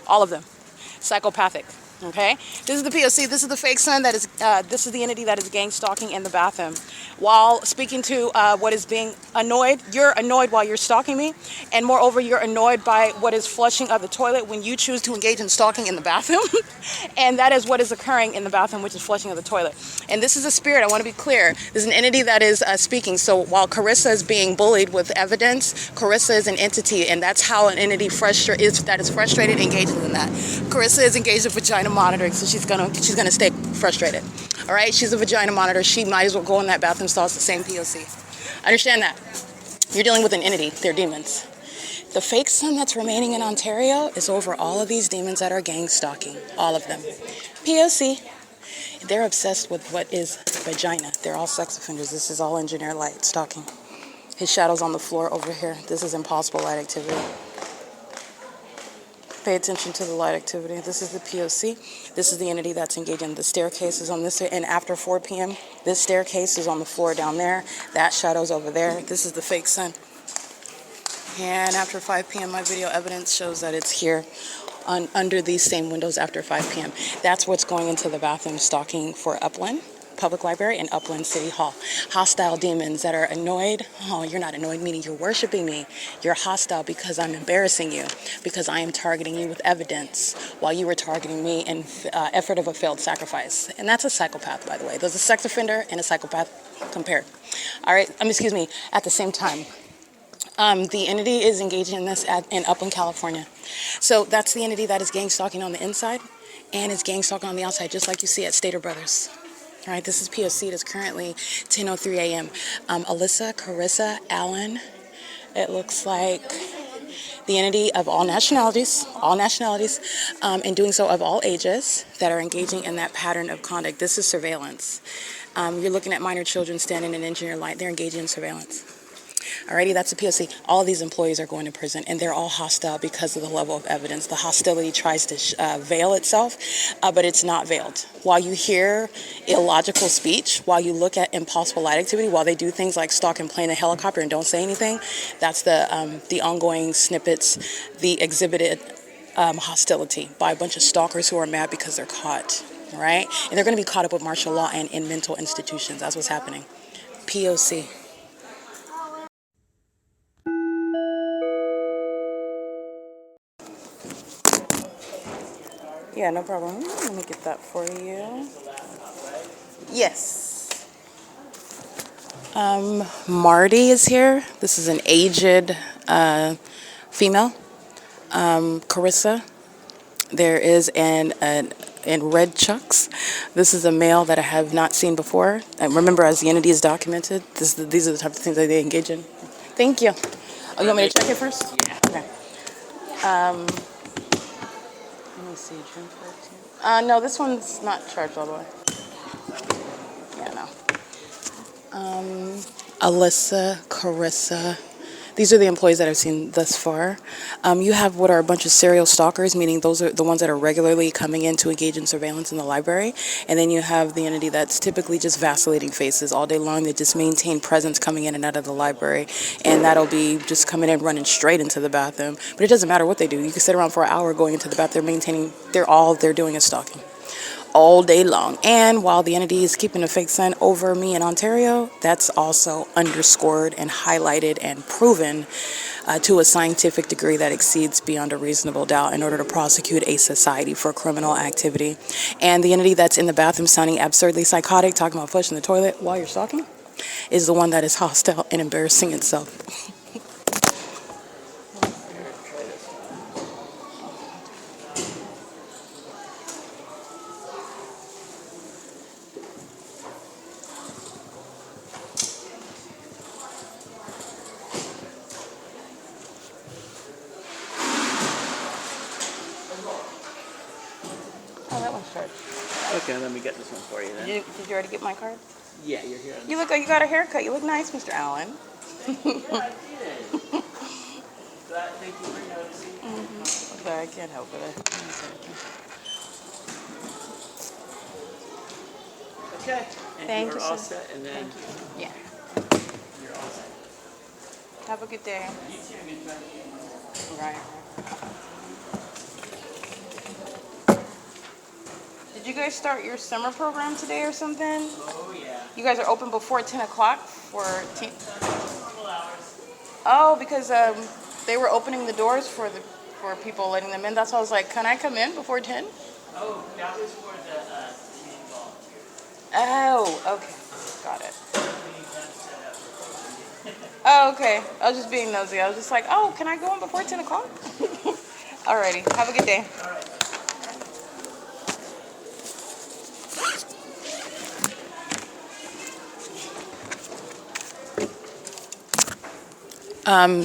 Speaker 2: All of them. Psychopathic. Okay, this is the P.O.C. This is the fake sun that is, this is the entity that is gang stalking in the bathroom. While speaking to what is being annoyed, you're annoyed while you're stalking me, and moreover, you're annoyed by what is flushing of the toilet when you choose to engage in stalking in the bathroom. And that is what is occurring in the bathroom, which is flushing of the toilet. And this is a spirit, I want to be clear. This is an entity that is speaking. So while Carissa is being bullied with evidence, Carissa is an entity, and that's how an entity that is frustrated engages in that. Carissa is engaged in vagina monitoring, so she's gonna stay frustrated. All right, she's a vagina monitor. She might as well go in that bathroom stall. It's the same P.O.C. Understand that. You're dealing with an entity. They're demons. The fake sun that's remaining in Ontario is over all of these demons that are gang stalking. All of them. P.O.C. They're obsessed with what is vagina. They're all sex offenders. This is all engineer light stalking. His shadow's on the floor over here. This is impossible light activity. Pay attention to the light activity. This is the P.O.C. This is the entity that's engaging. The staircase is on this, and after 4 p.m., this staircase is on the floor down there. That shadow's over there. This is the fake sun. And after 5 p.m., my video evidence shows that it's here under these same windows after 5 p.m. That's what's going into the bathroom stalking for Upland Public Library and Upland City Hall. Hostile demons that are annoyed. Oh, you're not annoyed, meaning you're worshiping me. You're hostile because I'm embarrassing you, because I am targeting you with evidence while you were targeting me in effort of a failed sacrifice. And that's a psychopath, by the way. There's a sex offender and a psychopath compared. All right, excuse me, at the same time. The entity is engaging in this in Upland, California. So that's the entity that is gang stalking on the inside and is gang stalking on the outside, just like you see at Stater Brothers. All right, this is P.O.C. It is currently 10:03 a.m. Alyssa, Carissa, Allen, it looks like the entity of all nationalities, and doing so of all ages that are engaging in that pattern of conduct. This is surveillance. You're looking at minor children standing in engineer light. They're engaging in surveillance. Alrighty, that's the P.O.C. All of these employees are going to prison, and they're all hostile because of the level of evidence. The hostility tries to veil itself, but it's not veiled. While you hear illogical speech, while you look at impossible light activity, while they do things like stalk and plane a helicopter and don't say anything, that's the ongoing snippets, the exhibited hostility by a bunch of stalkers who are mad because they're caught, right? And they're going to be caught up with martial law and in mental institutions. That's what's happening. P.O.C. Yeah, no problem. Let me get that for you. Yes. Marty is here. This is an aged female. Carissa. There is in red chucks. This is a male that I have not seen before. And remember, as the entity is documented, these are the type of things that they engage in. Thank you. Oh, you want me to check it first? Yeah. Okay. Let me see, June 14th. No, this one's not charged all the way. Yeah, no. Alyssa, Carissa. These are the employees that I've seen thus far. You have what are a bunch of serial stalkers, meaning those are the ones that are regularly coming in to engage in surveillance in the library. And then you have the entity that's typically just vacillating faces all day long. They just maintain presence coming in and out of the library. And that'll be just coming in, running straight into the bathroom. But it doesn't matter what they do. You can sit around for an hour going into the bathroom, all they're doing is stalking. All day long. And while the entity is keeping a fake sun over me in Ontario, that's also underscored and highlighted and proven to a scientific degree that exceeds beyond a reasonable doubt in order to prosecute a society for criminal activity. And the entity that's in the bathroom sounding absurdly psychotic, talking about flushing the toilet while you're stalking, is the one that is hostile and embarrassing itself. card.
Speaker 5: Okay, let me get this one for you then.
Speaker 2: Did you already get my card?
Speaker 5: Yeah, you're here.
Speaker 2: You look like you got a haircut. You look nice, Mr. Allen.
Speaker 5: Yeah, I did. Thank you for noticing.
Speaker 2: Sorry, I can't help it.
Speaker 5: Okay. And
Speaker 2: Thank
Speaker 5: you're
Speaker 2: you,
Speaker 5: all
Speaker 2: sir.
Speaker 5: set, and then
Speaker 2: Yeah.
Speaker 5: you're all set.
Speaker 2: Have a good day.
Speaker 5: You too, good time.
Speaker 2: Right. Did you guys start your summer program today or something?
Speaker 5: Oh, yeah.
Speaker 2: You guys are open before 10 o'clock for
Speaker 5: Couple hours.
Speaker 2: Oh, because they were opening the doors for people, letting them in. That's why I was like, can I come in before 10?
Speaker 5: Oh, that was for the teen volunteers.
Speaker 2: Oh, okay. Got it.
Speaker 5: We need them set up for
Speaker 2: Oh, okay. I was just being nosy. I was just like, oh, can I go in before 10 o'clock? Alrighty. Have a good day.
Speaker 5: All right.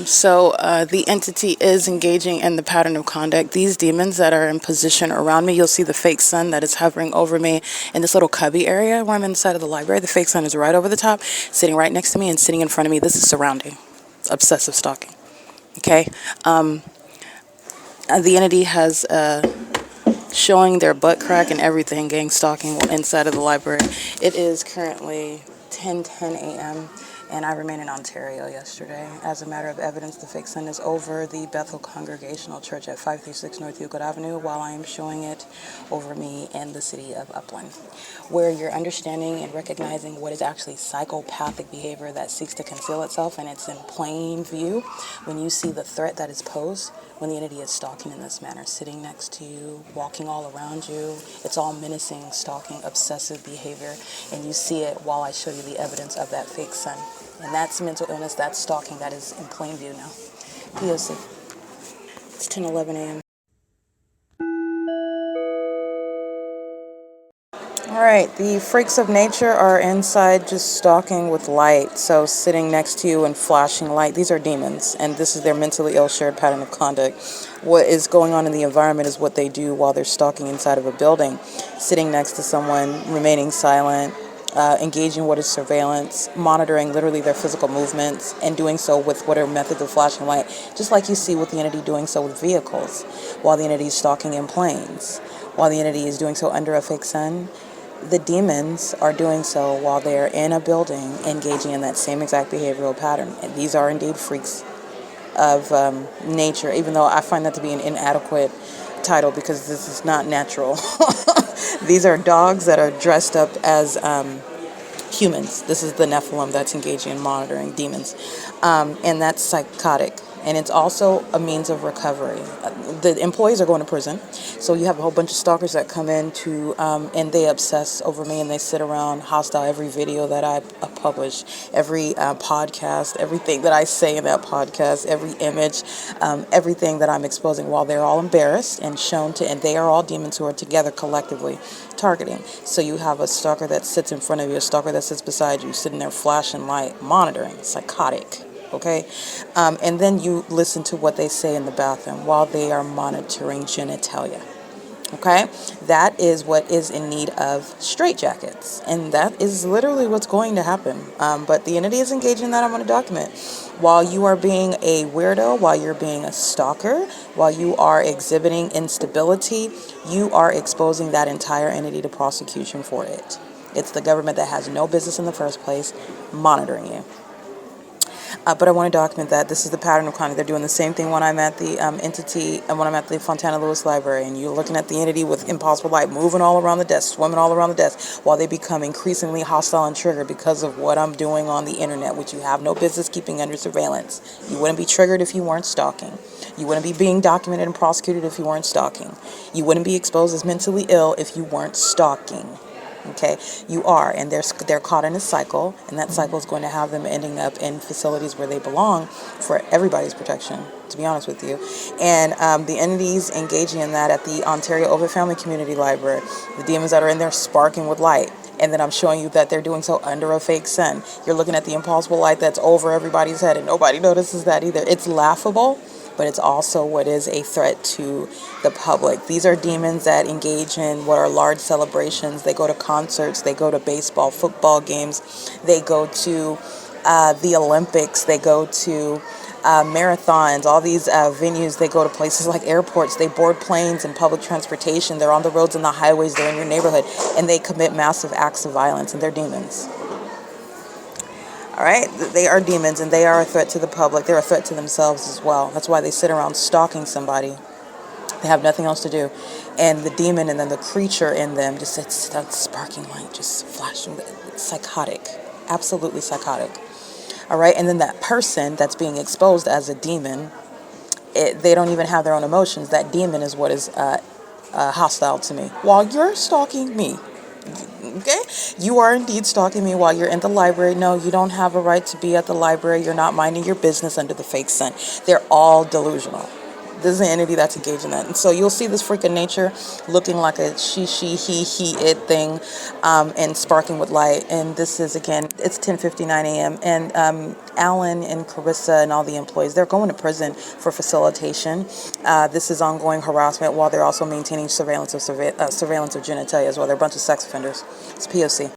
Speaker 1: So the entity is engaging in the pattern of conduct. These demons that are in position around me, you'll see the fake sun that is hovering over me in this little cubby area where I'm inside of the library. The fake sun is right over the top, sitting right next to me and sitting in front of me. This is surrounding. It's obsessive stalking. Okay? The entity has showing their butt crack and everything, gang stalking inside of the library. It is currently 10:10 a.m. and I remain in Ontario yesterday. As a matter of evidence, the fake sun is over the Bethel Congregational Church at 536 North Euclid Avenue while I am showing it over me in the city of Upland, where you're understanding and recognizing what is actually psychopathic behavior that seeks to conceal itself, and it's in plain view when you see the threat that is posed when the entity is stalking in this manner, sitting next to you, walking all around you. It's all menacing, stalking, obsessive behavior, and you see it while I show you the evidence of that fake sun. And that's mental illness, that's stalking, that is in plain view now. P.O.C. It's 10:11 a.m. All right, the freaks of nature are inside just stalking with light, so sitting next to you and flashing light. These are demons, and this is their mentally ill shared pattern of conduct. What is going on in the environment is what they do while they're stalking inside of a building, sitting next to someone, remaining silent, engaging what is surveillance, monitoring literally their physical movements, and doing so with whatever method of flashing light, just like you see with the entity doing so with vehicles, while the entity is stalking in planes, while the entity is doing so under a fake sun. The demons are doing so while they are in a building, engaging in that same exact behavioral pattern. And these are indeed freaks of nature, even though I find that to be an inadequate title because this is not natural. These are dogs that are dressed up as humans. This is the Nephilim that's engaging in monitoring demons. And that's psychotic. And it's also a means of recovery. The employees are going to prison. So you have a whole bunch of stalkers that come in to, and they obsess over me and they sit around hostile every video that I publish, every podcast, everything that I say in that podcast, every image, everything that I'm exposing while they're all embarrassed and shown to, and they are all demons who are together collectively targeting. So you have a stalker that sits in front of you, a stalker that sits beside you, sitting there flashing light, monitoring, psychotic. Okay, and then you listen to what they say in the bathroom while they are monitoring genitalia. Okay, that is what is in need of straitjackets, and that is literally what's going to happen. But the entity is engaging in that. I'm going to document while you are being a weirdo, while you're being a stalker, while you are exhibiting instability, you are exposing that entire entity to prosecution for it. It's the government that has no business in the first place monitoring you. But I want to document that this is the pattern of conduct. They're doing the same thing when I'm at the entity and when I'm at the Fontana Lewis Library, and you're looking at the entity with impossible light moving all around the desk, swimming all around the desk, while they become increasingly hostile and triggered because of what I'm doing on the internet, which you have no business keeping under surveillance. You wouldn't be triggered if you weren't stalking. You wouldn't be being documented and prosecuted if you weren't stalking. You wouldn't be exposed as mentally ill if you weren't stalking. Okay, you are, and they're caught in a cycle, and that cycle is going to have them ending up in facilities where they belong for everybody's protection, to be honest with you. And the entities engaging in that at the Ontario Ovid Family Community Library, the demons that are in there sparking with light, and then I'm showing you that they're doing so under a fake sun. You're looking at the impossible light that's over everybody's head, and nobody notices that either. It's laughable,
Speaker 2: but it's also what is a threat to the public. These are demons that engage in what are large celebrations. They go to concerts, they go to baseball, football games, they go to the Olympics, they go to marathons, all these venues. They go to places like airports, they board planes and public transportation, they're on the roads and the highways, they're in your neighborhood, and they commit massive acts of violence, and they're demons. All right, they are demons, and they are a threat to the public. They're a threat to themselves as well. That's why they sit around stalking somebody. They have nothing else to do. And the demon and then the creature in them just sits that sparking light, just flashing. It's psychotic, absolutely psychotic. All right, and then that person that's being exposed as a demon, they don't even have their own emotions. That demon is what is hostile to me while you're stalking me. Okay, you are indeed stalking me while you're in the library. No, you don't have a right to be at the library. You're not minding your business under the fake sun. They're all delusional. This is an entity that's engaged in that. And so you'll see this freak of nature looking like a she, he, it thing, and sparking with light. And this is, again, it's 10:59 a.m. And Alan and Carissa and all the employees, they're going to prison for facilitation. This is ongoing harassment while they're also maintaining surveillance of genitalia as well. They're a bunch of sex offenders. It's P.O.C.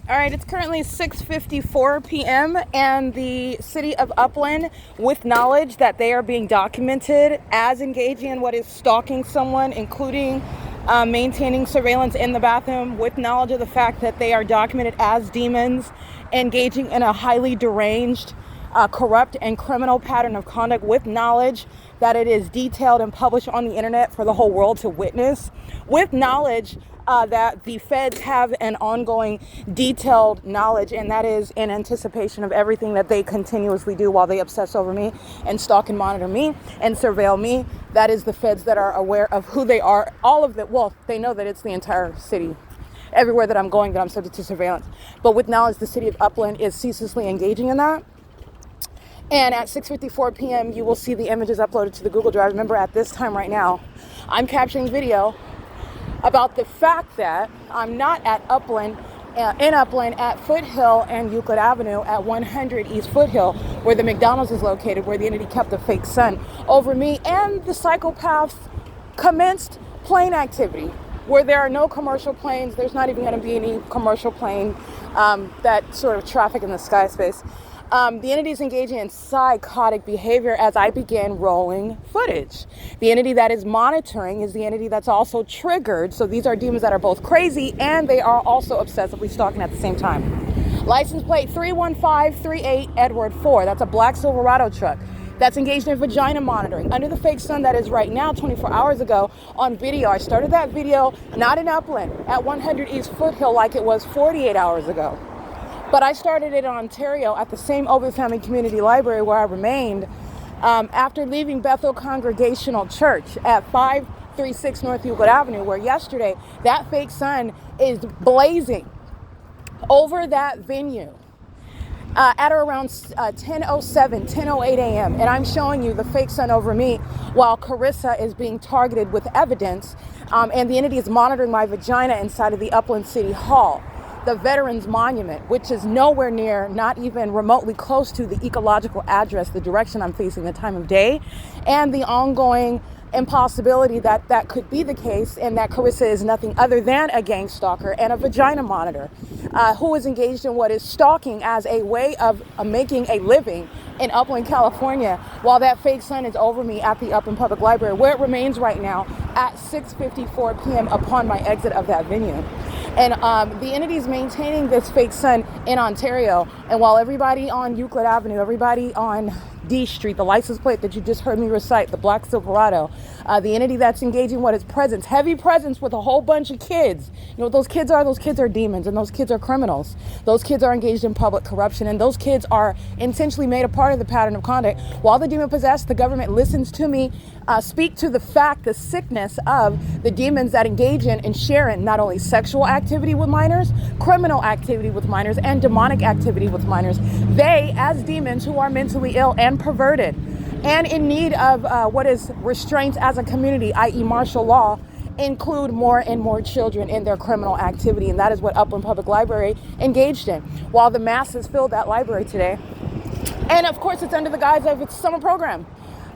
Speaker 1: All right, it's currently 6:54 p.m. and the city of Upland, with knowledge that they are being documented as engaging in what is stalking someone, including maintaining surveillance in the bathroom, with knowledge of the fact that they are documented as demons, engaging in a highly deranged, corrupt and criminal pattern of conduct, with knowledge that it is detailed and published on the internet for the whole world to witness, with knowledge that the feds have an ongoing detailed knowledge, and that is in anticipation of everything that they continuously do while they obsess over me and stalk and monitor me and surveil me. That is the feds that are aware of who they are, all of it. Well, they know that it's the entire city, everywhere that I'm going, that I'm subject to surveillance. But with knowledge, the city of Upland is ceaselessly engaging in that. And at 6:54 p.m., you will see the images uploaded to the Google Drive. Remember, at this time right now, I'm capturing video about the fact that I'm not at Upland, in Upland, at Foothill and Euclid Avenue at 100 East Foothill, where the McDonald's is located, where the entity kept a fake sun over me, and the psychopaths commenced plane activity, where there are no commercial planes. There's not even going to be any commercial plane that sort of traffic in the sky space. The entity is engaging in psychotic behavior as I begin rolling footage. The entity that is monitoring is the entity that's also triggered. So these are demons that are both crazy and they are also obsessively stalking at the same time. License plate 31538 Edward 4. That's a black Silverado truck that's engaged in vagina monitoring under the fake sun that is right now 24 hours ago on video. I started that video not in Upland, at 100 East Foothill like it was 48 hours ago. But I started it in Ontario at the same Ovid Family Community Library where I remained after leaving Bethel Congregational Church at 536 North Euclid Avenue, where yesterday that fake sun is blazing over that venue at around 10:07, 10:08 a.m. And I'm showing you the fake sun over me while Carissa is being targeted with evidence, and the entity is monitoring my vagina inside of the Upland City Hall. The Veterans Monument, which is nowhere near, not even remotely close to the ecological address, the direction I'm facing, the time of day, and the ongoing impossibility that that could be the case, and that Carissa is nothing other than a gang stalker and a vagina monitor who is engaged in what is stalking as a way of making a living in Upland, California, while that fake sun is over me at the Upland Public Library, where it remains right now at 6:54 p.m. upon my exit of that venue. And the entity is maintaining this fake sun in Ontario. And while everybody on Euclid Avenue, everybody on D Street, the license plate that you just heard me recite, the black Silverado, the entity that's engaging what is presence, heavy presence with a whole bunch of kids. You know what those kids are? Those kids are demons, and those kids are criminals. Those kids are engaged in public corruption, and those kids are intentionally made a part of the pattern of conduct. While the demon possessed, the government listens to me speak to the fact, the sickness of the demons that engage in and share in not only sexual activity with minors, criminal activity with minors, and demonic activity with minors. They, as demons who are mentally ill and perverted and in need of what is restraint as a community, i.e. martial law,
Speaker 2: include more and more children in their criminal activity. And that is what Upland Public Library engaged in, while the masses filled that library today. And of course, it's under the guise of its summer program.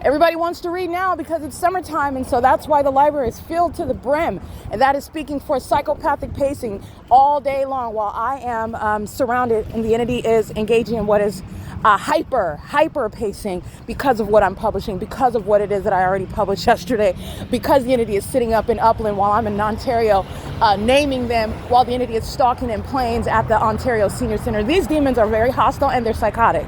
Speaker 2: Everybody wants to read now because it's summertime, and so that's why the library is filled to the brim. And that is speaking for psychopathic pacing all day long, while I am surrounded, and the entity is engaging in what is hyper pacing because of what I'm publishing, because of what it is that I already published yesterday, because the entity is sitting up in Upland while I'm in Ontario, naming them, while the entity is stalking in planes at the Ontario Senior Center. These demons are very hostile and they're psychotic.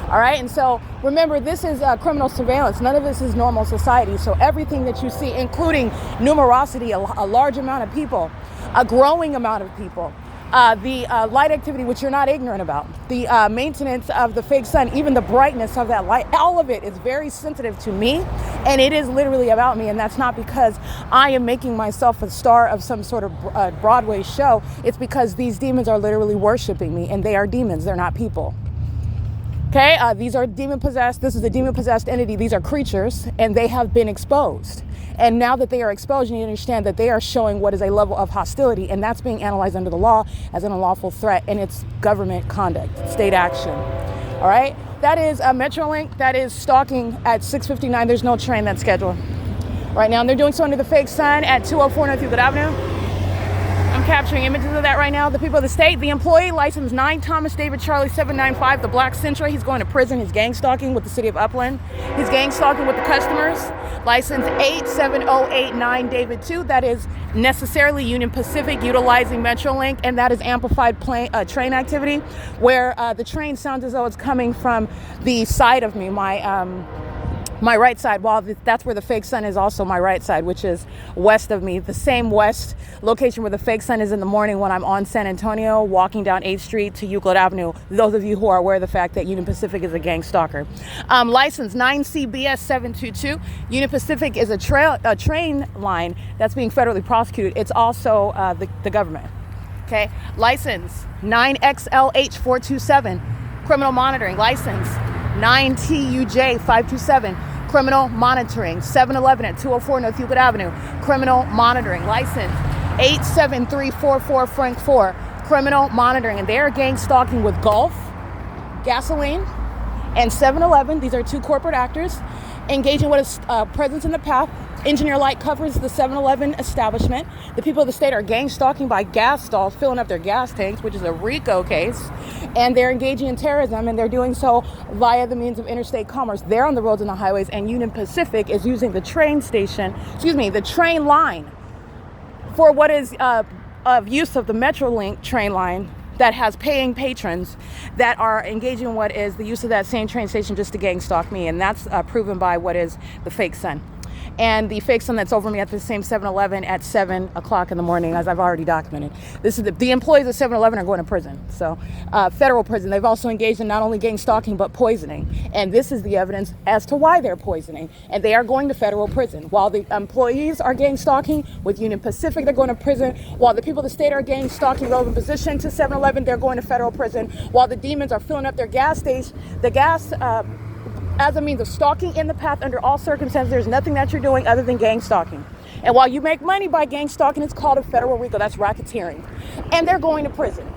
Speaker 2: All right, and so remember, this is criminal surveillance. None of this is normal society. So everything that you see, including numerosity, a large amount of people, a growing amount of people, the light activity, which you're not ignorant about, the maintenance of the fake sun, even the brightness of that light, all of it is very sensitive to me, and it is literally about me. And that's not because I am making myself a star of some sort of Broadway show. It's because these demons are literally worshiping me, and they are demons. They're not people. Okay, these are demon-possessed. This is a demon-possessed entity. These are creatures, and they have been exposed. And now that they are exposed, you need to understand that they are showing what is a level of hostility, and that's being analyzed under the law as an unlawful threat, and it's government conduct, state action. All right, that is a Metrolink. That is stalking at 6:59. There's no train that's scheduled right now, and they're doing so under the fake sun at 204 North Euclid Avenue. I'm capturing images of that right now. The people of the state, the employee, license 9 Thomas David Charlie 795, the Black Central. He's going to prison. He's gang stalking with the city of Upland. He's gang stalking with the customers. License 87089 David 2. That is necessarily Union Pacific utilizing Metrolink, and that is amplified train activity, where the train sounds as though it's coming from the side of me, my right side, while that's where the fake sun is, also my right side, which is west of me, the same west location where the fake sun is in the morning when I'm on San Antonio walking down 8th Street to Euclid Avenue. Those of you who are aware of the fact that Union Pacific is a gang stalker. License 9CBS 722. Union Pacific is a train line that's being federally prosecuted. It's also the government. Okay, license 9XLH 427. Criminal monitoring. License 9TUJ 527. Criminal monitoring. 7-Eleven at 204 North Euclid Avenue. Criminal monitoring. License 87344 Frank 4. Criminal monitoring. And they are gang stalking with Gulf, Gasoline, and 7-Eleven. These are two corporate actors engaging what is presence in the path. Engineer Light covers the 7-Eleven establishment. The people of the state are gang stalking by gas stalls, filling up their gas tanks, which is a RICO case. And they're engaging in terrorism, and they're doing so via the means of interstate commerce. They're on the roads and the highways, and Union Pacific is using the train line for what is of use of the Metrolink train line that has paying patrons that are engaging in what is the use of that same train station just to gang stalk me. And that's proven by what is the fake sun. And the fake sun that's over me at the same 7-Eleven at 7 o'clock in the morning, as I've already documented. This is the employees of 7-Eleven are going to prison. So federal prison. They've also engaged in not only gang stalking, but poisoning. And this is the evidence as to why they're poisoning. And they are going to federal prison. While the employees are gang stalking with Union Pacific, they're going to prison. While the people of the state are gang stalking relevant position to 7-Eleven, they're going to federal prison. While the demons are filling up their gas station, as a means of stalking in the path under all circumstances. There's nothing that you're doing other than gang stalking. And while you make money by gang stalking, it's called a federal RICO. That's racketeering. And they're going to prison.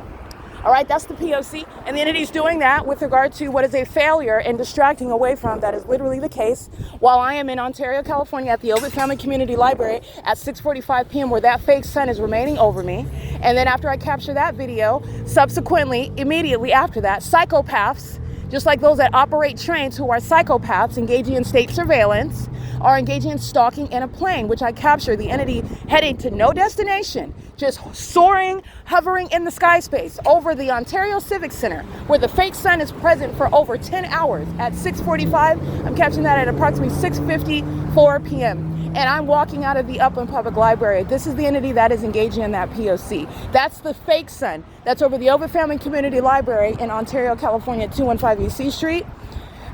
Speaker 2: All right, that's the P.O.C. And the entity's doing that with regard to what is a failure and distracting away from. That is literally the case. While I am in Ontario, California at the Ovid Family Community Library at 6:45 p.m. where that fake sun is remaining over me. And then after I capture that video, subsequently, immediately after that, psychopaths, just like those that operate trains who are psychopaths engaging in state surveillance, are engaging in stalking in a plane, which I capture the entity heading to no destination, just soaring, hovering in the sky space over the Ontario Civic Center, where the fake sun is present for over 10 hours at 6:45. I'm capturing that at approximately 6:54 p.m. And I'm walking out of the Upland Public Library. This is the entity that is engaging in that P.O.C. That's the fake sun. That's over the Ovid Family Community Library in Ontario, California at 215 E.C. Street.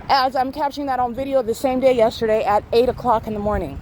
Speaker 2: As I'm capturing that on video the same day yesterday at 8 o'clock in the morning.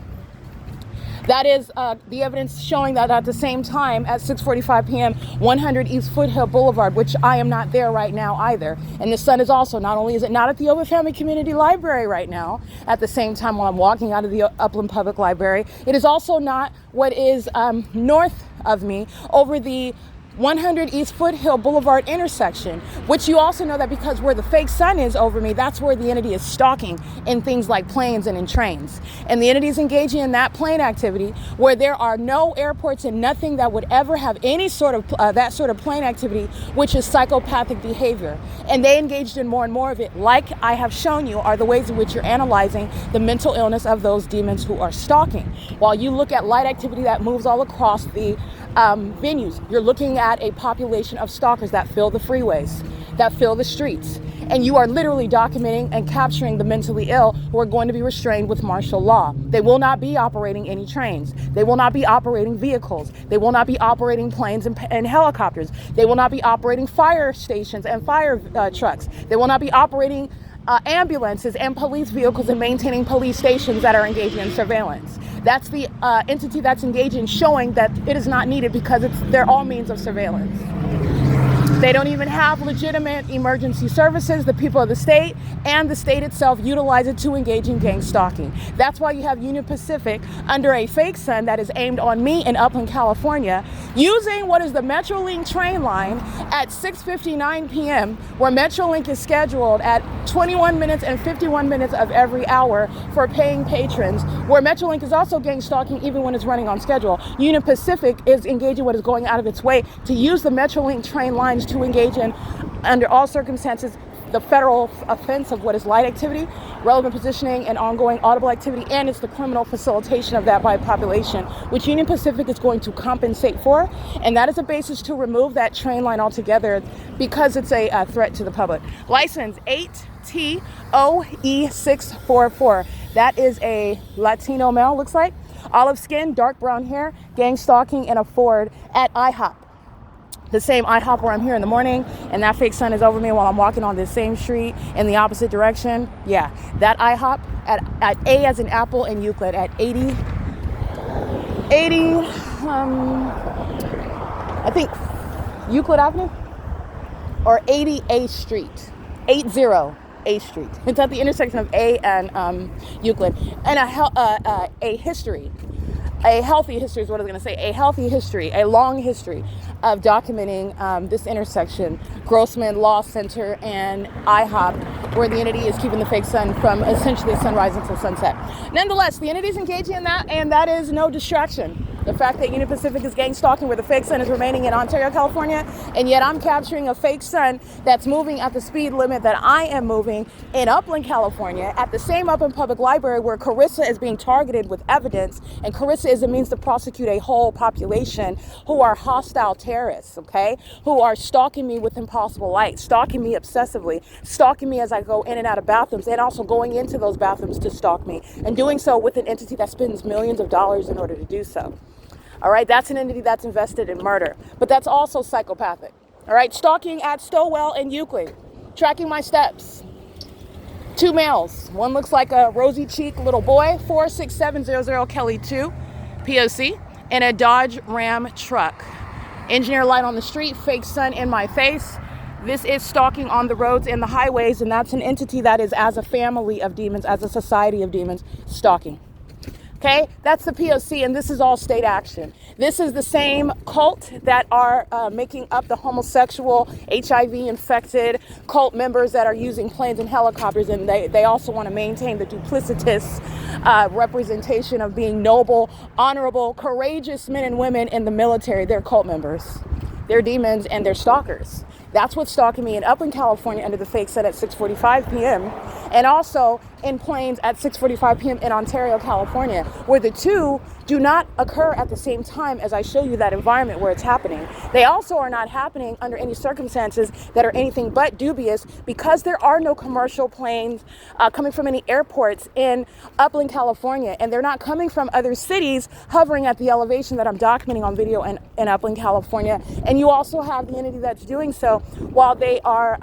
Speaker 2: That is the evidence showing that at the same time at 6:45 p.m., 100 East Foothill Boulevard, which I am not there right now either. And the sun is also, not only is it not at the Ovid Family Community Library right now, at the same time while I'm walking out of the Upland Public Library, it is also not what is north of me over the 100 East Foothill Boulevard intersection, which you also know that because where the fake sun is over me, that's where the entity is stalking in things like planes and in trains. And the entity is engaging in that plane activity where there are no airports and nothing that would ever have any sort of that sort of plane activity, which is psychopathic behavior. And they engaged in more and more of it, like I have shown you, are the ways in which you're analyzing the mental illness of those demons who are stalking. While you look at light activity that moves all across the venues, you're looking at a population of stalkers that fill the freeways, that fill the streets, and you are literally documenting and capturing the mentally ill who are going to be restrained with martial law. They will not be operating any trains. They will not be operating vehicles. They will not be operating planes and helicopters. They will not be operating fire stations and fire trucks. They will not be operating ambulances and police vehicles and maintaining police stations that are engaging in surveillance. That's the entity that's engaged in showing that it is not needed because they're all means of surveillance. They don't even have legitimate emergency services. The people of the state and the state itself utilize it to engage in gang stalking. That's why you have Union Pacific under a fake sun that is aimed on me in Upland, California, using what is the Metrolink train line at 6:59 p.m., where Metrolink is scheduled at 21 minutes and 51 minutes of every hour for paying patrons, where Metrolink is also gang stalking even when it's running on schedule. Union Pacific is engaging what is going out of its way to use the Metrolink train lines to engage in, under all circumstances, the federal offense of what is light activity, relevant positioning, and ongoing audible activity, and it's the criminal facilitation of that by population, which Union Pacific is going to compensate for, and that is a basis to remove that train line altogether because it's a threat to the public. License 8TOE644. That is a Latino male, looks like. Olive skin, dark brown hair, gang stalking in a Ford at IHOP. The same IHOP where I'm here in the morning, and that fake sun is over me while I'm walking on this same street in the opposite direction. Yeah, that IHOP at A as in Apple in Euclid at 80, I think Euclid Avenue or 80 A Street, 80 A Street. It's at the intersection of A and Euclid, and a history. A healthy history is what I was going to say. A healthy history, a long history of documenting this intersection, Grossman Law Center and IHOP, where the entity is keeping the fake sun from essentially sunrise until sunset. Nonetheless, the entity is engaging in that, and that is no distraction. The fact that Union Pacific is gang stalking where the fake sun is remaining in Ontario, California, and yet I'm capturing a fake sun that's moving at the speed limit that I am moving in Upland, California, at the same Upland Public Library where Carissa is being targeted with evidence, and Carissa is a means to prosecute a whole population who are hostile terrorists, okay, who are stalking me with impossible light, stalking me obsessively, stalking me as I go in and out of bathrooms, and also going into those bathrooms to stalk me, and doing so with an entity that spends millions of dollars in order to do so. All right, that's an entity that's invested in murder, but that's also psychopathic. All right, stalking at Stowell and Euclid, tracking my steps. 2 males, one looks like a rosy cheek little boy, 46700 Kelly 2, P.O.C, in a Dodge Ram truck. Engineer light on the street, fake sun in my face. This is stalking on the roads and the highways, and that's an entity that is as a family of demons, as a society of demons, stalking. Okay, that's the P.O.C, and this is all state action. This is the same cult that are making up the homosexual, HIV-infected cult members that are using planes and helicopters, and they also want to maintain the duplicitous representation of being noble, honorable, courageous men and women in the military. They're cult members. They're demons, and they're stalkers. That's what's stalking me in Upland, California under the fake sun at 6:45 p.m. and also in planes at 6:45 p.m. in Ontario, California, where the two do not occur at the same time as I show you that environment where it's happening. They also are not happening under any circumstances that are anything but dubious because there are no commercial planes coming from any airports in Upland, California, and they're not coming from other cities hovering at the elevation that I'm documenting on video in Upland, California. And you also have the entity that's doing so while they are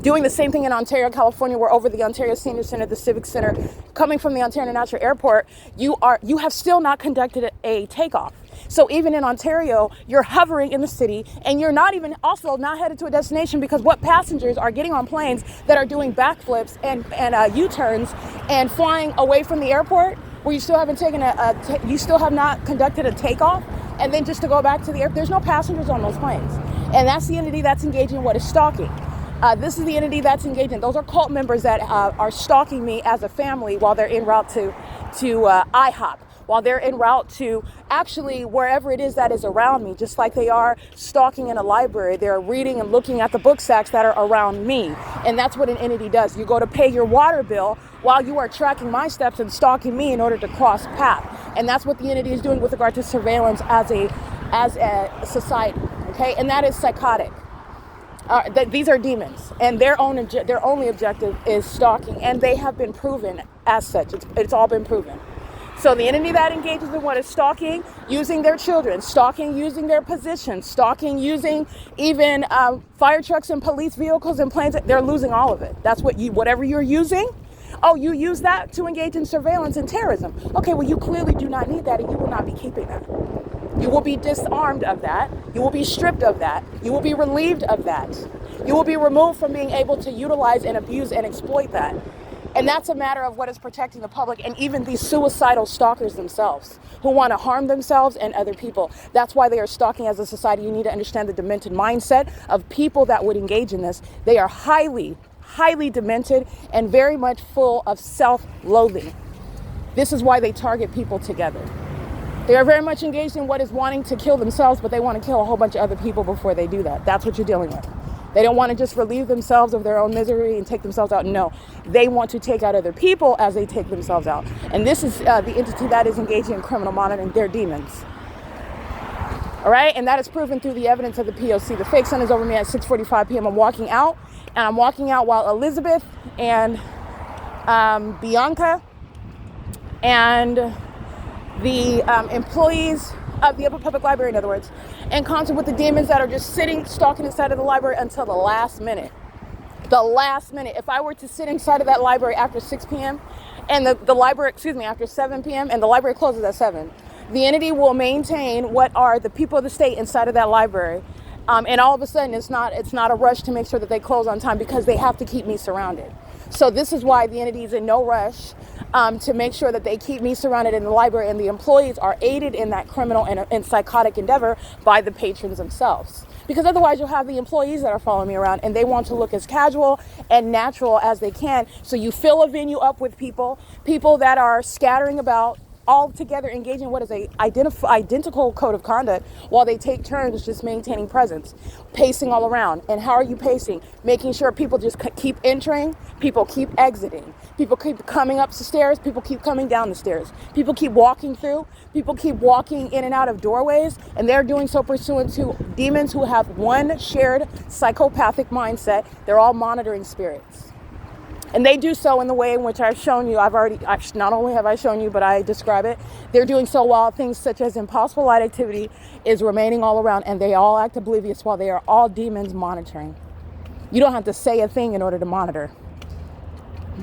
Speaker 2: Doing the same thing in Ontario, California, where over the Ontario Senior Center, the Civic Center, coming from the Ontario International Airport, you have still not conducted a takeoff. So even in Ontario, you're hovering in the city and you're not even also not headed to a destination, because what passengers are getting on planes that are doing backflips and U-turns and flying away from the airport, where you still haven't taken you still have not conducted a takeoff, and then just to go back to the airport, there's no passengers on those planes. And that's the entity that's engaging in what is stalking. This is the entity that's engaging. Those are cult members that are stalking me as a family while they're en route to IHOP, while they're en route to actually wherever it is that is around me, just like they are stalking in a library. They're reading and looking at the book stacks that are around me. And that's what an entity does. You go to pay your water bill while you are tracking my steps and stalking me in order to cross path. And that's what the entity is doing with regard to surveillance as a society. Okay, and that is psychotic. These are demons, and their only objective is stalking, and they have been proven as such. It's all been proven. So the entity that engages in what is stalking, using their children, stalking using their position, stalking using even fire trucks and police vehicles and planes, they're losing all of it. That's whatever you're using. Oh, you use that to engage in surveillance and terrorism. Okay, well, you clearly do not need that, and you will not be keeping that. You will be disarmed of that. You will be stripped of that. You will be relieved of that. You will be removed from being able to utilize and abuse and exploit that. And that's a matter of what is protecting the public and even these suicidal stalkers themselves who want to harm themselves and other people. That's why they are stalking as a society. You need to understand the demented mindset of people that would engage in this. They are highly, highly demented and very much full of self-loathing. This is why they target people together. They are very much engaged in what is wanting to kill themselves, but they want to kill a whole bunch of other people before they do that. That's what you're dealing with. They don't want to just relieve themselves of their own misery and take themselves out. No, they want to take out other people as they take themselves out. And this is the entity that is engaging in criminal monitoring. They're demons. All right, and that is proven through the evidence of the P.O.C. The fake sun is over me at 6:45 p.m. I'm walking out, and I'm walking out while Elizabeth and Bianca and the employees of the Upper Public Library, in other words, in concert with the demons that are just sitting, stalking inside of the library until the last minute. The last minute. If I were to sit inside of that library after 6 p.m. and the library, after 7 p.m. and the library closes at 7, the entity will maintain what are the people of the state inside of that library. And all of a sudden, it's not a rush to make sure that they close on time, because they have to keep me surrounded. So this is why the entity is in no rush to make sure that they keep me surrounded in the library, and the employees are aided in that criminal and psychotic endeavor by the patrons themselves. Because otherwise you'll have the employees that are following me around, and they want to look as casual and natural as they can. So you fill a venue up with people that are scattering about, all together engaging in what is a identical code of conduct, while they take turns just maintaining presence, pacing all around. And how are you pacing? Making sure people just keep entering, people keep exiting, people keep coming up the stairs, people keep coming down the stairs, people keep walking through, people keep walking in and out of doorways, and they're doing so pursuant to demons who have one shared psychopathic mindset. They're all monitoring spirits. And they do so in the way in which I've shown you. Not only have I shown you, but I describe it. They're doing so while things such as impossible light activity is remaining all around, and they all act oblivious while they are all demons monitoring. You don't have to say a thing in order to monitor.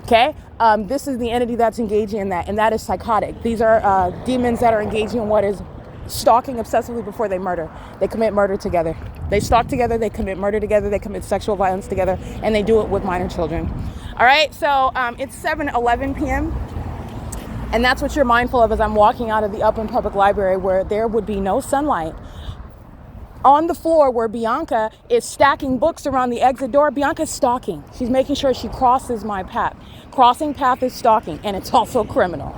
Speaker 2: Okay? This is the entity that's engaging in that, and that is psychotic. These are demons that are engaging in what is stalking obsessively before they murder. They commit murder together. They stalk together, they commit murder together, they commit sexual violence together, and they do it with minor children. All right, so it's 7:11 p.m. and that's what you're mindful of as I'm walking out of the Upland Public Library, where there would be no sunlight. On the floor where Bianca is stacking books around the exit door, Bianca's stalking. She's making sure she crosses my path. Crossing path is stalking, and it's also criminal.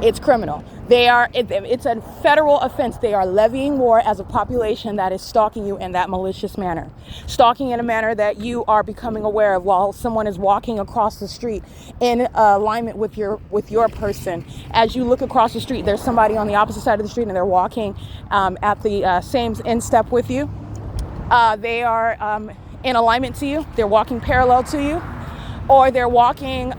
Speaker 2: It's criminal. It's a federal offense. They are levying war as a population that is stalking you in that malicious manner. Stalking in a manner that you are becoming aware of while someone is walking across the street in alignment with your person. As you look across the street, there's somebody on the opposite side of the street, and they're walking at the same in step with you. They are in alignment to you. They're walking parallel to you, or they're walking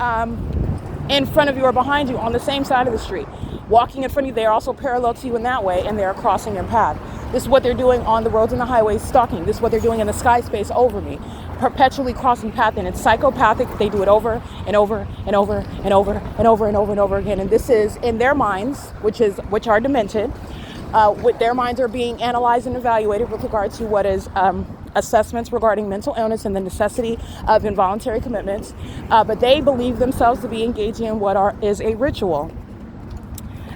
Speaker 2: in front of you or behind you on the same side of the street. Walking in front of you, they are also parallel to you in that way, and they are crossing your path. This is what they're doing on the roads and the highways, stalking. This is what they're doing in the sky space over me, perpetually crossing path, and it's psychopathic. They do it over and over and over and over and over and over and over again. And this is in their minds, which are demented. With their minds are being analyzed and evaluated with regard to what is assessments regarding mental illness and the necessity of involuntary commitments. But they believe themselves to be engaging in what is a ritual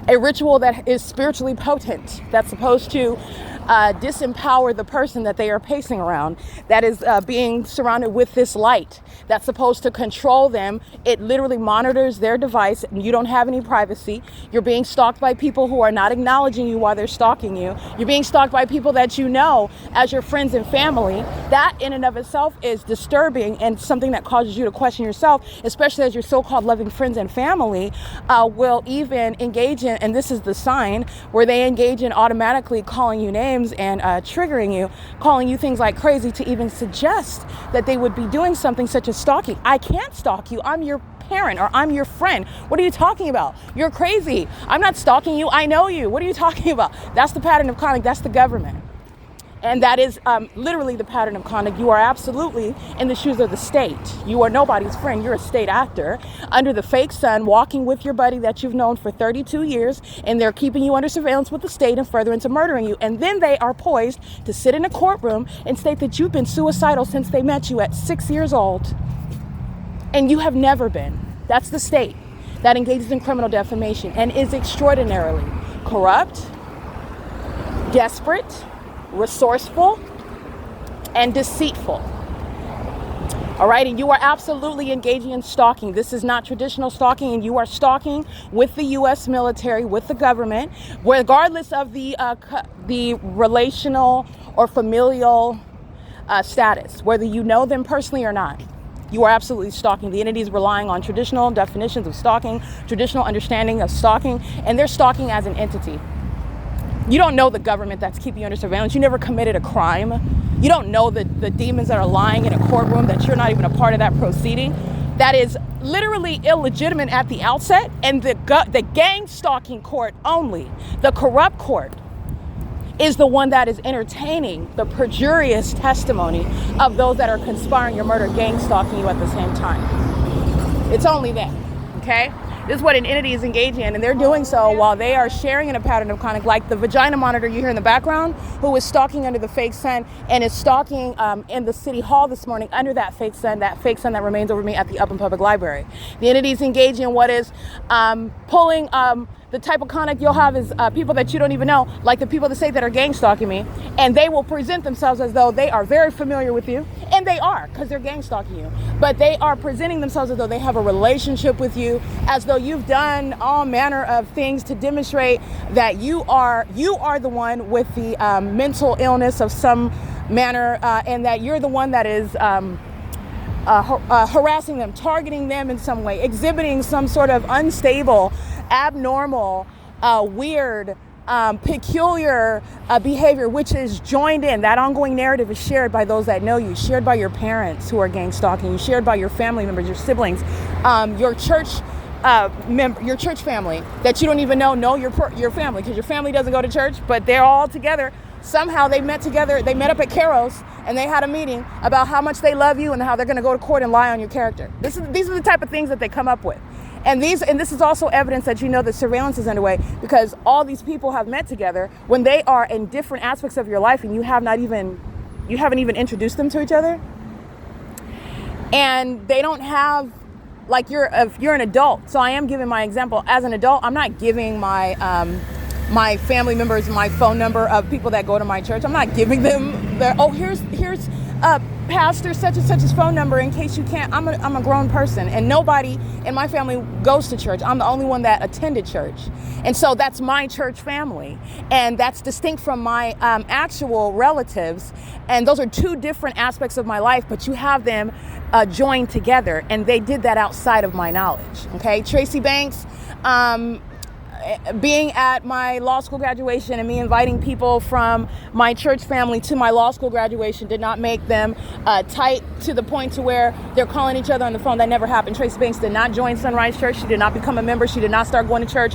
Speaker 2: that is spiritually potent, that's supposed to disempower the person that they are pacing around, that is being surrounded with this light that's supposed to control them. It literally monitors their device, and you don't have any privacy. You're being stalked by people who are not acknowledging you while they're stalking you. You're being stalked by people that you know as your friends and family. That in and of itself is disturbing and something that causes you to question yourself, especially as your so-called loving friends and family will even engage in, and this is the sign, where they engage in automatically calling you names and triggering you, calling you things like crazy, to even suggest that they would be doing something such as stalking. I can't stalk you. I'm your parent, or I'm your friend. What are you talking about? You're crazy. I'm not stalking you. I know you. What are you talking about? That's the pattern of conduct. That's the government. And that is literally the pattern of conduct. You are absolutely in the shoes of the state. You are nobody's friend. You're a state actor under the fake sun, walking with your buddy that you've known for 32 years, and they're keeping you under surveillance with the state and further into murdering you. And then they are poised to sit in a courtroom and state that you've been suicidal since they met you at 6 years old. And you have never been. That's the state that engages in criminal defamation and is extraordinarily corrupt, desperate, resourceful, and deceitful. All right, and you are absolutely engaging in stalking. This is not traditional stalking, and you are stalking with the U.S. military, with the government, regardless of the relational or familial status, whether you know them personally or not. You are absolutely stalking. The entity is relying on traditional definitions of stalking, traditional understanding of stalking, and they're stalking as an entity. You don't know the government that's keeping you under surveillance. You never committed a crime. You don't know the demons that are lying in a courtroom, that you're not even a part of that proceeding. That is literally illegitimate at the outset. And the gang stalking court only, the corrupt court, is the one that is entertaining the perjurious testimony of those that are conspiring your murder, gang stalking you at the same time. It's only them, okay? This is what an entity is engaging in, and they're doing so while they are sharing in a pattern of conduct, like the vagina monitor you hear in the background, who is stalking under the fake sun and is stalking in the city hall this morning under that fake sun that remains over me at the Upland Public Library. The entity is engaging in what is pulling the type of conduct you'll have is people that you don't even know, like the people that say that are gang stalking me, and they will present themselves as though they are very familiar with you, and they are, because they're gang stalking you, but they are presenting themselves as though they have a relationship with you, as though you've done all manner of things to demonstrate that you are the one with the mental illness of some manner, and that you're the one that is harassing them, targeting them in some way, exhibiting some sort of unstable, abnormal, weird, peculiar behavior, which is joined in. That ongoing narrative is shared by those that know you, shared by your parents who are gang stalking you, shared by your family members, your siblings, your church your church family that you don't even know your family, because your family doesn't go to church, but they're all together. Somehow they met together, they met up at Caro's, and they had a meeting about how much they love you and how they're going to go to court and lie on your character. These are the type of things that they come up with. And this is also evidence that you know that surveillance is underway, because all these people have met together when they are in different aspects of your life, and you haven't even introduced them to each other. And they don't have, like, if you're an adult. So I am giving my example as an adult. I'm not giving my my family members my phone number of people that go to my church. I'm not giving them here's pastor such and such's phone number in case you can't. I'm a grown person, and nobody in my family goes to church. I'm the only one that attended church, and so that's my church family, and that's distinct from my actual relatives. And those are two different aspects of my life, but you have them joined together, and they did that outside of my knowledge. Okay, Tracy Banks being at my law school graduation and me inviting people from my church family to my law school graduation did not make them tight to the point to where they're calling each other on the phone. That never happened. Tracy Banks did not join Sunrise Church. She did not become a member. She did not start going to church.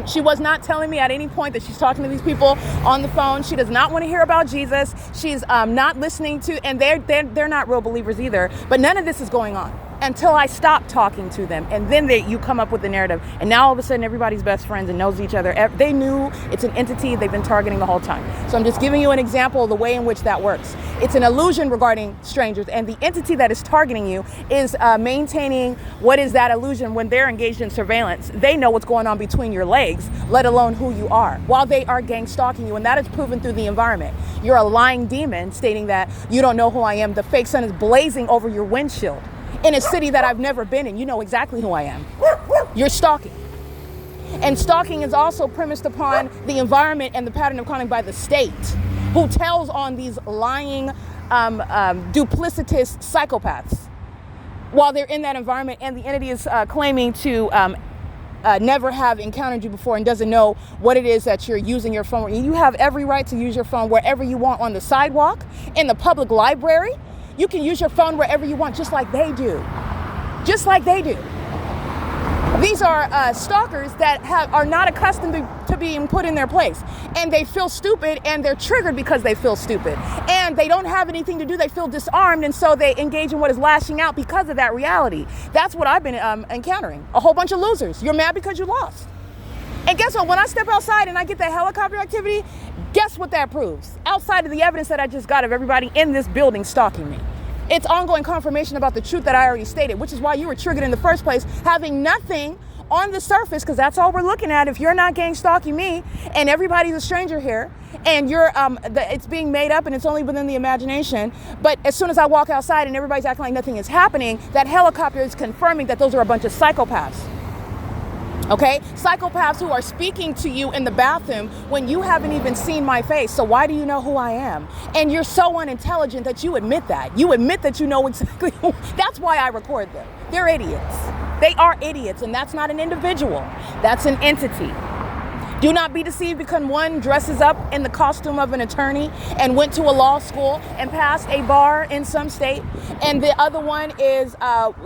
Speaker 2: She was not telling me at any point that she's talking to these people on the phone. She does not want to hear about Jesus. She's not listening to, and they're not real believers either. But none of this is going on until I stop talking to them, and then you come up with the narrative, and now all of a sudden everybody's best friends and knows each other. They knew it's an entity they've been targeting the whole time. So I'm just giving you an example of the way in which that works. It's an illusion regarding strangers, and the entity that is targeting you is maintaining what is that illusion when they're engaged in surveillance. They know what's going on between your legs, let alone who you are, while they are gang stalking you, and that is proven through the environment. You're a lying demon stating that you don't know who I am. The fake sun is blazing over your windshield. In a city that I've never been in, you know exactly who I am. You're stalking. And stalking is also premised upon the environment and the pattern of conduct by the state, who tells on these lying, duplicitous psychopaths while they're in that environment, and the entity is claiming to never have encountered you before and doesn't know what it is that you're using your phone. You have every right to use your phone wherever you want, on the sidewalk, in the public library. You can use your phone wherever you want, just like they do. Just like they do. These are stalkers that are not accustomed to being put in their place. And they feel stupid, and they're triggered because they feel stupid. And they don't have anything to do. They feel disarmed, and so they engage in what is lashing out because of that reality. That's what I've been encountering. A whole bunch of losers. You're mad because you lost. And guess what? When I step outside and I get that helicopter activity, guess what that proves? Outside of the evidence that I just got of everybody in this building stalking me. It's ongoing confirmation about the truth that I already stated, which is why you were triggered in the first place, having nothing on the surface, because that's all we're looking at. If you're not gang stalking me and everybody's a stranger here, and you're it's being made up and it's only within the imagination, but as soon as I walk outside and everybody's acting like nothing is happening, that helicopter is confirming that those are a bunch of psychopaths. Okay? Psychopaths who are speaking to you in the bathroom when you haven't even seen my face. So why do you know who I am? And you're so unintelligent that you admit that. You admit that you know exactly who. That's why I record them. They're idiots. They are idiots, and that's not an individual. That's an entity. Do not be deceived because one dresses up in the costume of an attorney and went to a law school and passed a bar in some state, and the other one is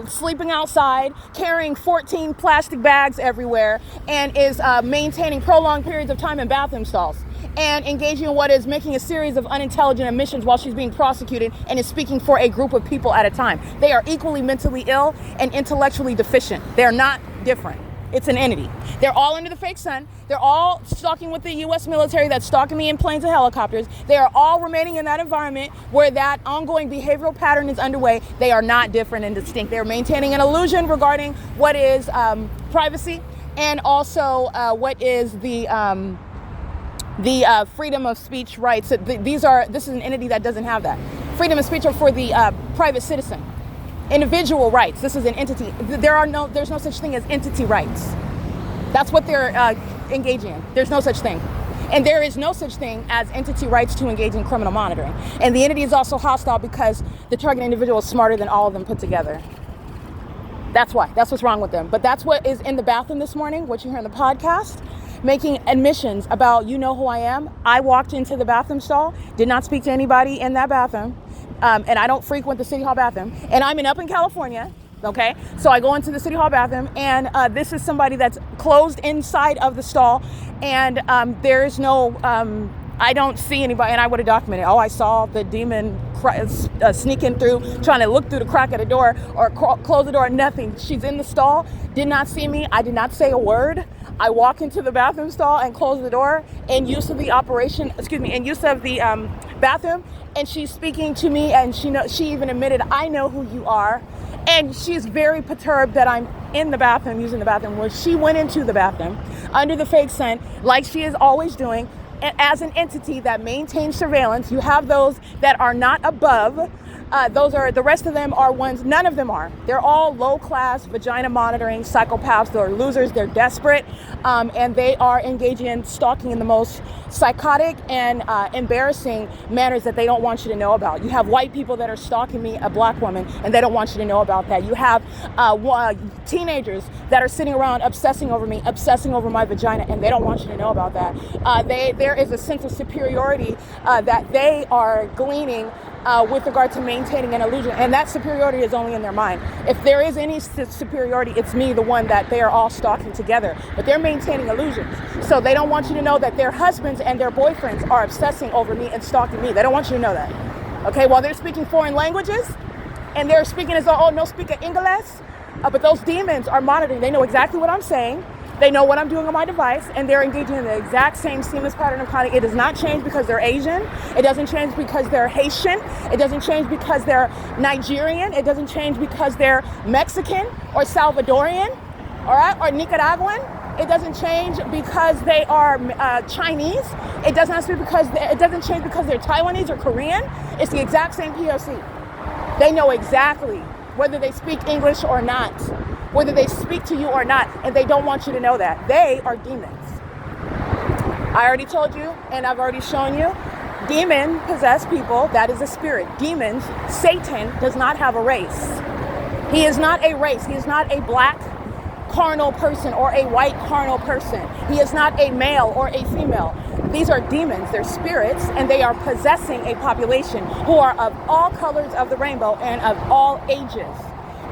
Speaker 2: sleeping outside, carrying 14 plastic bags everywhere, and is maintaining prolonged periods of time in bathroom stalls, and engaging in what is making a series of unintelligent admissions while she's being prosecuted, and is speaking for a group of people at a time. They are equally mentally ill and intellectually deficient. They're not different. It's an entity. They're all under the fake sun. They're all stalking with the U.S. military that's stalking me in planes and helicopters. They are all remaining in that environment where that ongoing behavioral pattern is underway. They are not different and distinct. They're maintaining an illusion regarding what is privacy, and also what is the freedom of speech rights. This is an entity that doesn't have that. Freedom of speech are for the private citizen. Individual rights. This is an entity. There's no such thing as entity rights. That's what they're engaging in. There's no such thing. And there is no such thing as entity rights to engage in criminal monitoring. And the entity is also hostile because the target individual is smarter than all of them put together. That's why. That's what's wrong with them. But that's what is in the bathroom this morning, what you hear in the podcast, making admissions about, you know who I am. I walked into the bathroom stall, did not speak to anybody in that bathroom. And I don't frequent the City Hall bathroom. And I'm up in California, okay? So I go into the City Hall bathroom, and this is somebody that's closed inside of the stall, and there's no, I don't see anybody, and I would have documented, I saw the demon sneaking through, trying to look through the crack of the door or close the door, nothing. She's in the stall, did not see me, I did not say a word. I walk into the bathroom stall and close the door in use of the bathroom, and she's speaking to me, and she even admitted, I know who you are. And she's very perturbed that I'm in the bathroom, using the bathroom, where she went into the bathroom under the fake sun, like she is always doing. And as an entity that maintains surveillance, you have those that are not above, you have those that are Those are, the rest of them are ones, none of them are. They're all low-class vagina monitoring psychopaths. They're losers, they're desperate, and they are engaging in stalking in the most psychotic and embarrassing manners that they don't want you to know about. You have white people that are stalking me, a black woman, and they don't want you to know about that. You have teenagers that are sitting around obsessing over me, obsessing over my vagina, and they don't want you to know about that. There is a sense of superiority that they are gleaning with regard to maintaining an illusion, and that superiority is only in their mind. If there is any superiority, it's me, the one that they are all stalking together, but they're maintaining illusions. So they don't want you to know that their husbands and their boyfriends are obsessing over me and stalking me. They don't want you to know that. Okay, while they're speaking foreign languages, and they're speaking as though, oh, no speak English, but those demons are monitoring. They know exactly what I'm saying. They know what I'm doing on my device, and they're engaging in the exact same seamless pattern of conduct. It does not change because they're Asian. It doesn't change because they're Haitian. It doesn't change because they're Nigerian. It doesn't change because they're Mexican or Salvadorian, all right, or Nicaraguan. It doesn't change because they are Chinese. It doesn't change because they're Taiwanese or Korean. It's the exact same P.O.C. They know exactly whether they speak English or not, whether they speak to you or not, and they don't want you to know that. They are demons. I already told you, and I've already shown you, demon-possessed people, that is a spirit. Demons, Satan does not have a race. He is not a race. He is not a black carnal person or a white carnal person. He is not a male or a female. These are demons, they're spirits, and they are possessing a population who are of all colors of the rainbow and of all ages.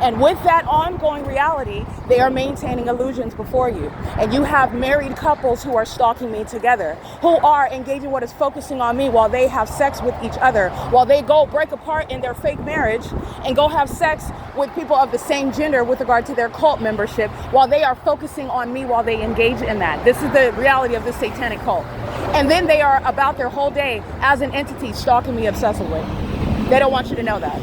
Speaker 2: And with that ongoing reality, they are maintaining illusions before you. And you have married couples who are stalking me together, who are engaging what is focusing on me while they have sex with each other, while they go break apart in their fake marriage and go have sex with people of the same gender with regard to their cult membership, while they are focusing on me while they engage in that. This is the reality of this satanic cult. And then they are about their whole day as an entity stalking me obsessively. They don't want you to know that.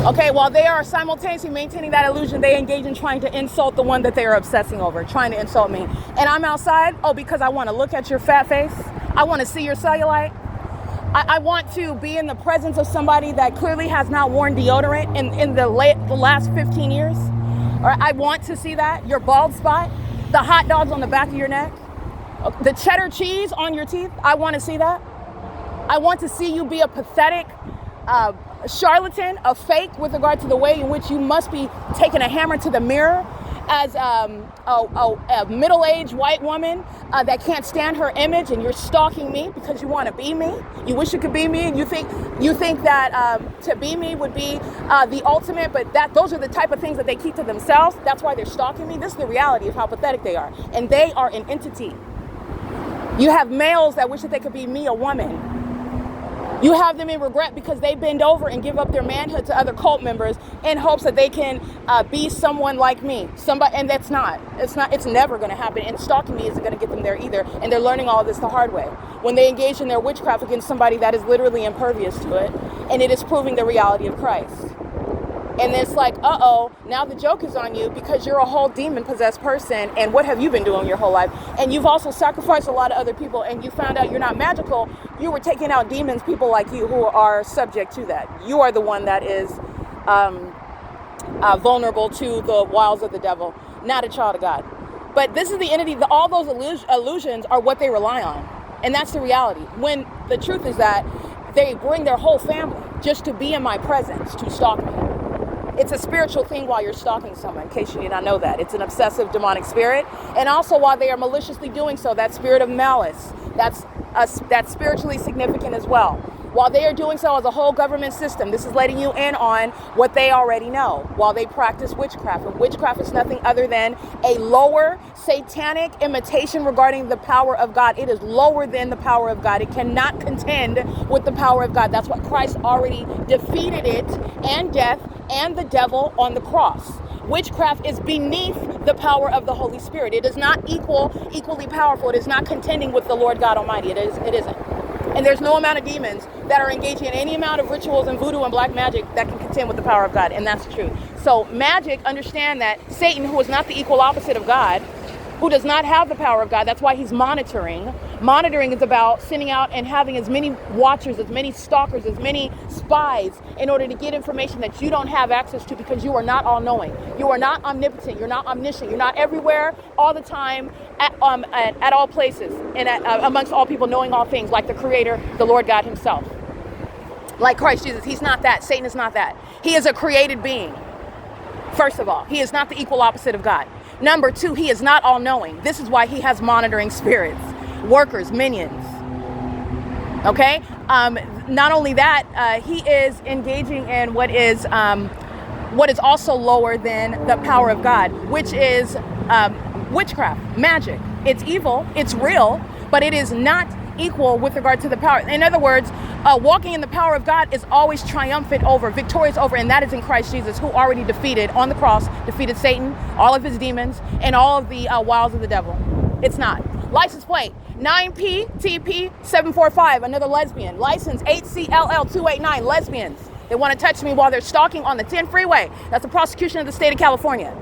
Speaker 2: Okay, while they are simultaneously maintaining that illusion, they engage in trying to insult the one that they are obsessing over, trying to insult me. And I'm outside, oh, because I want to look at your fat face. I want to see your cellulite. I want to be in the presence of somebody that clearly has not worn deodorant in the last 15 years. Or I want to see that, your bald spot, the hot dogs on the back of your neck, the cheddar cheese on your teeth. I want to see that. I want to see you be a pathetic charlatan, a fake with regard to the way in which you must be taking a hammer to the mirror as a middle-aged white woman that can't stand her image, and you're stalking me because you want to be me. You wish you could be me, and you think that to be me would be the ultimate, but those are the type of things that they keep to themselves. That's why they're stalking me. This is the reality of how pathetic they are, and they are an entity. You have males that wish that they could be me, a woman. You have them in regret because they bend over and give up their manhood to other cult members in hopes that they can be someone like me. And it's never going to happen. And stalking me isn't going to get them there either. And they're learning all of this the hard way. When they engage in their witchcraft against somebody that is literally impervious to it, and it is proving the reality of Christ. And it's like, uh-oh, now the joke is on you because you're a whole demon-possessed person, and what have you been doing your whole life? And you've also sacrificed a lot of other people, and you found out you're not magical. You were taking out demons, people like you who are subject to that. You are the one that is vulnerable to the wiles of the devil, not a child of God. But this is the entity, all those illusions are what they rely on. And that's the reality. When the truth is that they bring their whole family just to be in my presence, to stalk me. It's a spiritual thing while you're stalking someone, in case you did not know that. It's an obsessive demonic spirit. And also while they are maliciously doing so, that spirit of malice, that's spiritually significant as well. While they are doing so as a whole government system, this is letting you in on what they already know while they practice witchcraft. And witchcraft is nothing other than a lower satanic imitation regarding the power of God. It is lower than the power of God. It cannot contend with the power of God. That's why Christ already defeated it and death and the devil on the cross. Witchcraft is beneath the power of the Holy Spirit. It is not equally powerful. It is not contending with the Lord God Almighty. It isn't. And there's no amount of demons that are engaging in any amount of rituals and voodoo and black magic that can contend with the power of God. And that's true. So magic, understand that Satan, who is not the equal opposite of God, who does not have the power of God, that's why he's monitoring
Speaker 1: Monitoring is about sending out and having as many watchers, as many stalkers, as many spies in order to get information that you don't have access to because you are not all-knowing. You are not omnipotent. You're not omniscient. You're not everywhere all the time at all places and amongst all people knowing all things like the Creator, the Lord God himself. Like Christ Jesus. He's not that. Satan is not that. He is a created being. First of all, he is not the equal opposite of God. Number two, he is not all-knowing. This is why he has monitoring spirits, workers, minions. Okay? Not only that, he is engaging in what is also lower than the power of God, which is witchcraft, magic. It's evil, it's real, but it is not equal with regard to the power. In other words, walking in the power of God is always triumphant over, victorious over, and that is in Christ Jesus, who already defeated on the cross, defeated Satan, all of his demons, and all of the wiles of the devil. It's not. License plate 9P-TP-745, another lesbian. License 8CLL-289, lesbians. They want to touch me while they're stalking on the 10 freeway. That's the prosecution of the state of California.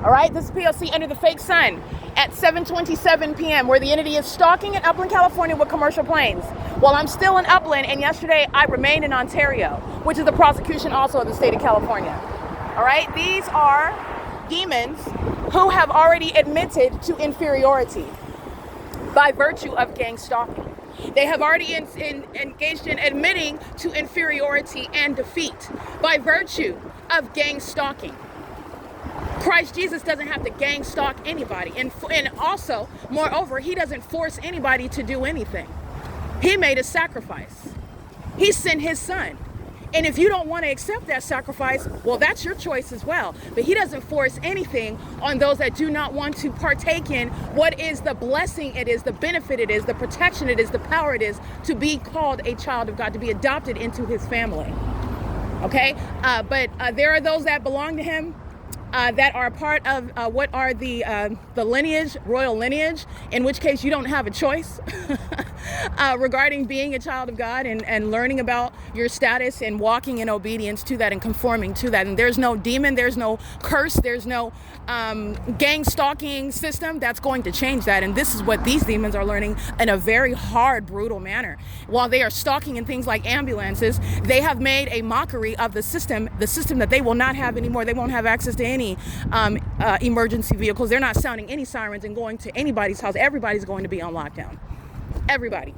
Speaker 1: All right, this is P.O.C. under the fake sun at 7:27 p.m. where the entity is stalking in Upland, California with commercial planes. Well, I'm still in Upland, and yesterday I remained in Ontario, which is the prosecution also of the state of California. All right, these are demons who have already admitted to inferiority by virtue of gang stalking. They have already engaged in admitting to inferiority and defeat by virtue of gang stalking. Christ Jesus doesn't have to gang stalk anybody. And also, moreover, he doesn't force anybody to do anything. He made a sacrifice. He sent his son. And if you don't want to accept that sacrifice, well, that's your choice as well. But he doesn't force anything on those that do not want to partake in what is the blessing it is, the benefit it is, the protection it is, the power it is to be called a child of God, to be adopted into his family. Okay? But there are those that belong to him, that are part of what are the lineage, royal lineage, in which case you don't have a choice regarding being a child of God and learning about your status and walking in obedience to that and conforming to that. And there's no demon, there's no curse, there's no gang stalking system that's going to change that. And this is what these demons are learning in a very hard, brutal manner. While they are stalking in things like ambulances, they have made a mockery of the system that they will not have anymore. They won't have access to any emergency vehicles. They're not sounding any sirens and going to anybody's house. Everybody's going to be on lockdown. Everybody.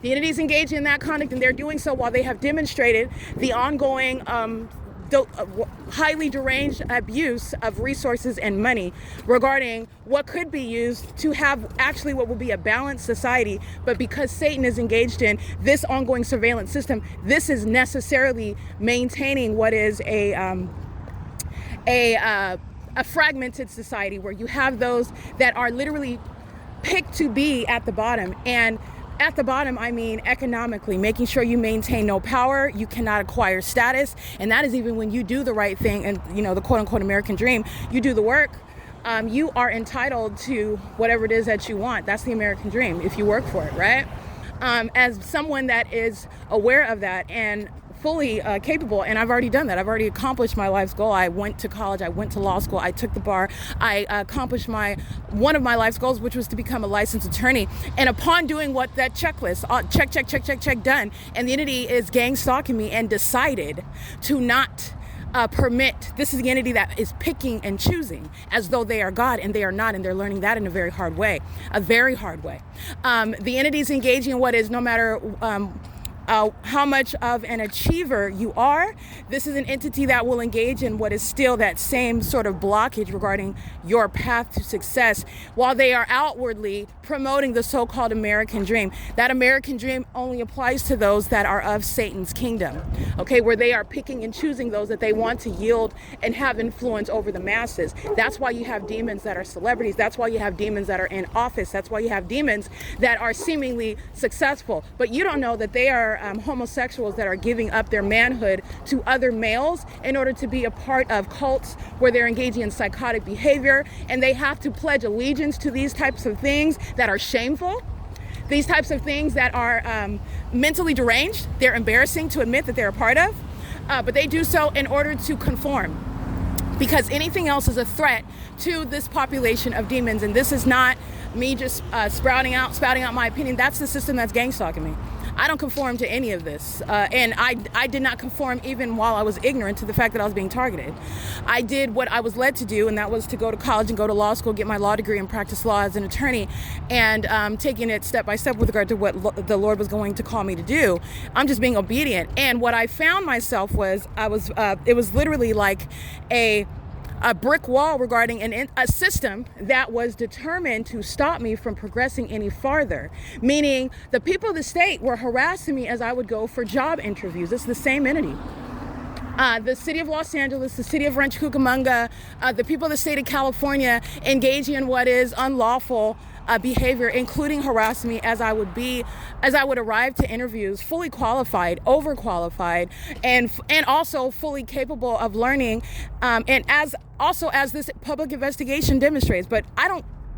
Speaker 1: The entities engaged in that conduct, and they're doing so while they have demonstrated the ongoing highly deranged abuse of resources and money regarding what could be used to have actually what will be a balanced society. But because Satan is engaged in this ongoing surveillance system, this is necessarily maintaining what is a fragmented society where you have those that are literally picked to be at the bottom. And at the bottom, I mean economically, making sure you maintain no power, you cannot acquire status. And that is even when you do the right thing and, you know, the quote unquote American dream, you do the work, you are entitled to whatever it is that you want. That's the American dream if you work for it, right? As someone that is aware of that and fully capable, and I've already done that. I've already accomplished my life's goal. I went to college, I went to law school, I took the bar, I accomplished one of my life's goals, which was to become a licensed attorney. And upon doing what that checklist, check, done, and the entity is gang stalking me and decided to not permit. This is the entity that is picking and choosing as though they are God, and they are not, and they're learning that in a very hard way. The entity is engaging in what is, no matter how much of an achiever you are, this is an entity that will engage in what is still that same sort of blockage regarding your path to success, while they are outwardly promoting the so-called American dream. That American dream only applies to those that are of Satan's kingdom, okay, where they are picking and choosing those that they want to yield and have influence over the masses. That's why you have demons that are celebrities. That's why you have demons that are in office. That's why you have demons that are seemingly successful, but you don't know that they are homosexuals that are giving up their manhood to other males in order to be a part of cults where they're engaging in psychotic behavior, and they have to pledge allegiance to these types of things that are shameful, these types of things that are mentally deranged. They're embarrassing to admit that they're a part of, but they do so in order to conform because anything else is a threat to this population of demons. And this is not me just spouting out my opinion. That's the system that's gang stalking me. I don't conform to any of this. And I did not conform even while I was ignorant to the fact that I was being targeted. I did what I was led to do, and that was to go to college and go to law school, get my law degree and practice law as an attorney, and taking it step by step with regard to what the Lord was going to call me to do. I'm just being obedient. And what I found myself was, it was literally like a brick wall regarding a system that was determined to stop me from progressing any farther. Meaning the people of the state were harassing me as I would go for job interviews. It's the same entity. The city of Los Angeles, the city of Rancho Cucamonga, the people of the state of California engaging in what is unlawful behavior, including harassing me as I would arrive to interviews fully qualified, overqualified, and also fully capable of learning, and as this public investigation demonstrates. But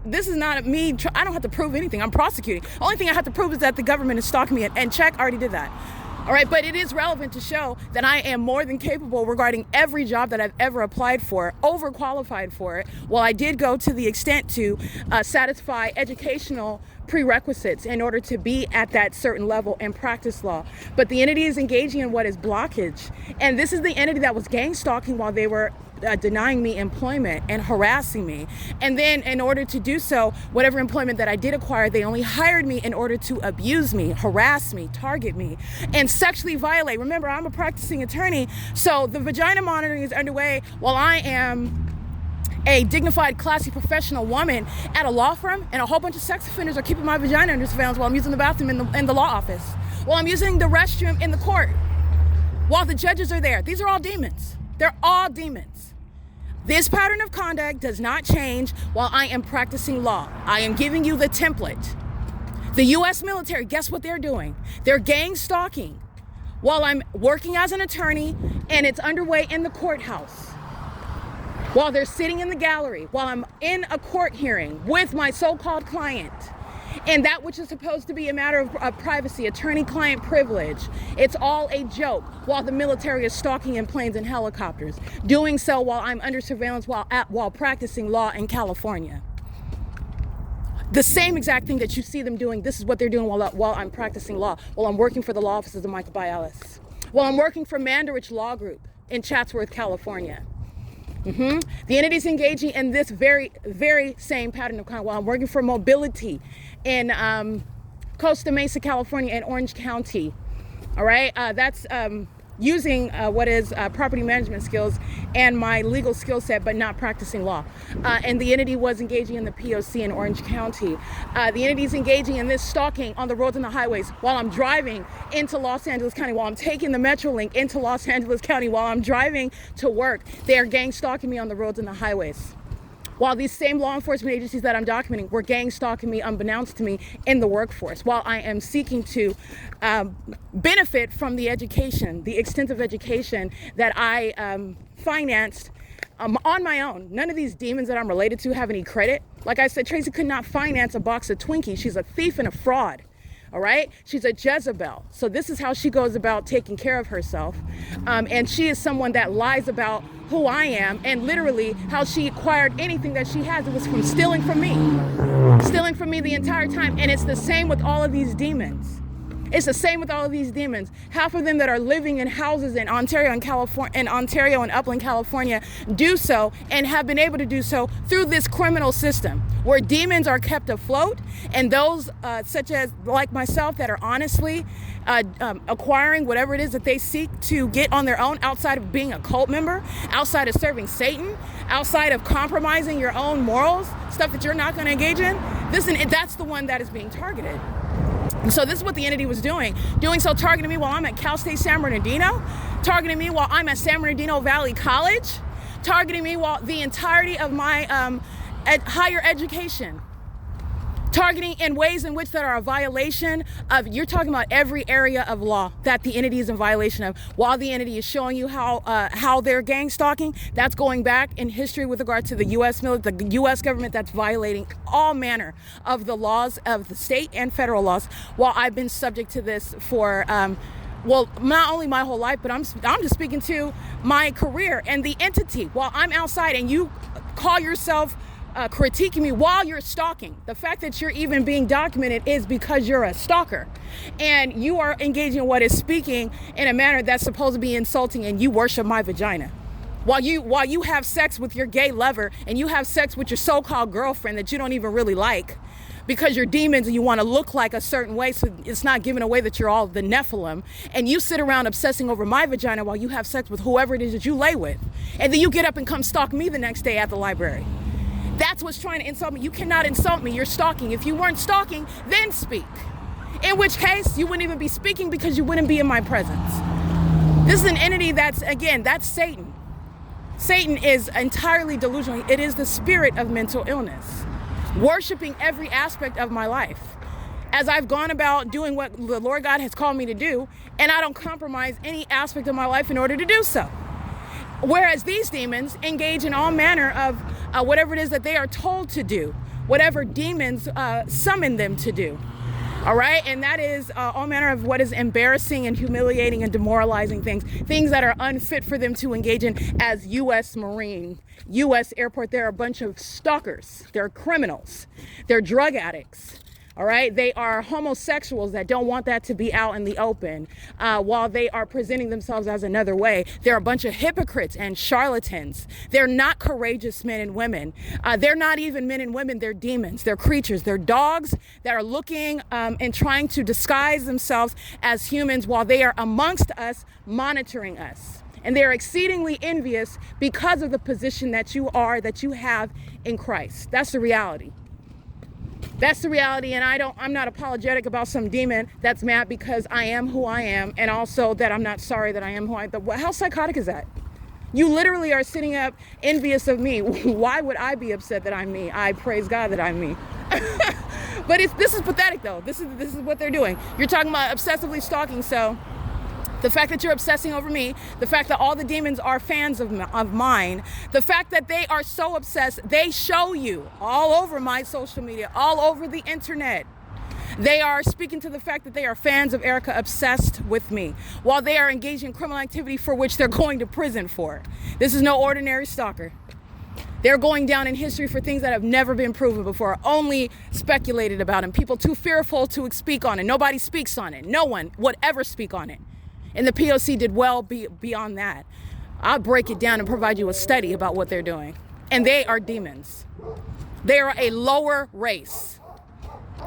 Speaker 1: this is not me. I don't have to prove anything. I'm prosecuting. Only thing I have to prove is that the government is stalking me, and check, I already did that. All right, but it is relevant to show that I am more than capable regarding every job that I've ever applied for, overqualified for it. While I did go to the extent to satisfy educational prerequisites in order to be at that certain level and practice law. But the entity is engaging in what is blockage. And this is the entity that was gang stalking while they were denying me employment and harassing me. And then in order to do so, whatever employment that I did acquire, they only hired me in order to abuse me, harass me, target me, and sexually violate. Remember, I'm a practicing attorney, so the vagina monitoring is underway while I am a dignified, classy, professional woman at a law firm, and a whole bunch of sex offenders are keeping my vagina under surveillance while I'm using the bathroom in the law office, while I'm using the restroom in the court, while the judges are there. These are all demons. They're all demons. This pattern of conduct does not change while I am practicing law. I am giving you the template. The U.S. military, guess what they're doing? They're gang stalking while I'm working as an attorney, and it's underway in the courthouse. While they're sitting in the gallery, while I'm in a court hearing with my so-called client, and that which is supposed to be a matter of privacy, attorney-client privilege, it's all a joke while the military is stalking in planes and helicopters, doing so while I'm under surveillance while practicing law in California. The same exact thing that you see them doing, this is what they're doing while I'm practicing law, while I'm working for the law offices of Michael Bialis, while I'm working for Mandarich Law Group in Chatsworth, California. The entity's engaging in this very, very same pattern of crime while I'm working for Mobility in Costa Mesa, California, and Orange County. All right, that's using what is property management skills and my legal skill set, but not practicing law. And the entity was engaging in the P.O.C. in Orange County. The entity's engaging in this stalking on the roads and the highways while I'm driving into Los Angeles County, while I'm taking the Metrolink into Los Angeles County, while I'm driving to work. They are gang stalking me on the roads and the highways. While these same law enforcement agencies that I'm documenting were gang stalking me unbeknownst to me in the workforce, while I am seeking to benefit from the education, the extensive education that I financed on my own. None of these demons that I'm related to have any credit. Like I said, Tracy could not finance a box of Twinkies. She's a thief and a fraud. All right, she's a Jezebel. So this is how she goes about taking care of herself. And she is someone that lies about who I am, and literally how she acquired anything that she has. It was from stealing from me the entire time. And it's the same with all of these demons. It's the same with all of these demons. Half of them that are living in houses in Ontario and Upland, California, do so and have been able to do so through this criminal system where demons are kept afloat, and those such as like myself that are honestly acquiring whatever it is that they seek to get on their own, outside of being a cult member, outside of serving Satan, outside of compromising your own morals, stuff that you're not going to engage in. That's the one that is being targeted. So this is what the entity was doing so targeting me while I'm at Cal State San Bernardino, targeting me while I'm at San Bernardino Valley College, targeting me while the entirety of my higher education, targeting in ways in which that are a violation of, you're talking about every area of law that the entity is in violation of, while the entity is showing you how they're gang stalking. That's going back in history with regard to the U.S. the U.S. government that's violating all manner of the laws of the state and federal laws, while I've been subject to this for well, not only my whole life, but I'm just speaking to my career and the entity. While I'm outside and you call yourself critiquing me while you're stalking, the fact that you're even being documented is because you're a stalker, and you are engaging in what is speaking in a manner that's supposed to be insulting, and you worship my vagina. While you have sex with your gay lover, and you have sex with your so-called girlfriend that you don't even really like, because you're demons and you want to look like a certain way, so it's not giving away that you're all the Nephilim, and you sit around obsessing over my vagina while you have sex with whoever it is that you lay with, and then you get up and come stalk me the next day at the library. That's what's trying to insult me. You cannot insult me. You're stalking. If you weren't stalking, then speak. In which case, you wouldn't even be speaking because you wouldn't be in my presence. This is an entity that's Satan. Satan is entirely delusional. It is the spirit of mental illness, worshiping every aspect of my life as I've gone about doing what the Lord God has called me to do, and I don't compromise any aspect of my life in order to do so. Whereas these demons engage in all manner of whatever it is that they are told to do, whatever demons summon them to do. All right, and that is all manner of what is embarrassing and humiliating and demoralizing things that are unfit for them to engage in as U.S. Marine, U.S. Airport. They're a bunch of stalkers. They're criminals. They're drug addicts. All right, they are homosexuals that don't want that to be out in the open while they are presenting themselves as another way. They're a bunch of hypocrites and charlatans. They're not courageous men and women. They're not even men and women. They're demons. They're creatures. They're dogs that are looking and trying to disguise themselves as humans while they are amongst us, monitoring us. And they're exceedingly envious because of the position that you have in Christ. That's the reality. That's the reality, and I'm not apologetic about some demon that's mad because I am who I am, and also that I'm not sorry that I am who I am. How psychotic is that? You literally are sitting up envious of me. Why would I be upset that I'm me? I praise God that I'm me. But this is pathetic, though. This is what they're doing. You're talking about obsessively stalking, so the fact that you're obsessing over me, the fact that all the demons are fans of mine, the fact that they are so obsessed, they show you all over my social media, all over the internet. They are speaking to the fact that they are fans of Erica, obsessed with me, while they are engaged in criminal activity for which they're going to prison for. This is no ordinary stalker. They're going down in history for things that have never been proven before, only speculated about, and people too fearful to speak on it. Nobody speaks on it. No one would ever speak on it. And the P.O.C. did well beyond that. I'll break it down and provide you a study about what they're doing. And they are demons. They are a lower race.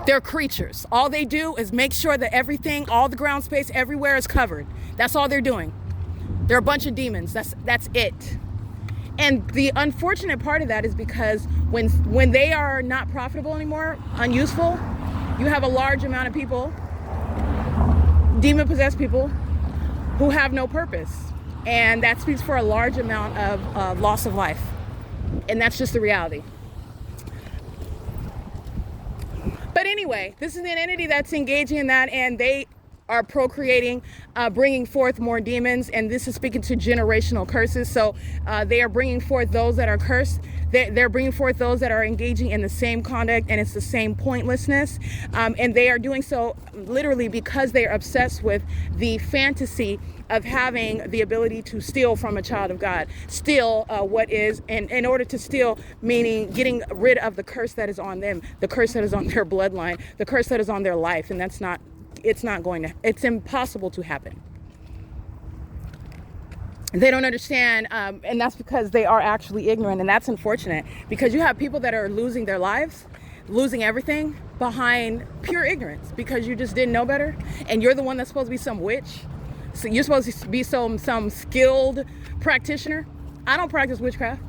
Speaker 1: They're creatures. All they do is make sure that everything, all the ground space everywhere is covered. That's all they're doing. They're a bunch of demons. That's it. And the unfortunate part of that is because when they are not profitable anymore, unuseful, you have a large amount of people, demon-possessed people, who have no purpose. And that speaks for a large amount of loss of life. And that's just the reality. But anyway, this is an entity that's engaging in that, and they are procreating, bringing forth more demons, and this is speaking to generational curses. So they are bringing forth those that are cursed. They're bringing forth those that are engaging in the same conduct, and it's the same pointlessness. And they are doing so literally because they are obsessed with the fantasy of having the ability to steal from a child of God. Steal what is, and in order to steal, meaning getting rid of the curse that is on them, the curse that is on their bloodline, the curse that is on their life, and it's impossible to happen. They don't understand, and that's because they are actually ignorant, and that's unfortunate, because you have people that are losing their lives, losing everything behind pure ignorance, because you just didn't know better, and you're the one that's supposed to be some witch. So you're supposed to be some skilled practitioner. I don't practice witchcraft,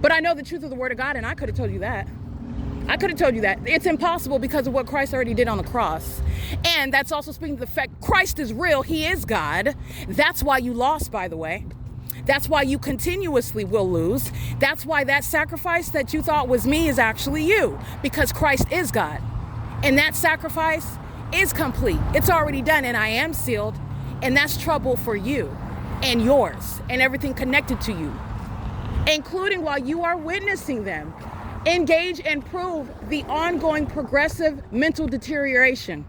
Speaker 1: but I know the truth of the word of God, and I could have told you that. It's impossible because of what Christ already did on the cross. And that's also speaking to the fact Christ is real. He is God. That's why you lost, by the way. That's why you continuously will lose. That's why that sacrifice that you thought was me is actually you, because Christ is God. And that sacrifice is complete. It's already done, and I am sealed. And that's trouble for you and yours and everything connected to you, including while you are witnessing them engage and prove the ongoing progressive mental deterioration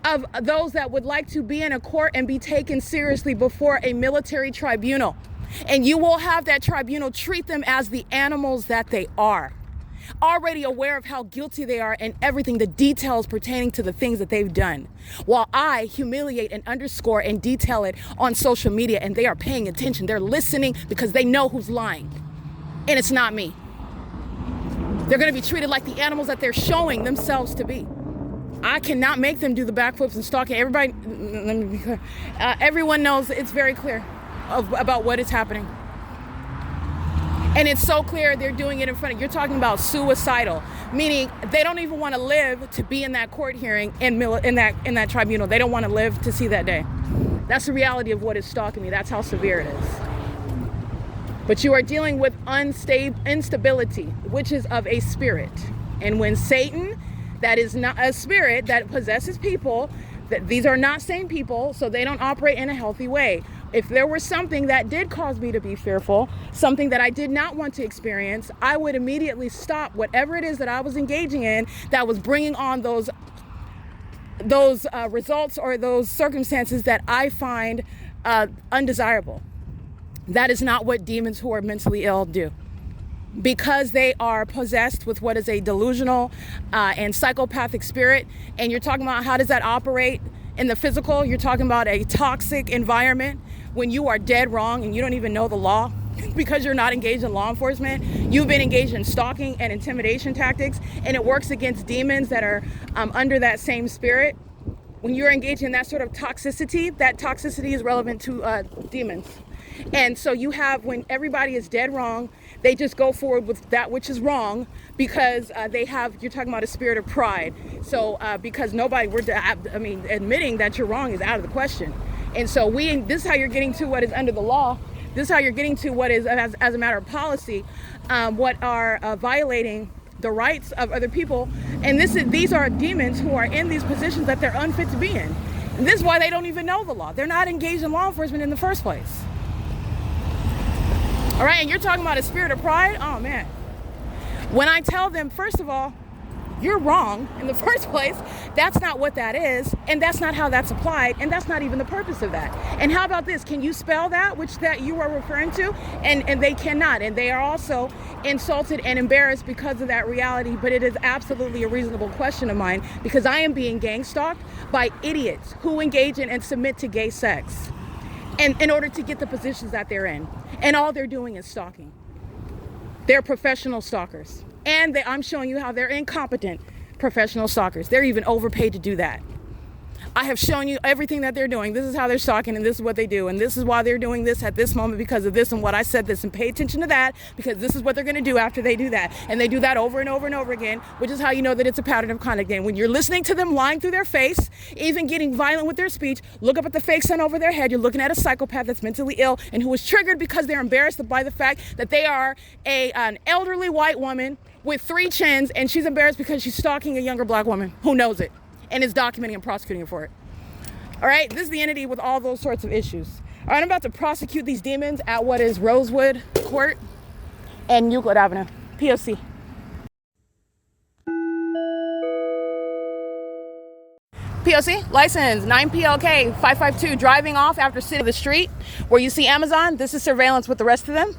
Speaker 1: of those that would like to be in a court and be taken seriously before a military tribunal. And you will have that tribunal treat them as the animals that they are, already aware of how guilty they are and everything, the details pertaining to the things that they've done, while I humiliate and underscore and detail it on social media, and they are paying attention. They're listening because they know who's lying, and it's not me. They're going to be treated like the animals that they're showing themselves to be. I cannot make them do the backflips and stalking. Everybody, let me be clear. Everyone knows it's very clear about what is happening. And it's so clear they're doing it in front of you. You're talking about suicidal, meaning they don't even want to live to be in that court hearing in that tribunal. They don't want to live to see that day. That's the reality of what is stalking me. That's how severe it is. But you are dealing with instability, which is of a spirit. And when Satan, that is not a spirit that possesses people, that these are not sane people, so they don't operate in a healthy way. If there was something that did cause me to be fearful, something that I did not want to experience, I would immediately stop whatever it is that I was engaging in that was bringing on those results or those circumstances that I find undesirable. That is not what demons who are mentally ill do, because they are possessed with what is a delusional and psychopathic spirit. And you're talking about how does that operate in the physical? You're talking about a toxic environment when you are dead wrong and you don't even know the law because you're not engaged in law enforcement. You've been engaged in stalking and intimidation tactics, and it works against demons that are under that same spirit. When you're engaged in that sort of toxicity, that toxicity is relevant to demons. And so you have, when everybody is dead wrong, they just go forward with that which is wrong because they have, you're talking about a spirit of pride. So because admitting that you're wrong is out of the question. And so this is how you're getting to what is under the law. This is how you're getting to what is, as a matter of policy, what are violating the rights of other people. And these are demons who are in these positions that they're unfit to be in. And this is why they don't even know the law. They're not engaged in law enforcement in the first place. All right, and you're talking about a spirit of pride? Oh, man. When I tell them, first of all, you're wrong in the first place, that's not what that is, and that's not how that's applied, and that's not even the purpose of that. And how about this? Can you spell that, which that you are referring to? And they cannot, and they are also insulted and embarrassed because of that reality, but it is absolutely a reasonable question of mine, because I am being gang stalked by idiots who engage in and submit to gay sex, and in order to get the positions that they're in. And all they're doing is stalking. They're professional stalkers. And I'm showing you how they're incompetent professional stalkers. They're even overpaid to do that. I have shown you everything that they're doing. This is how they're stalking, and this is what they do. And this is why they're doing this at this moment because of this and what I said this. And pay attention to that, because this is what they're going to do after they do that. And they do that over and over and over again, which is how you know that it's a pattern of conduct. And when you're listening to them lying through their face, even getting violent with their speech, look up at the fake sun over their head. You're looking at a psychopath that's mentally ill and who is triggered because they're embarrassed by the fact that they are an elderly white woman with 3 chins, and she's embarrassed because she's stalking a younger black woman who knows it and is documenting and prosecuting her for it. All right, this is the entity with all those sorts of issues. All right, I'm about to prosecute these demons at what is Rosewood Court and Euclid Avenue, P.O.C. P.O.C. license 9PLK 552, driving off after sitting on the street where you see Amazon. This is surveillance with the rest of them.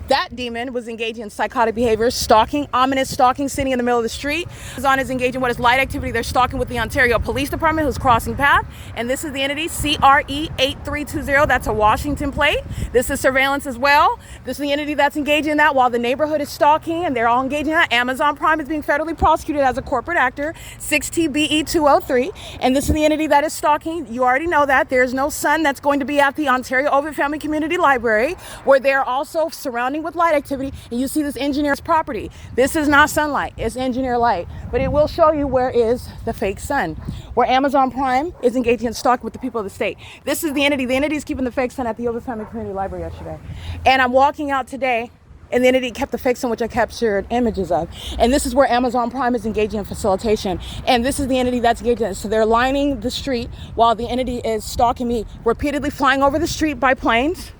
Speaker 1: That demon was engaging in psychotic behaviors, stalking, ominous stalking, sitting in the middle of the street. Amazon is engaging in what is light activity. They're stalking with the Ontario Police Department, who's crossing path. And this is the entity, CRE8320. That's a Washington plate. This is surveillance as well. This is the entity that's engaging in that while the neighborhood is stalking, and they're all engaging in that. Amazon Prime is being federally prosecuted as a corporate actor, 6TBE203. And this is the entity that is stalking. You already know that. There's no sun that's going to be at the Ontario Ovid Family Community Library, where they're also surrounding with light activity, and you see this engineer's property. This is not sunlight, it's engineer light, but it will show you where is the fake sun, where Amazon Prime is engaging in stalking with the people of the state. This is the entity is keeping the fake sun at the Ovid Family Community Library yesterday. And I'm walking out today, and the entity kept the fake sun, which I captured images of. And this is where Amazon Prime is engaging in facilitation. And this is the entity that's engaging in. So they're lining the street while the entity is stalking me, repeatedly flying over the street by planes,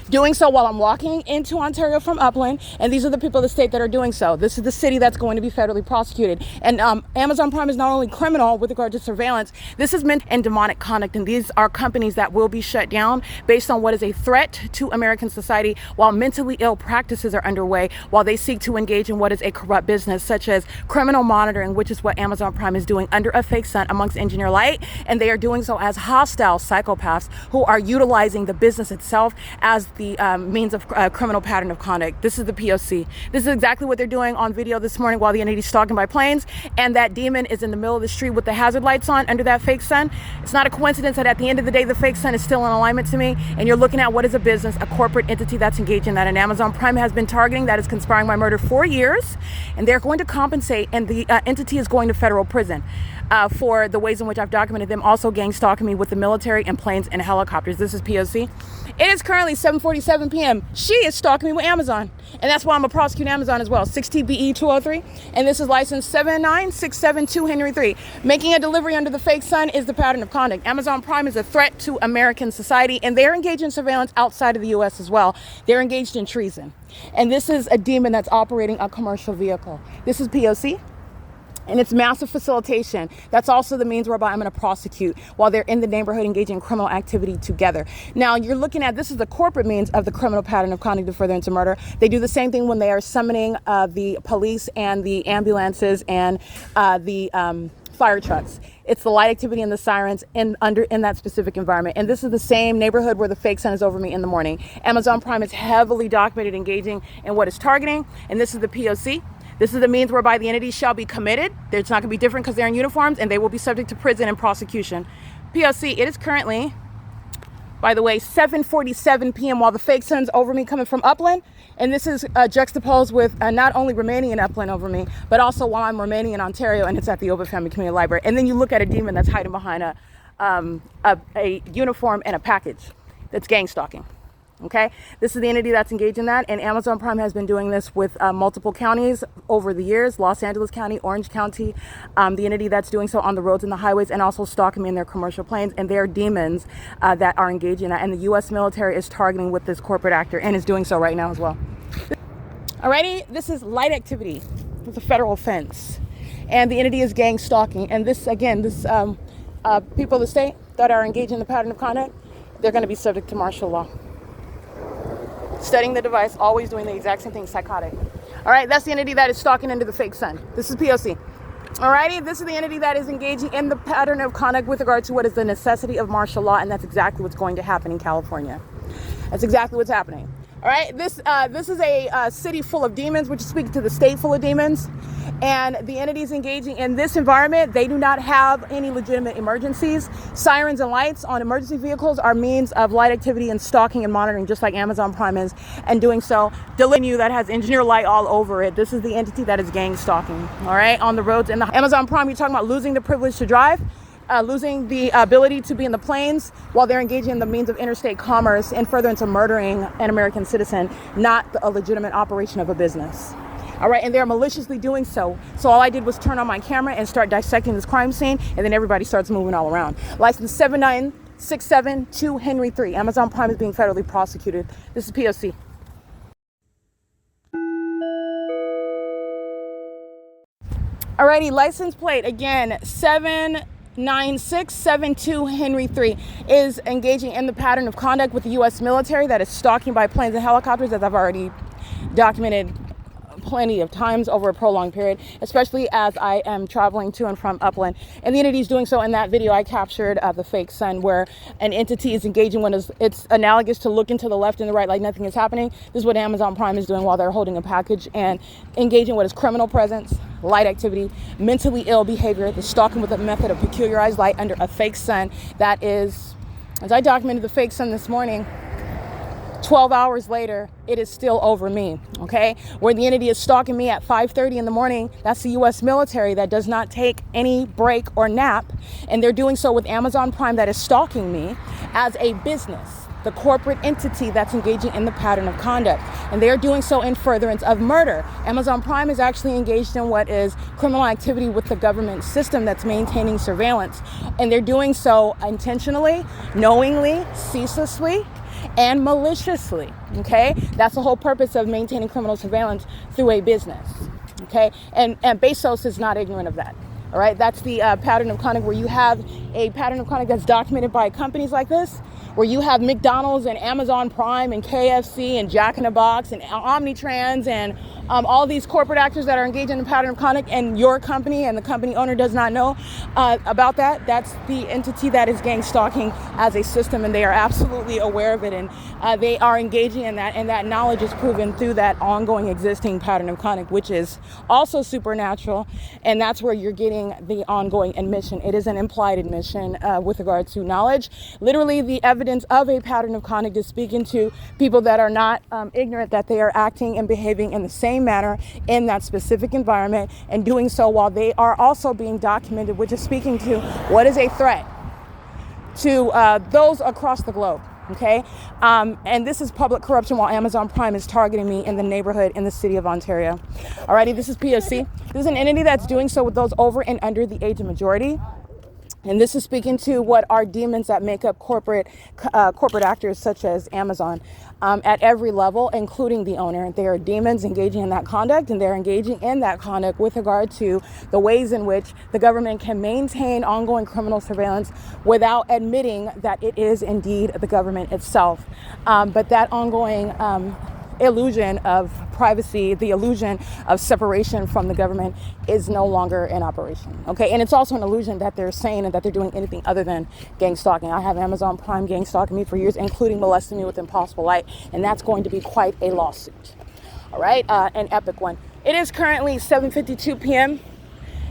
Speaker 2: doing so while I'm walking into Ontario from Upland, and these are the people of the state that are doing so. This is the city that's going to be federally prosecuted. And Amazon Prime is not only criminal with regard to surveillance, this is meant and demonic conduct, and these are companies that will be shut down based on what is a threat to American society while mentally ill practices are underway, while they seek to engage in what is a corrupt business, such as criminal monitoring, which is what Amazon Prime is doing under a fake sun amongst engineer light, and they are doing so as hostile psychopaths who are utilizing the business itself as the means of criminal pattern of conduct. This is the P.O.C. This is exactly what they're doing on video this morning while the entity is stalking by planes, and that demon is in the middle of the street with the hazard lights on under that fake sun. It's not a coincidence that at the end of the day, the fake sun is still in alignment to me, and you're looking at what is a business, a corporate entity that's engaged in that, and Amazon Prime has been targeting, that is conspiring by murder for years, and they're going to compensate, and the entity is going to federal prison. For the ways in which I've documented them also gang stalking me with the military and planes and helicopters. This is P.O.C. It is currently 7:47 p.m. She is stalking me with Amazon, and that's why I'm gonna prosecute Amazon as well. 6TBE 203, and this is license 79672 Henry 3. Making a delivery under the fake sun is the pattern of conduct. Amazon Prime is a threat to American society, and they're engaged in surveillance outside of the U.S. as well. They're engaged in treason, and this is a demon that's operating a commercial vehicle. This is P.O.C. and it's massive facilitation. That's also the means whereby I'm going to prosecute while they're in the neighborhood engaging in criminal activity together. Now, you're looking at, this is the corporate means of the criminal pattern of conduct to furtherance of murder. They do the same thing when they are summoning the police and the ambulances and the fire trucks. It's the light activity and the sirens in that specific environment. And this is the same neighborhood where the fake sun is over me in the morning. Amazon Prime is heavily documented engaging in what is targeting, and this is the P.O.C. This is the means whereby the entities shall be committed. It's not going to be different because they're in uniforms, and they will be subject to prison and prosecution. P.O.C. It is currently, by the way, 7:47 p.m. while the fake sun's over me coming from Upland. And this is juxtaposed with not only remaining in Upland over me, but also while I'm remaining in Ontario, and it's at the Ovid Family Community Library. And then you look at a demon that's hiding behind a uniform and a package that's gang stalking. Okay, this is the entity that's engaged in that, and Amazon Prime has been doing this with multiple counties over the years: Los Angeles County, Orange County, the entity that's doing so on the roads and the highways, and also stalking in their commercial planes. And they're demons that are engaged in that, and the U.S. military is targeting with this corporate actor, and is doing so right now as well. Alrighty, this is light activity. It's a federal offense, and the entity is gang stalking. And this, again, this people of the state that are engaged in the pattern of conduct, they're going to be subject to martial law. Studying the device, always doing the exact same thing, psychotic. All right, that's the entity that is stalking into the fake sun. This is P.O.C. All righty, this is the entity that is engaging in the pattern of conduct with regard to what is the necessity of martial law, and that's exactly what's going to happen in California. That's exactly what's happening. All right, this is a city full of demons, which is speaking to the state full of demons. And the entities engaging in this environment, they do not have any legitimate emergencies. Sirens and lights on emergency vehicles are means of light activity and stalking and monitoring, just like Amazon Prime is, and doing so. Delivering you that has engineer light all over it. This is the entity that is gang stalking, all right, on the roads. And the Amazon Prime, you're talking about losing the privilege to drive, losing the ability to be in the planes while they're engaging in the means of interstate commerce and furtherance of murdering an American citizen, not a legitimate operation of a business. All right, and they're maliciously doing so. So all I did was turn on my camera and start dissecting this crime scene, and then everybody starts moving all around. License 79672 Henry 3. Amazon Prime is being federally prosecuted. This is P.O.C. Alrighty, license plate, again, 79672 Henry 3 is engaging in the pattern of conduct with the U.S. military that is stalking by planes and helicopters, as I've already documented plenty of times over a prolonged period, especially as I am traveling to and from Upland. And the entity is doing so. In that video, I captured the fake sun, where an entity is engaging when it's analogous to looking to the left and the right like nothing is happening. This is what Amazon Prime is doing while they're holding a package and engaging what is criminal presence, light activity, mentally ill behavior, the stalking with a method of peculiarized light under a fake sun. That is, as I documented the fake sun this morning, 12 hours later, it is still over me, okay? Where the entity is stalking me at 5:30 in the morning, that's the U.S. military that does not take any break or nap, and they're doing so with Amazon Prime that is stalking me as a business, the corporate entity that's engaging in the pattern of conduct, and they are doing so in furtherance of murder. Amazon Prime is actually engaged in what is criminal activity with the government system that's maintaining surveillance, and they're doing so intentionally, knowingly, ceaselessly, and maliciously, okay? That's the whole purpose of maintaining criminal surveillance through a business, okay? And Bezos is not ignorant of that, all right? That's the pattern of conduct, where you have a pattern of conduct that's documented by companies like this, where you have McDonald's and Amazon Prime and KFC and Jack in the Box and Omnitrans and all these corporate actors that are engaged in a pattern of conduct, and your company and the company owner does not know about that. That's the entity that is gang stalking as a system, and they are absolutely aware of it, and they are engaging in that, and that knowledge is proven through that ongoing existing pattern of conduct, which is also supernatural, and that's where you're getting the ongoing admission. It is an implied admission with regard to knowledge. Literally, the evidence of a pattern of conduct is speaking to people that are not ignorant that they are acting and behaving in the same manner in that specific environment, and doing so while they are also being documented, which is speaking to what is a threat to those across the globe. Okay, and this is public corruption while Amazon Prime is targeting me in the neighborhood in the city of Ontario. Alrighty, this is P.O.C. This is an entity that's doing so with those over and under the age of majority. And this is speaking to what are demons that make up corporate actors such as Amazon at every level, including the owner. They are demons engaging in that conduct, and they're engaging in that conduct with regard to the ways in which the government can maintain ongoing criminal surveillance without admitting that it is indeed the government itself. But that ongoing illusion of privacy, the illusion of separation from the government, is no longer in operation. Okay, and it's also an illusion that they're saying and that they're doing anything other than gang stalking. I have Amazon Prime gang stalking me for years, including molesting me with impossible light, and that's going to be quite a lawsuit. All right, an epic one. It is currently 7:52 p.m.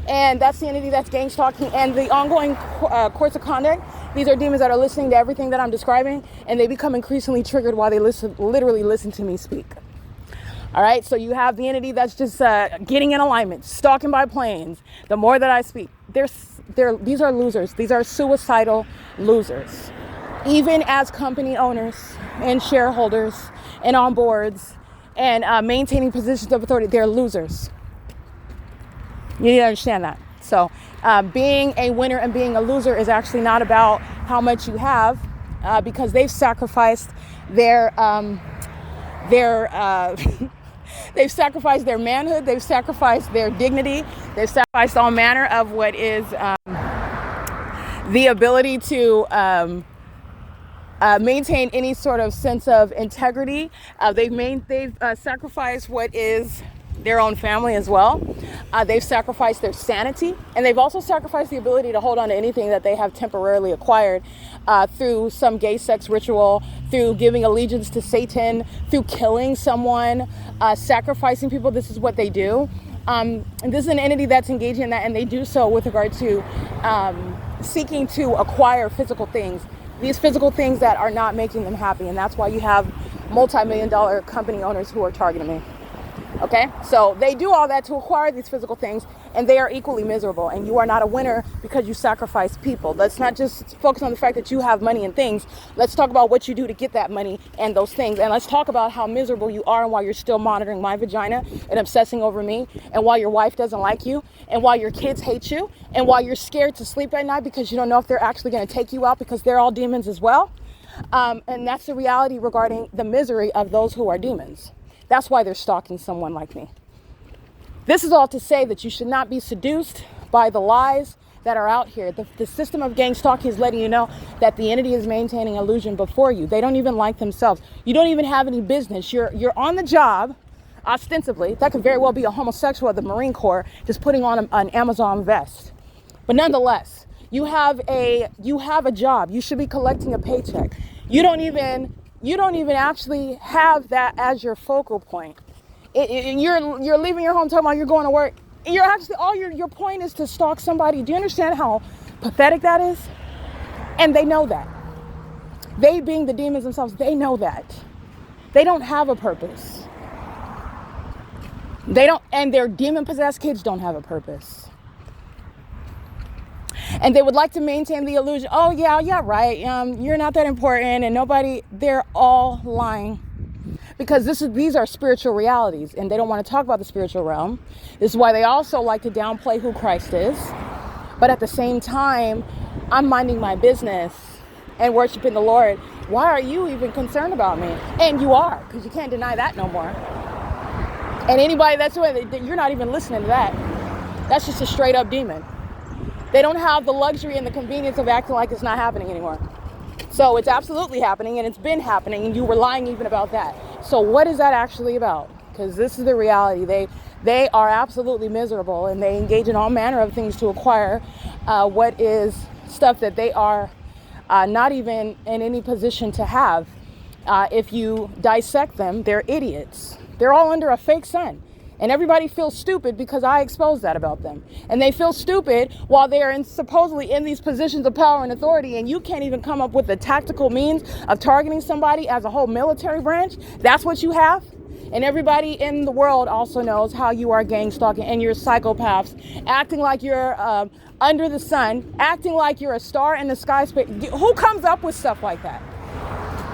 Speaker 2: and that's the entity that's gang stalking and the ongoing course of conduct. These are demons that are listening to everything that I'm describing, and they become increasingly triggered while they literally listen to me speak. All right, so you have the entity that's just getting in alignment, stalking by planes. The more that I speak, these are losers. These are suicidal losers. Even as company owners and shareholders and on boards and maintaining positions of authority, they're losers. You need to understand that. So being a winner and being a loser is actually not about how much you have, because they've sacrificed their they've sacrificed their manhood, they've sacrificed their dignity, they've sacrificed all manner of what is the ability to maintain any sort of sense of integrity. They've sacrificed what is their own family as well. They've sacrificed their sanity, and they've also sacrificed the ability to hold on to anything that they have temporarily acquired through some gay sex ritual, through giving allegiance to Satan, through killing someone, sacrificing people. This is what they do. And this is an entity that's engaging in that, and they do so with regard to seeking to acquire physical things, these physical things that are not making them happy. And that's why you have multi-million-dollar company owners who are targeting me. Okay, so they do all that to acquire these physical things, and they are equally miserable. And you are not a winner because you sacrifice people. Let's not just focus on the fact that you have money and things. Let's talk about what you do to get that money and those things. And let's talk about how miserable you are, and why you're still monitoring my vagina and obsessing over me, and why your wife doesn't like you, and why your kids hate you, and why you're scared to sleep at night because you don't know if they're actually going to take you out, because they're all demons as well. And that's the reality regarding the misery of those who are demons. That's why they're stalking someone like me. This is all to say that you should not be seduced by the lies that are out here. The system of gang stalking is letting you know that the entity is maintaining illusion before you. They don't even like themselves. You don't even have any business. You're on the job, ostensibly. That could very well be a homosexual at the Marine Corps just putting on an Amazon vest. But nonetheless, you have a job. You should be collecting a paycheck. You don't even actually have that as your focal point. You're leaving your home talking about you're going to work. You're actually, your point is to stalk somebody. Do you understand how pathetic that is? And they know that. They, being the demons themselves, they know that. They don't have a purpose. And their demon-possessed kids don't have a purpose. And they would like to maintain the illusion, oh yeah, right, you're not that important, and they're all lying. Because these are spiritual realities, and they don't want to talk about the spiritual realm. This is why they also like to downplay who Christ is. But at the same time, I'm minding my business and worshiping the Lord
Speaker 1: Why are you even concerned about me? And you are, because you can't deny that no more. And anybody that's with it, you're not even listening to that. That's just a straight up demon. They don't have the luxury and the convenience of acting like it's not happening anymore. So it's absolutely happening, and it's been happening, and you were lying even about that. So what is that actually about? Because this is the reality. They are absolutely miserable, and they engage in all manner of things to acquire what is stuff that they are not even in any position to have. If you dissect them, they're idiots. They're all under a fake sun. And everybody feels stupid because I exposed that about them. And they feel stupid while they're supposedly in these positions of power and authority, and you can't even come up with the tactical means of targeting somebody as a whole military branch. That's what you have. And everybody in the world also knows how you are gang stalking and you're psychopaths, acting like you're under the sun, acting like you're a star in the sky space. Who comes up with stuff like that?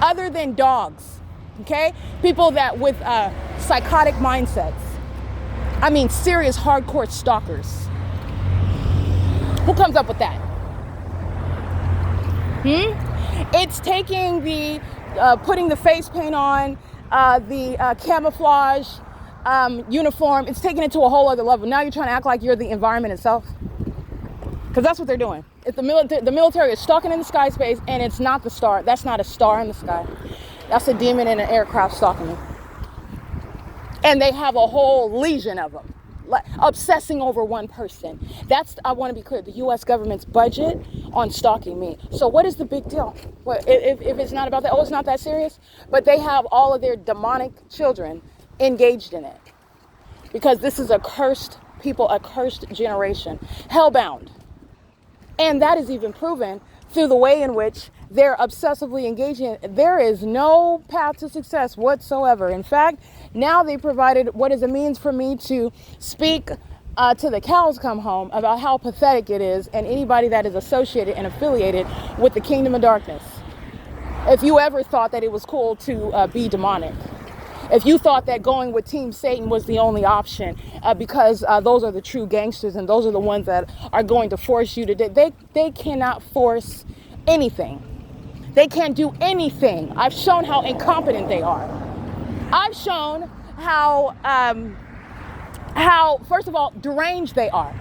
Speaker 1: Other than dogs, okay? People that with psychotic mindsets. I mean, serious hardcore stalkers. Who comes up with that? It's taking the, putting the face paint on, the camouflage uniform. It's taking it to a whole other level. Now you're trying to act like you're the environment itself. Because that's what they're doing. If the military is stalking in the sky space, and it's not the star. That's not a star in the sky. That's a demon in an aircraft stalking you. And they have a whole legion of them, like, obsessing over one person. That's, I want to be clear, the U.S. government's budget on stalking me. So what is the big deal? What, if it's not about that, oh, it's not that serious? But they have all of their demonic children engaged in it. Because this is a cursed people, a cursed generation, hellbound. And that is even proven through the way in which they're obsessively engaging. There is no path to success whatsoever. In fact, now they provided what is a means for me to speak to the cows come home about how pathetic it is, and anybody that is associated and affiliated with the kingdom of darkness. If you ever thought that it was cool to be demonic, if you thought that going with Team Satan was the only option because those are the true gangsters and those are the ones that are going to force you to do, they cannot force anything. They can't do anything. I've shown how incompetent they are. I've shown how first of all, deranged they are.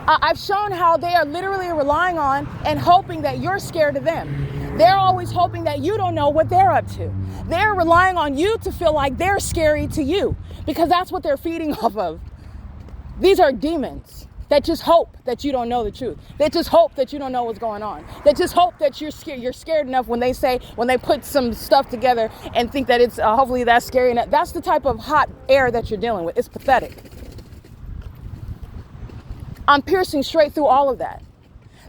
Speaker 1: I've shown how they are literally relying on and hoping that you're scared of them. They're always hoping that you don't know what they're up to. They're relying on you to feel like they're scary to you because that's what they're feeding off of. These are demons that just hope that you don't know the truth. They just hope that you don't know what's going on. They just hope that you're scared enough when they put some stuff together and think that it's hopefully that's scary enough. That's the type of hot air that you're dealing with. It's pathetic. I'm piercing straight through all of that.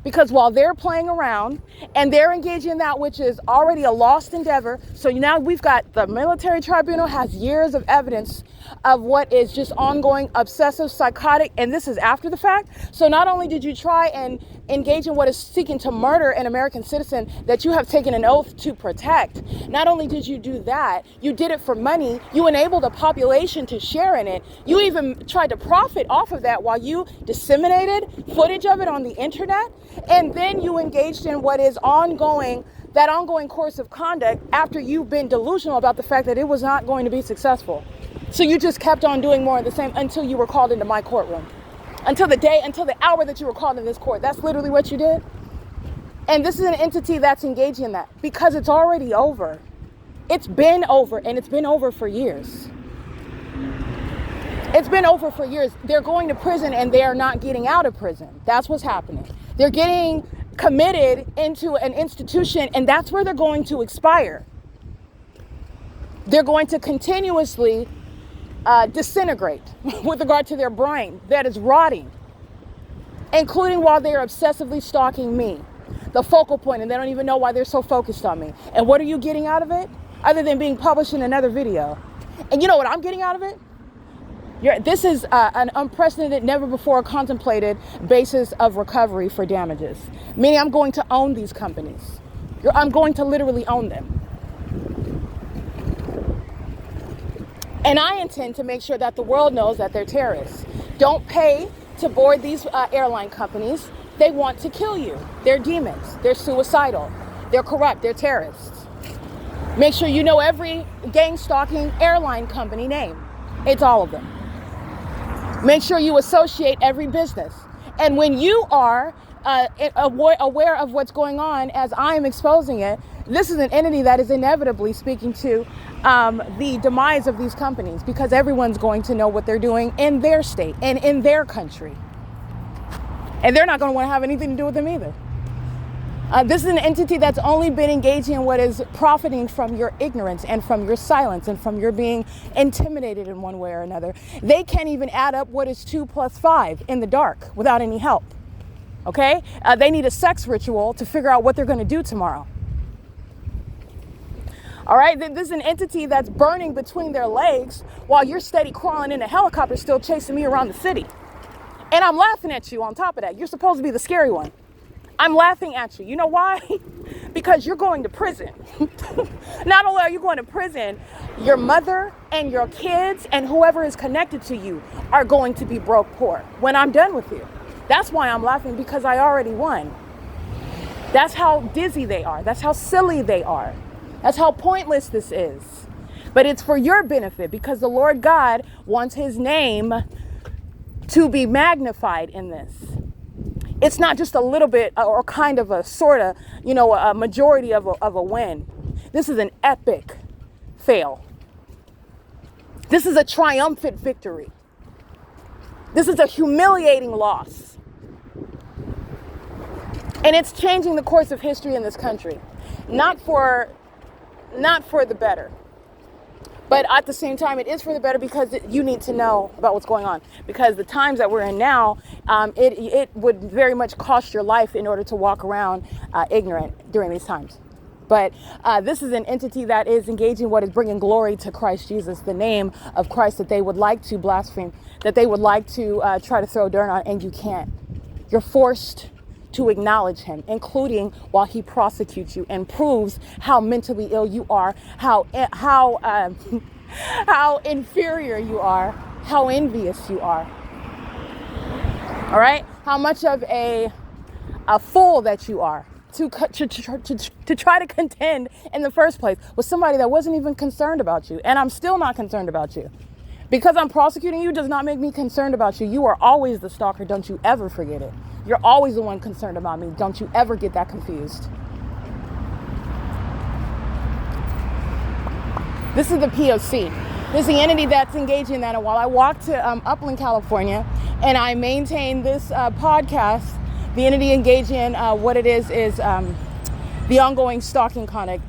Speaker 1: Because while they're playing around and they're engaging in that which is already a lost endeavor, so now we've got the military tribunal has years of evidence of what is just ongoing, obsessive, psychotic, and this is after the fact. So not only did you try and engage in what is seeking to murder an American citizen that you have taken an oath to protect, not only did you do that, you did it for money, you enabled a population to share in it, you even tried to profit off of that while you disseminated footage of it on the internet, and then you engaged in what is ongoing, that ongoing course of conduct after you've been delusional about the fact that it was not going to be successful. So you just kept on doing more of the same until you were called into my courtroom. Until the hour that you were called in this court. That's literally what you did. And this is an entity that's engaging in that because it's already over. It's been over, and it's been over for years. It's been over for years. They're going to prison and they are not getting out of prison. That's what's happening. They're getting committed into an institution, and that's where they're going to expire. They're going to continuously disintegrate with regard to their brain that is rotting, including while they're obsessively stalking me, the focal point, and they don't even know why they're so focused on me. And what are you getting out of it other than being published in another video? And you know what I'm getting out of it? This is an unprecedented, never before contemplated basis of recovery for damages, meaning I'm going to own these companies. I'm going to literally own them. And I intend to make sure that the world knows that they're terrorists. Don't pay to board these airline companies. They want to kill you. They're demons. They're suicidal. They're corrupt. They're terrorists.
Speaker 2: Make sure you know every gang stalking airline company name. It's all of them. Make sure you associate every business. And when you are aware of what's going on as I am exposing it, this is an entity that is inevitably speaking to the demise of these companies, because everyone's going to know what they're doing in their state and in their country. And they're not going to want to have anything to do with them either. This is an entity that's only been engaging in what is profiting from your ignorance and from your silence and from your being intimidated in one way or another. They can't even add up what is 2 + 5 in the dark without any help. Okay? They need a sex ritual to figure out what they're going to do tomorrow. All right? This is an entity that's burning between their legs while you're steady crawling in a helicopter still chasing me around the city. And I'm laughing at you on top of that. You're supposed to be the scary one. I'm laughing at you. You know why? Because you're going to prison. Not only are you going to prison, your mother and your kids and whoever is connected to you are going to be broke poor when I'm done with you. That's why I'm laughing, because I already won. That's how dizzy they are. That's how silly they are. That's how pointless this is. But it's for your benefit, because the Lord God wants his name to be magnified in this. It's not just a little bit or kind of a sort of, a majority of a win. This is an epic fail. This is a triumphant victory. This is a humiliating loss. And it's changing the course of history in this country. Not for the better. But at the same time, it is for the better, because you need to know about what's going on. Because the times that we're in now, it would very much cost your life in order to walk around ignorant during these times. But this is an entity that is engaging what is bringing glory to Christ Jesus, the name of Christ that they would like to blaspheme, that they would like to try to throw dirt on, and you can't. You're forced to acknowledge him, including while he prosecutes you and proves how mentally ill you are, how inferior you are, how envious you are. All right, how much of a fool that you are to try to contend in the first place with somebody that wasn't even concerned about you. And I'm still not concerned about you. Because I'm prosecuting you does not make me concerned about you. You are always the stalker. Don't you ever forget it. You're always the one concerned about me. Don't you ever get that confused. This is the P.O.C. This is the entity that's engaging in that. And while I walk to Upland, California, and I maintain this podcast, the entity engaging in what it is the ongoing stalking conduct.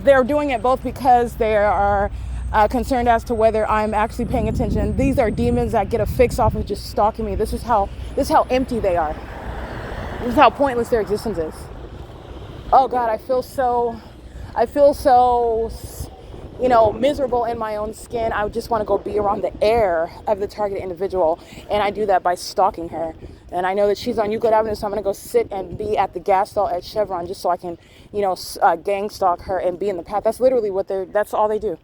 Speaker 2: They're doing it both because they are concerned as to whether I'm actually paying attention. These are demons that get a fix off of just stalking me. This is how empty they are. This is how pointless their existence is. Oh God, I feel so, miserable in my own skin. I just want to go be around the air of the targeted individual. And I do that by stalking her. And I know that she's on Euclid Avenue, so I'm going to go sit and be at the gas stall at Chevron just so I can, gang stalk her and be in the path. That's literally that's all they do.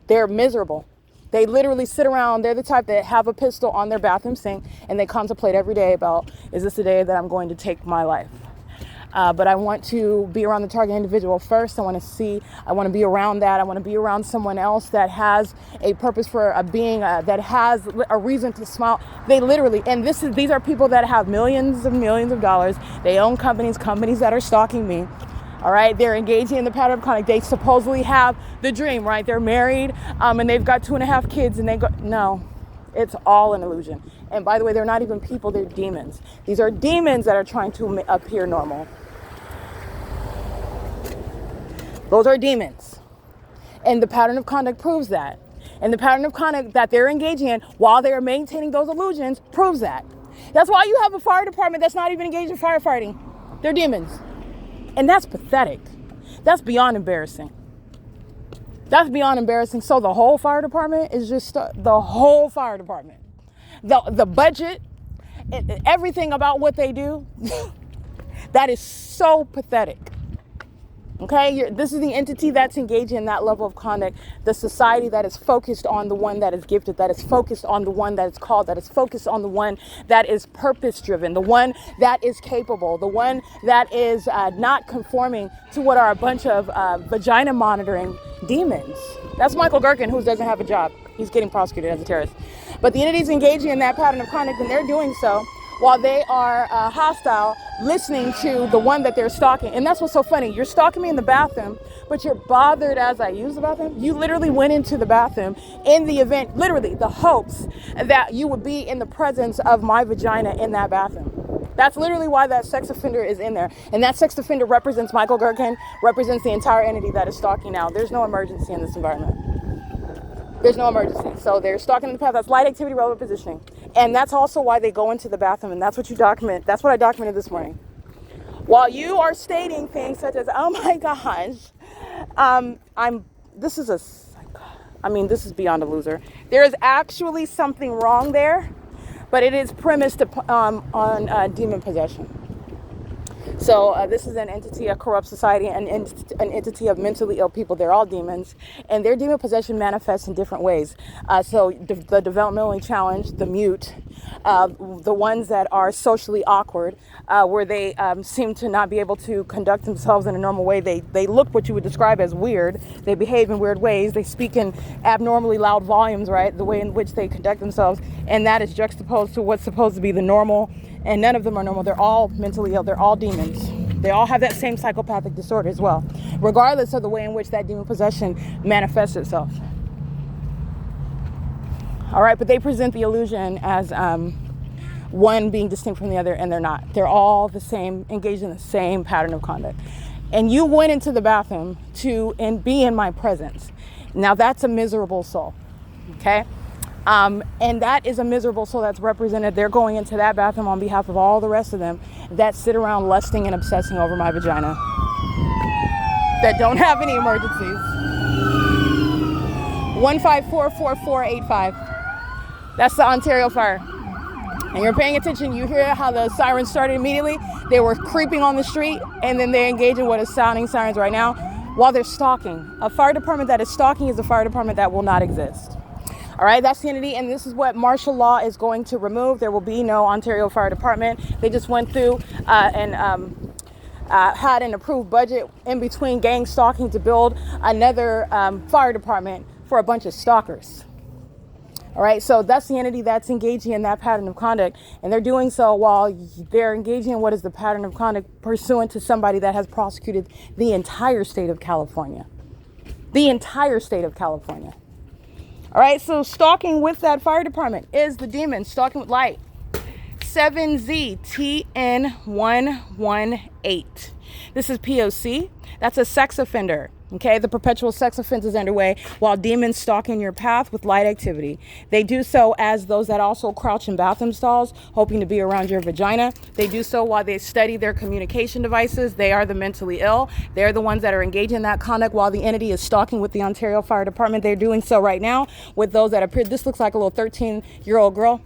Speaker 2: They're miserable. They literally sit around. They're the type that have a pistol on their bathroom sink, and they contemplate every day about, is this the day that I'm going to take my life? But I want to be around the target individual first. I want to be around that. I want to be around someone else that has a purpose for a being, that has a reason to smile. They literally, and these are people that have millions of dollars. They own companies that are stalking me. All right, they're engaging in the pattern of conduct. They supposedly have the dream, right? They're married, and they've got 2.5 kids, and no, it's all an illusion. And by the way, they're not even people, they're demons. These are demons that are trying to appear normal. Those are demons. And the pattern of conduct proves that. And the pattern of conduct that they're engaging in while they're maintaining those illusions proves that. That's why you have a fire department that's not even engaged in firefighting. They're demons. And that's pathetic. That's beyond embarrassing. That's beyond embarrassing. So the whole fire department is just the whole fire department. The budget, everything about what they do, that is so pathetic. Okay, this is the entity that's engaging in that level of conduct, the society that is focused on the one that is gifted, that is focused on the one that is called, that is focused on the one that is purpose-driven, the one that is capable, the one that is not conforming to what are a bunch of vagina monitoring demons. That's Michael GERKEN, who doesn't have a job. He's getting prosecuted as a terrorist. But the entities engaging in that pattern of conduct, and they're doing so while they are hostile, listening to the one that they're stalking. And that's what's so funny. You're stalking me in the bathroom, but you're bothered as I use the bathroom. You literally went into the bathroom in the event, literally the hopes that you would be in the presence of my vagina in that bathroom. That's literally why that sex offender is in there. And that sex offender represents Michael GERKEN, represents the entire entity that is stalking now. There's no emergency in this environment. There's no emergency. So they're stalking in the path. That's light activity, relevant positioning. And that's also why they go into the bathroom. And that's what you document. That's what I documented this morning. While you are stating things such as, oh my gosh, this is beyond a loser. There is actually something wrong there, but it is premised on demon possession. So this is an entity, a corrupt society, an entity of mentally ill people. They're all demons, and their demon possession manifests in different ways. So the developmentally challenged, the mute, the ones that are socially awkward, where they seem to not be able to conduct themselves in a normal way. They look what you would describe as weird. They behave in weird ways. They speak in abnormally loud volumes, right? The way in which they conduct themselves, and that is juxtaposed to what's supposed to be the normal. And none of them are normal. They're all mentally ill. They're all demons. They all have that same psychopathic disorder as well, regardless of the way in which that demon possession manifests itself. All right, but they present the illusion as one being distinct from the other, and they're not. They're all the same, engaged in the same pattern of conduct. And you went into the bathroom and be in my presence. Now that's a miserable soul, okay? And that is a miserable soul that's represented. They're going into that bathroom on behalf of all the rest of them that sit around lusting and obsessing over my vagina, that don't have any emergencies. 1544485. That's the Ontario fire. And you're paying attention, you hear how the sirens started immediately. They were creeping on the street, and then they engage in what is sounding sirens right now while they're stalking. A fire department that is stalking is a fire department that will not exist. All right, that's the entity, and this is what martial law is going to remove. There will be no Ontario Fire Department. They just went through and had an approved budget in between gang stalking to build another fire department for a bunch of stalkers. All right, so that's the entity that's engaging in that pattern of conduct, and they're doing so while they're engaging in what is the pattern of conduct pursuant to somebody that has prosecuted the entire state of California. The entire state of California. All right, so stalking with that fire department is the demon, stalking with light. 7ZTN118. This is P.O.C. That's a sex offender. Okay, the perpetual sex offense is underway while demons stalking your path with light activity. They do so as those that also crouch in bathroom stalls, hoping to be around your vagina. They do so while they study their communication devices. They are the mentally ill. They're the ones that are engaging in that conduct while the entity is stalking with the Ontario Fire Department. They're doing so right now with those that appear. This looks like a little 13-year-old girl.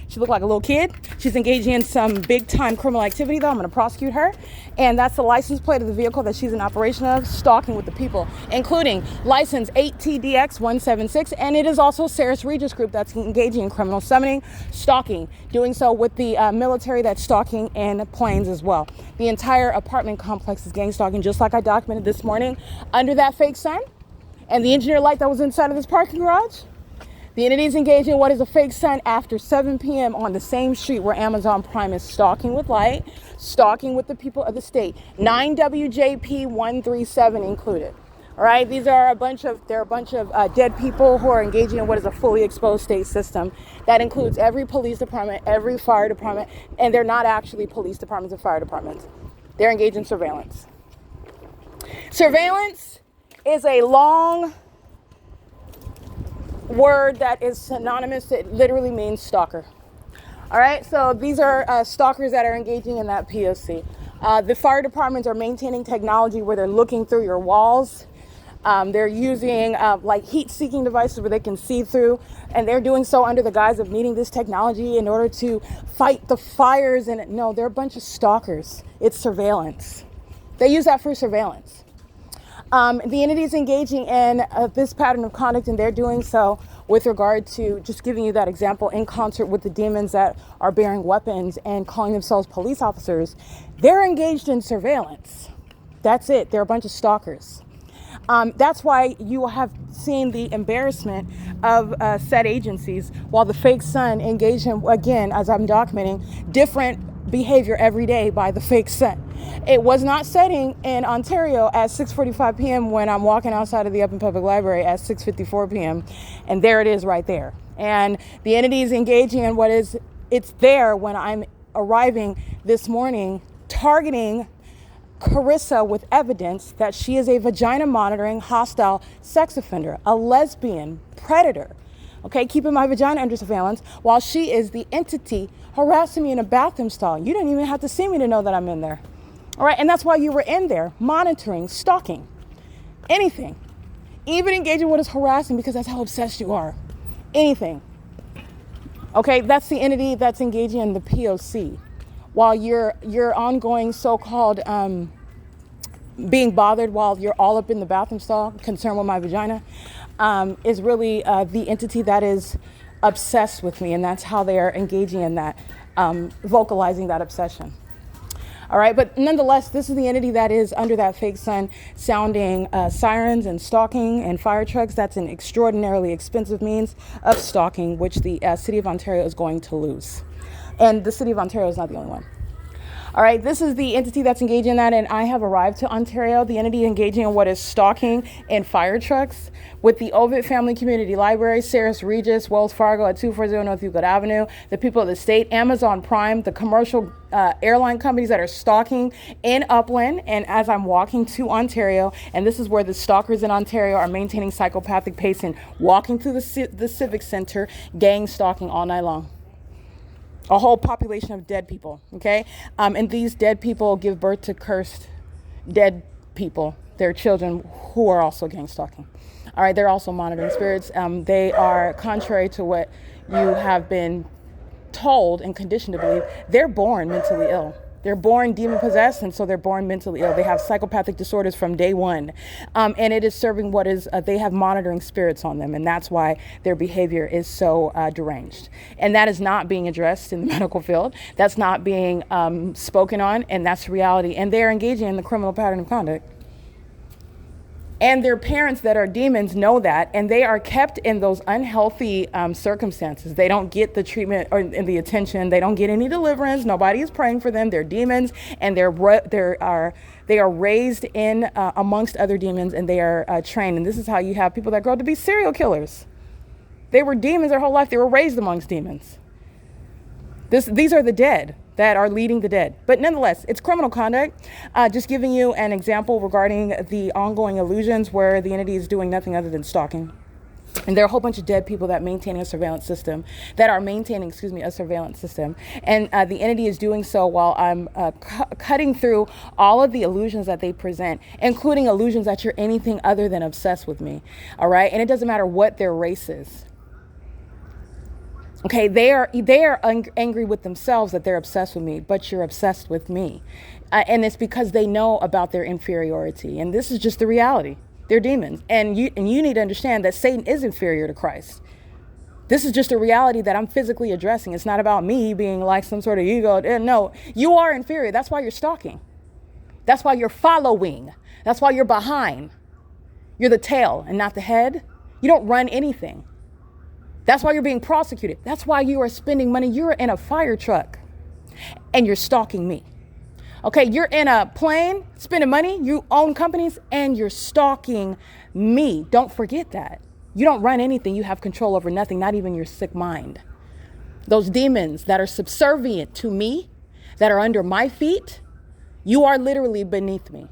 Speaker 2: She looked like a little kid. She's engaging in some big time criminal activity though. I'm gonna prosecute her. And that's the license plate of the vehicle that she's in operation of, stalking with the people, including license 8TDX176. And it is also Saris Regis Group that's engaging in criminal summoning, stalking, doing so with the military that's stalking in planes as well. The entire apartment complex is gang stalking, just like I documented this morning under that fake sun and the engineer light that was inside of this parking garage. The entity is engaging in what is a fake sun after 7 p.m. on the same street where Amazon Prime is stalking with light, stalking with the people of the state. 9WJP137 included. All right, these are a bunch of dead people who are engaging in what is a fully exposed state system that includes every police department, every fire department, and they're not actually police departments or fire departments. They're engaged in surveillance. Surveillance is a long word that is synonymous. It literally means stalker. All right, so these are stalkers that are engaging in that P.O.C. The fire departments are maintaining technology where they're looking through your walls. They're using like heat-seeking devices where they can see through, and they're doing so under the guise of needing this technology in order to fight the fires. And no, they're a bunch of stalkers. It's surveillance. They use that for surveillance. The entity is engaging in this pattern of conduct, and they're doing so with regard to, just giving you that example, in concert with the demons that are bearing weapons and calling themselves police officers. They're engaged in surveillance. That's it. They're a bunch of stalkers. That's why you have seen the embarrassment of said agencies, while the fake sun engage in, again, as I'm documenting, different behavior every day by the fake sun. It was not setting in Ontario at 6:45 p.m. when I'm walking outside of the Upland Public Library at 6:54 p.m. And there it is right there. And the entity is engaging in it's there when I'm arriving this morning, targeting Carissa with evidence that she is a vagina monitoring hostile sex offender, a lesbian predator. Okay, keeping my vagina under surveillance while she is the entity harassing me in a bathroom stall. You don't even have to see me to know that I'm in there. All right, and that's why you were in there monitoring, stalking, anything, even engaging with us harassing, because that's how obsessed you are. Anything. Okay, that's the entity that's engaging in the P.O.C. While your ongoing so-called being bothered while you're all up in the bathroom stall, concerned with my vagina, is really the entity that is obsessed with me, and that's how they are engaging in that, vocalizing that obsession. All right, but nonetheless, this is the entity that is under that fake sun, sounding sirens and stalking and fire trucks. That's an extraordinarily expensive means of stalking, which the City of Ontario is going to lose. And the City of Ontario is not the only one. All right, this is the entity that's engaging in that, and I have arrived to Ontario, the entity engaging in what is stalking and fire trucks with the Ovid Family Community Library, Sarah's Regis, Wells Fargo at 240 North Euclid Avenue, the people of the state, Amazon Prime, the commercial airline companies that are stalking in Upland, and as I'm walking to Ontario, and this is where the stalkers in Ontario are maintaining psychopathic pacing, walking through the Civic Center, gang stalking all night long. A whole population of dead people, okay? And these dead people give birth to cursed dead people, their children, who are also gang stalking. All right, they're also monitoring spirits. They are, contrary to what you have been told and conditioned to believe, they're born mentally ill. They're born demon-possessed, and so they're born mentally ill. They have psychopathic disorders from day one. And it is serving what is, they have monitoring spirits on them, and that's why their behavior is so deranged. And that is not being addressed in the medical field. That's not being spoken on, and that's reality. And they're engaging in the criminal pattern of conduct. And their parents that are demons know that, and they are kept in those unhealthy circumstances. They don't get the treatment or the attention. They don't get any deliverance. Nobody is praying for them. They're demons, and they are raised in amongst other demons, and they are trained. And this is how you have people that grow up to be serial killers. They were demons their whole life. They were raised amongst demons. These are the dead that are leading the dead. But nonetheless, it's criminal conduct. Just giving you an example regarding the ongoing illusions where the entity is doing nothing other than stalking. And there are a whole bunch of dead people that maintain a surveillance system, a surveillance system. And the entity is doing so while I'm cutting through all of the illusions that they present, including illusions that you're anything other than obsessed with me. All right. And it doesn't matter what their race is. Okay, they are angry with themselves that they're obsessed with me, but you're obsessed with me. And it's because they know about their inferiority. And this is just the reality. They're demons. And you need to understand that Satan is inferior to Christ. This is just a reality that I'm physically addressing. It's not about me being like some sort of ego. No, you are inferior. That's why you're stalking. That's why you're following. That's why you're behind. You're the tail and not the head. You don't run anything. That's why you're being prosecuted. That's why you are spending money. You're in a fire truck and you're stalking me. Okay, you're in a plane spending money. You own companies and you're stalking me. Don't forget that. You don't run anything. You have control over nothing, not even your sick mind. Those demons that are subservient to me, that are under my feet, you are literally beneath me.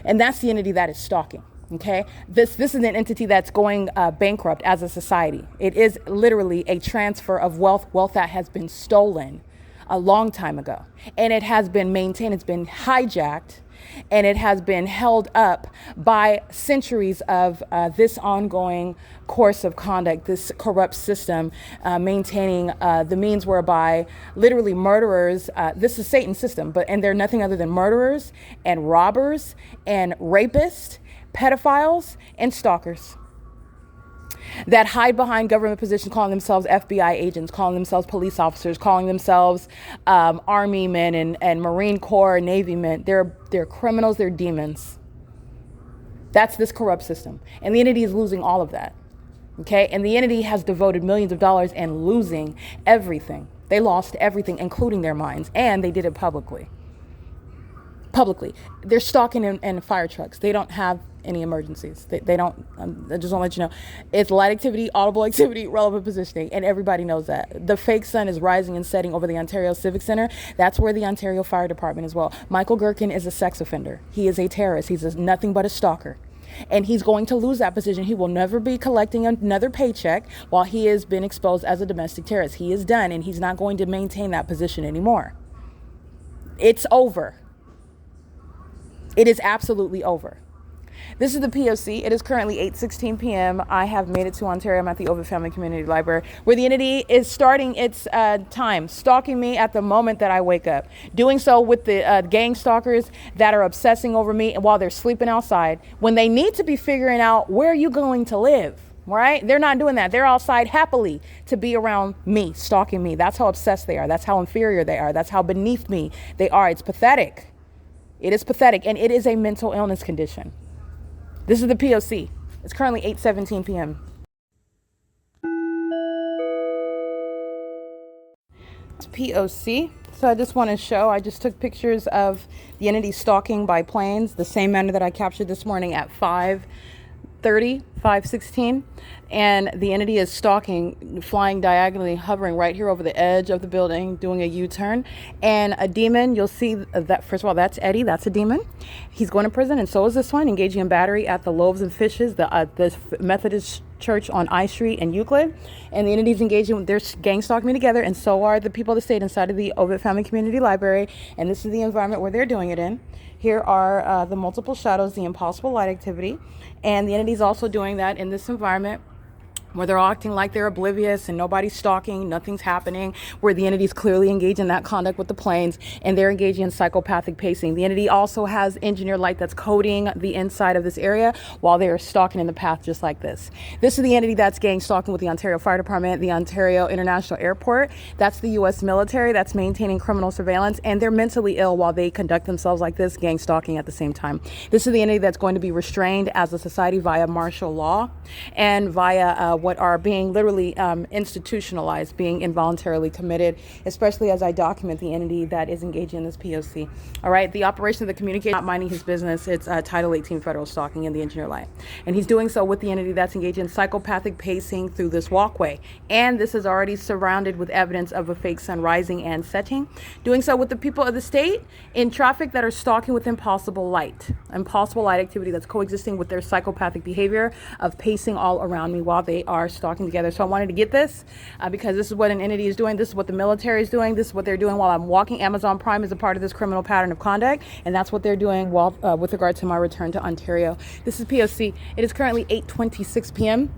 Speaker 2: And that's the entity that is stalking. Okay, this is an entity that's going bankrupt as a society. It is literally a transfer of wealth that has been stolen a long time ago. And it has been maintained, it's been hijacked,
Speaker 1: and it has been held up by centuries of this ongoing course of conduct, this corrupt system, maintaining the means whereby literally murderers, this is Satan's system, and they're nothing other than murderers and robbers and rapists, pedophiles and stalkers that hide behind government positions, calling themselves FBI agents, calling themselves police officers, calling themselves Army men and Marine Corps, Navy men. They're criminals, they're demons. That's this corrupt system. And the entity is losing all of that. Okay? And the entity has devoted millions of dollars and losing everything. They lost everything, including their minds, and they did it publicly. They're stalking in fire trucks. They don't have any emergencies. They don't, I just want to let you know, it's light activity, audible activity, relevant positioning, and everybody knows that. The fake sun is rising and setting over the Ontario Civic Center. That's where the Ontario Fire Department as well. Michael GERKEN is a sex offender. He is a terrorist. He's nothing but a stalker. And he's going to lose that position. He will never be collecting another paycheck while he has been exposed as a domestic terrorist. He is done, and he's not going to maintain that position anymore. It's over. It is absolutely over. This is the P.O.C. It is currently 8:16 p.m. I have made it to Ontario. I'm at the Ovid Family Community Library, where the entity is starting its time, stalking me at the moment that I wake up. Doing so with the gang stalkers that are obsessing over me while they're sleeping outside, when they need to be figuring out where you're going to live. Right? They're not doing that. They're outside happily to be around me, stalking me. That's how obsessed they are. That's how inferior they are. That's how beneath me they are. It's pathetic. It is pathetic, and it is a mental illness condition. This is the P.O.C. It's currently 8:17 p.m. It's P.O.C. So I just want to show, I just took pictures of the entity stalking by planes, the same manner that I captured this morning at 5:16, and the entity is stalking, flying diagonally, hovering right here over the edge of the building, doing a U-turn. And a demon, you'll see that, first of all, that's Eddie, that's a demon. He's going to prison, and so is this one, engaging in battery at the Loaves and Fishes, the Methodist Church on I Street and Euclid. And the entity's engaging, they're gang stalking me together, and so are the people that stayed inside of the Ovid Family Community Library. And this is the environment where they're doing it in. Here are the multiple shadows, the impossible light activity. And the entity's also doing that in this environment where they're acting like they're oblivious and nobody's stalking, nothing's happening, where the entity's clearly engaged in that conduct with the planes, and they're engaging in psychopathic pacing. The entity also has engineered light that's coating the inside of this area while they are stalking in the path just like this. This is the entity that's gang stalking with the Ontario Fire Department, the Ontario International Airport. That's the U.S. military that's maintaining criminal surveillance, and they're mentally ill while they conduct themselves like this, gang stalking at the same time. This is the entity that's going to be restrained as a society via martial law and via what are being literally institutionalized, being involuntarily committed, especially as I document the entity that is engaging in this P.O.C. All right, the operation of the communication, not minding his business, it's Title 18 federal stalking in the engineer light. And he's doing so with the entity that's engaged in psychopathic pacing through this walkway. And this is already surrounded with evidence of a fake sun rising and setting. Doing so with the people of the state in traffic that are stalking with impossible light activity that's coexisting with their psychopathic behavior of pacing all around me while they are stalking together. So I wanted to get this because this is what an entity is doing. This is what the military is doing. This is what they're doing while I'm walking. Amazon Prime is a part of this criminal pattern of conduct, and that's what they're doing while with regard to my return to Ontario. This is P.O.C. It is currently 8:26 p.m.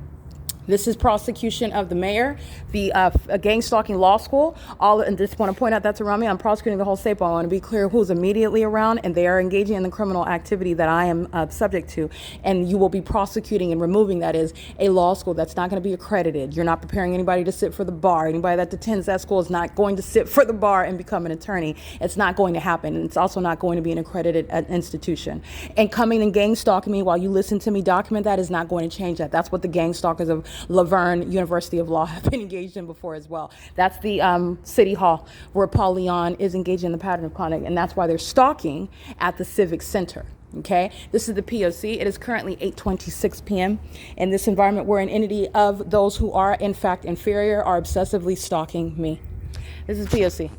Speaker 1: This is prosecution of the mayor, the gang stalking law school. And just want to point out that's around me. I'm prosecuting the whole SAPO. I want to be clear who's immediately around, and they are engaging in the criminal activity that I am subject to. And you will be prosecuting and removing, that is, a law school that's not going to be accredited. You're not preparing anybody to sit for the bar. Anybody that attends that school is not going to sit for the bar and become an attorney. It's not going to happen. And it's also not going to be an accredited institution. And coming and gang stalking me while you listen to me document that is not going to change that. That's what the gang stalkers of Laverne University of Law have been engaged in before as well. That's the City Hall where Paul Leon is engaged in the pattern of conduct, and that's why they're stalking at the Civic Center. Okay, this is the P.O.C. It is currently 8:26 p.m. in this environment where an entity of those who are in fact inferior are obsessively stalking me. This is P.O.C.